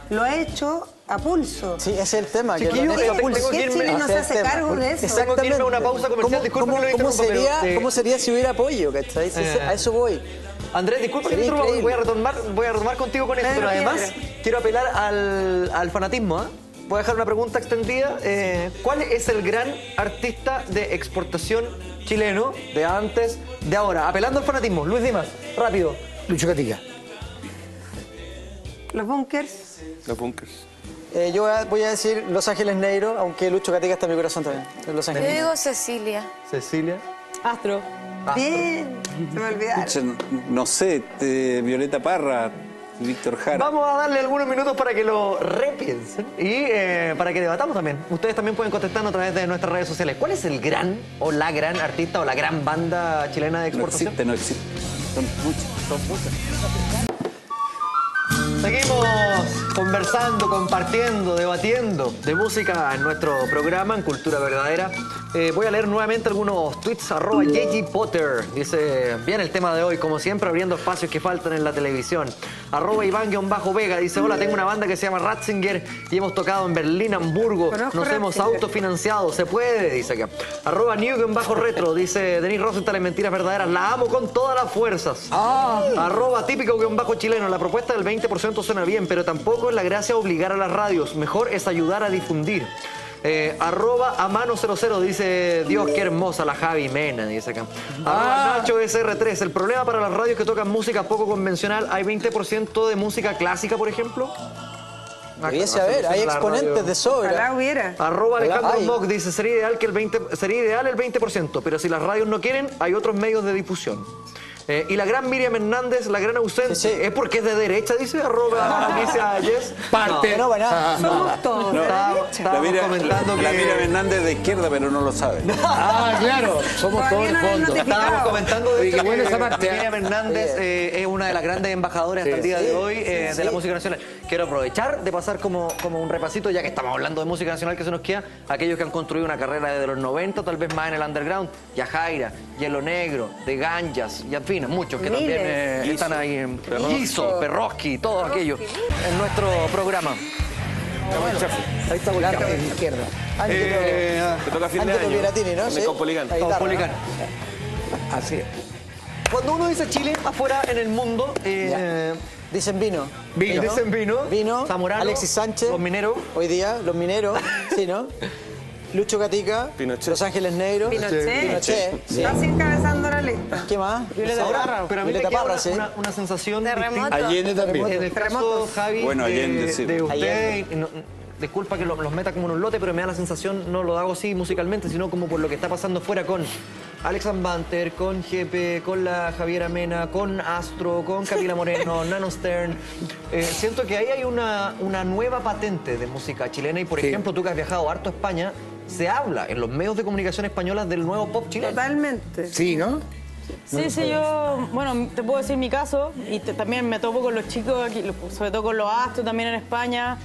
lo ha hecho a pulso. Sí, ese es el tema. Que lo han hecho a pulso. ¿Por qué Chile no se hace cargo de eso? Tengo que irme a una pausa comercial, disculpa que lo interrumpa, ¿Cómo sería si hubiera apoyo? ¿Cachai? A eso voy. Andrés, disculpa que te interrumpa, voy a retomar contigo con esto, pero además quiero apelar al fanatismo. Voy a dejar una pregunta extendida. ¿Cuál es el gran artista de exportación chileno de antes, de ahora? Apelando al fanatismo. Luis Dimas, rápido. Lucho Gatica. Los bunkers. Los bunkers. Yo voy a decir Los Ángeles Negros, aunque Lucho Gatica está en mi corazón también. Los Yo Ángeles. digo Cecilia. Cecilia. Astro. Bien, se me olvidaron. No sé, Violeta Parra, Víctor Jara. Vamos a darle algunos minutos para que lo repiensen y para que debatamos también. Ustedes también pueden contestarnos a través de nuestras redes sociales. ¿Cuál es el gran o la gran artista o la gran banda chilena de exportación? No existe. Son muchas. Seguimos conversando, compartiendo, debatiendo de música en nuestro programa, en Cultura Verdadera. Voy a leer nuevamente algunos tweets, @JG dice, bien el tema de hoy, como siempre abriendo espacios que faltan en la televisión. @Iván_Vega dice, hola, tengo una banda que se llama Ratzinger y hemos tocado en Berlín, Hamburgo, nos hemos autofinanciado, se puede, dice acá. @New_Retro dice, Denis Rosenthal en Mentiras Verdaderas, la amo con todas las fuerzas. @Típico_Chileno, la propuesta del 20% suena bien, pero tampoco es la gracia obligar a las radios, mejor es ayudar a difundir. @Amano00 dice, Dios, qué hermosa la Javi Mena, dice acá. Nacho SR3, el problema para las radios que tocan música poco convencional, ¿hay 20% de música clásica, por ejemplo? Debiese haber, hay exponentes de sobra. Ojalá hubiera. Alejandro Mock dice, sería ideal el 20%, pero si las radios no quieren, hay otros medios de difusión. Y la gran Miriam Hernández, la gran ausente, ¿es porque es de derecha? Dice, @Alicia Parte. No, nada. Somos todos. La Miriam Hernández de izquierda, pero no lo sabe. Claro, somos todos de fondo. Estábamos comentando de Qué buena esa parte. Miriam Hernández es una de las grandes embajadoras hasta el día de hoy de la música nacional. Quiero aprovechar de pasar como un repasito, ya que estamos hablando de música nacional que se nos queda, aquellos que han construido una carrera desde los 90, tal vez más en el underground, Yajaira, Hielo Negro, De Ganjas, y en fin, muchos que también están ahí en Giso, Perroski, todos aquellos en nuestro programa. Ahí está volcado a la izquierda. Te toca fin de año. Piratini, ¿no? Con Policán. Así es. Cuando uno dice Chile, afuera en el mundo, dicen vino. Dicen vino. Zamorano, Alexis Sánchez. Los Mineros. Hoy día, los Mineros. Sí, ¿no? Lucho Gatica. Pinochet. Los Ángeles Negros. Pinochet. Sí. Casi encabezando la lista. ¿Qué más? Violeta Parra. Pero a mí me queda una sensación Terremoto. Allende también. En el caso, Javi, Bueno, Allende, sí. de usted, Allende. disculpa que los meta como en un lote, pero me da la sensación, no lo hago así musicalmente, sino como por lo que está pasando fuera con Alex Banter, con Jepe, con la Javiera Mena, con Astro, con Camila Moreno, Nano Stern. Siento que ahí hay una nueva patente de música chilena y, por ejemplo, tú que has viajado harto a España, se habla en los medios de comunicación españolas del nuevo pop chileno. Totalmente. Sí, ¿no? Sí, yo, bueno, te puedo decir mi caso y también me topo con los chicos aquí, sobre todo con los astros también en España.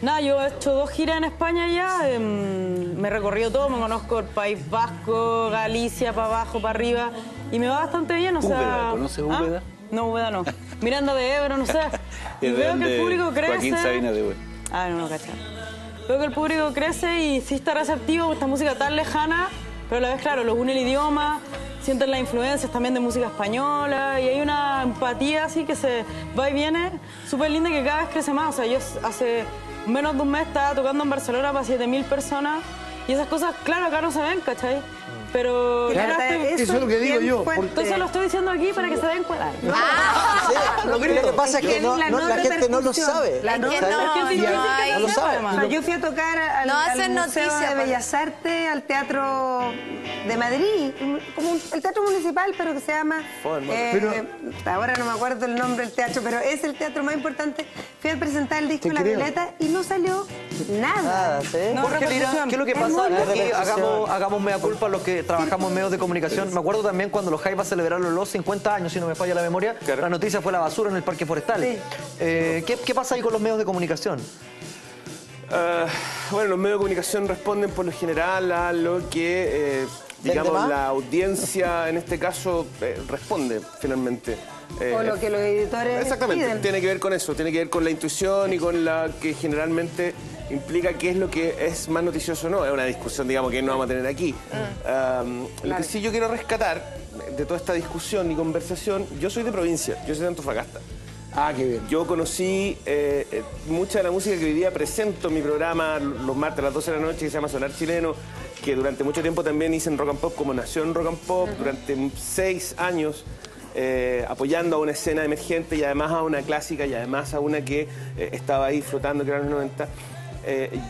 Nada, yo he hecho 2 giras en España ya, me he recorrido todo, me conozco el País Vasco, Galicia, para abajo, para arriba, y me va bastante bien, o sea... ¿Úbeda? ¿Conoces Úbeda? ¿Ah? No, Úbeda no. Miranda de Ebro, no sé. Y veo que el público crece... Joaquín Sabina de Úbeda. Ah, no, cacha. Veo que el público crece y sí está receptivo a esta música tan lejana, pero a la vez, claro, los une el idioma, sienten las influencias también de música española y hay una empatía así que se va y viene súper linda que cada vez crece más. O sea, yo hace menos de un mes estaba tocando en Barcelona para 7.000 personas y esas cosas, claro, acá no se ven, ¿cachai? Pero Claro, eso es lo que digo yo. Entonces lo estoy diciendo aquí para que se den cuenta. Lo que pasa es que la gente no lo sabe. No lo sabe. Yo fui a tocar al Museo de Bellas Artes, al Teatro de Madrid, como el Teatro Municipal, pero que se llama... ahora no me acuerdo el nombre del teatro, pero es el teatro más importante. Fui a presentar el disco La Violeta y no salió nada. Jorge Lira, ¿qué es lo que pasa? Aquí hagamos mea culpa los que trabajamos en medios de comunicación. Me acuerdo también cuando los Jaivas celebraron los 50 años, si no me falla la memoria, la noticia fue la basura en el Parque Forestal. Sí. ¿Qué pasa ahí con los medios de comunicación? Bueno, los medios de comunicación responden por lo general a lo que, digamos, la audiencia en este caso responde finalmente. O lo que los editores Exactamente, piden. Tiene que ver con eso, tiene que ver con la intuición y con la que generalmente implica qué es lo que es más noticioso o no. Es una discusión, digamos, que no vamos a tener aquí. Lo que sí yo quiero rescatar de toda esta discusión y conversación, yo soy de provincia, yo soy de Antofagasta. Ah, qué bien. Yo conocí mucha de la música que hoy día presento en mi programa los martes a las 12 de la noche, que se llama Sonar Chileno, que durante mucho tiempo también hice en Rock and Pop como nació en Rock and Pop, durante 6 años. Apoyando a una escena emergente y además a una clásica y además a una que estaba ahí flotando, que era en los 90.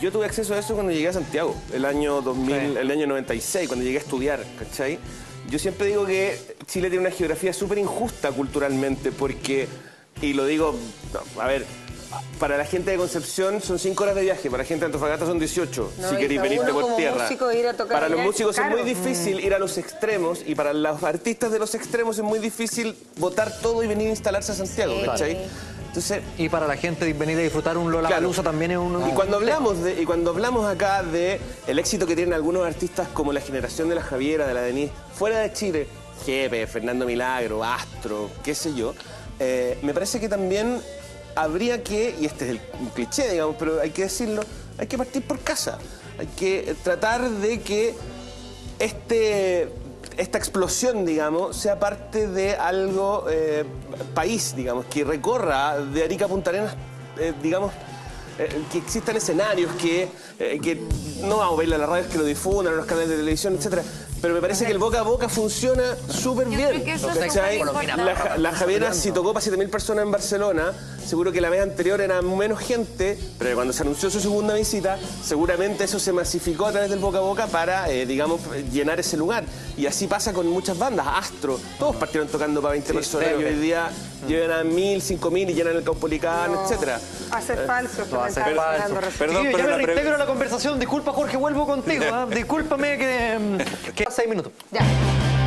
Yo tuve acceso a eso cuando llegué a Santiago, el año 2000, el año 96, cuando llegué a estudiar, ¿cachai? Yo siempre digo que Chile tiene una geografía súper injusta culturalmente porque, y lo digo, a ver, para la gente de Concepción son 5 horas de viaje, para la gente de Antofagasta son 18, si queréis venirte por tierra. Para los músicos es muy difícil ir a los extremos y para los artistas de los extremos es muy difícil botar todo y venir a instalarse a Santiago, ¿cachai? Entonces, y para la gente venir a disfrutar un Lollapalooza también es un... Y cuando hablamos acá de el éxito que tienen algunos artistas como la generación de la Javiera, de la Denise, fuera de Chile, Jepe, Fernando Milagro, Astro, qué sé yo, me parece que también habría que, y este es un cliché, digamos, pero hay que decirlo, hay que partir por casa. Hay que tratar de que esta explosión, digamos, sea parte de algo país, digamos, que recorra de Arica a Punta Arenas, digamos, que existan escenarios que no vamos a verle a las radios que lo difundan, a los canales de televisión, etcétera. Pero me parece que el boca a boca funciona súper bien. La Javiera, si tocó para 7.000 personas en Barcelona, seguro que la vez anterior era menos gente, pero cuando se anunció su segunda visita, seguramente eso se masificó a través del boca a boca para, digamos, llenar ese lugar. Y así pasa con muchas bandas. Astro, todos partieron tocando para 20 personas y hoy día llegan a 1.000, 5.000 y llenan el Caupolicán, etcétera. Va a ser falso. Perdón, yo me reintegro a la conversación. Disculpa, Jorge, vuelvo contigo. Discúlpame que 6 minutos. Ya.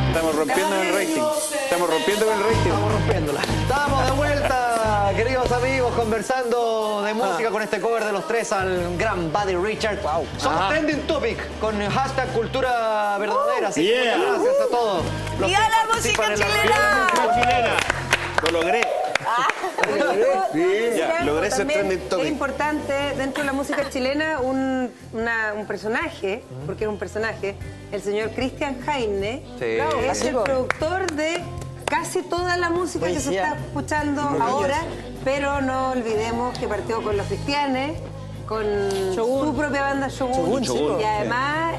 Estamos rompiendo el rating. Estamos rompiendo el rating. Estamos rompiéndola. Estamos de vuelta, queridos amigos, conversando de música con este cover de Los Tres al gran Buddy Richard. Somos Trending Topic con hashtag Cultura Verdadera. Así que muchas gracias a todos. ¡Viva la música chilena! Lo logré. Logré ser Trending Topic. Es importante dentro de la música chilena un personaje, porque es un personaje, el señor Cristian Jaime, es el productor de casi toda la música que se está escuchando ahora, pero no olvidemos que partió con Los Cristianes, con su propia banda Shogun. Y además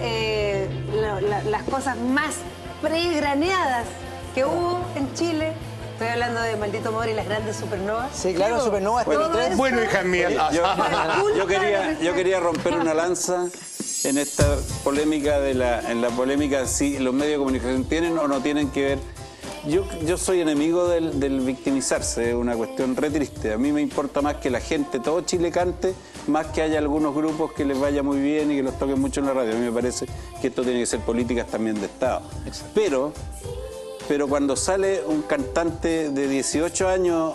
las cosas más pregraneadas que hubo en Chile. Estoy hablando de Maldito Amor y las grandes supernovas. Sí, claro, supernovas. Bueno, hija mía. Yo quería romper una lanza en esta polémica en la polémica si los medios de comunicación tienen o no tienen que ver Yo soy enemigo del victimizarse, es una cuestión re triste. A mí me importa más que la gente, todo Chile cante, más que haya algunos grupos que les vaya muy bien y que los toquen mucho en la radio. A mí me parece que esto tiene que ser políticas también de Estado. Pero cuando sale un cantante de 18 años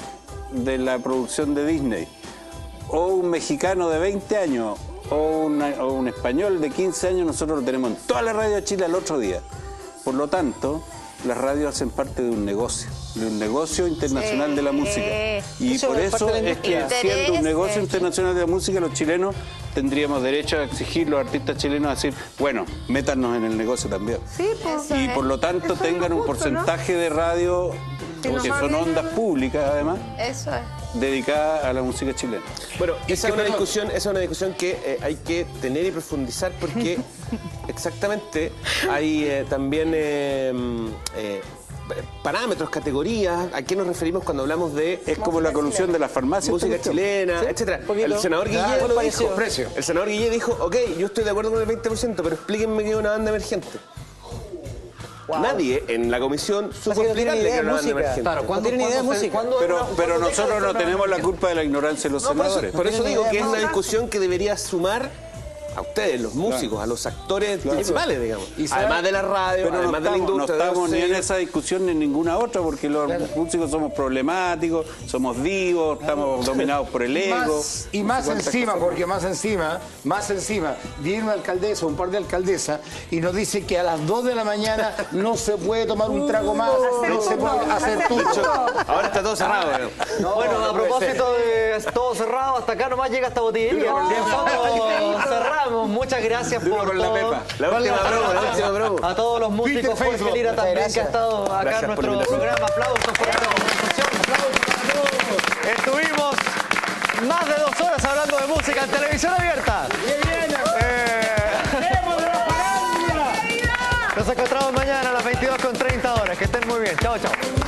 de la producción de Disney, o un mexicano de 20 años, o un español de 15 años, nosotros lo tenemos en toda la radio de Chile al otro día. Por lo tanto, las radios hacen parte de un negocio internacional de la música. Y por eso es que, siendo un negocio internacional de la música, los chilenos tendríamos derecho a exigir, los artistas chilenos, a decir, bueno, métanos en el negocio también. Sí, pues, y por lo tanto tengan un porcentaje de radio, que son ondas públicas además, Eso es. dedicada a la música chilena. Bueno, esa es una discusión que hay que tener y profundizar porque exactamente hay también parámetros, categorías. ¿A qué nos referimos cuando hablamos de...? Es como la colusión de las farmacias. Música chilena, ¿sí? etcétera. El senador Guillé lo dijo. El senador Guillé dijo, ok, yo estoy de acuerdo con el 20%, pero explíquenme qué es una banda emergente. Wow. Nadie en la comisión supo explicarle que era una banda emergente. Claro, ¿cuándo tiene idea de música? Pero nosotros no tenemos la culpa de la ignorancia de los senadores. Por eso digo que es una discusión que debería sumar a ustedes, los músicos, a los actores principales, digamos. Además de la radio, pero además de la industria. No estamos ni en esa discusión ni en ninguna otra, porque los músicos somos problemáticos, somos divos, estamos dominados por el ego. Y más encima, porque más encima, viene una alcaldesa, un par de alcaldesas, y nos dice que a las 2 de la mañana no se puede tomar un trago más, no se puede hacer tucho. Ahora está todo cerrado. Bueno, a propósito de todo cerrado, hasta acá nomás llega esta botillería. Nosotros cerramos. Muchas gracias por todo. La última broma. A todos los músicos, Jorge Lira también, que ha estado acá en nuestro programa. Aplausos por esta conversación. Aplausos para todos. Estuvimos más de 2 horas hablando de música en televisión abierta. Nos encontramos mañana a las 22:30 horas. Que estén muy bien. Chao, chao.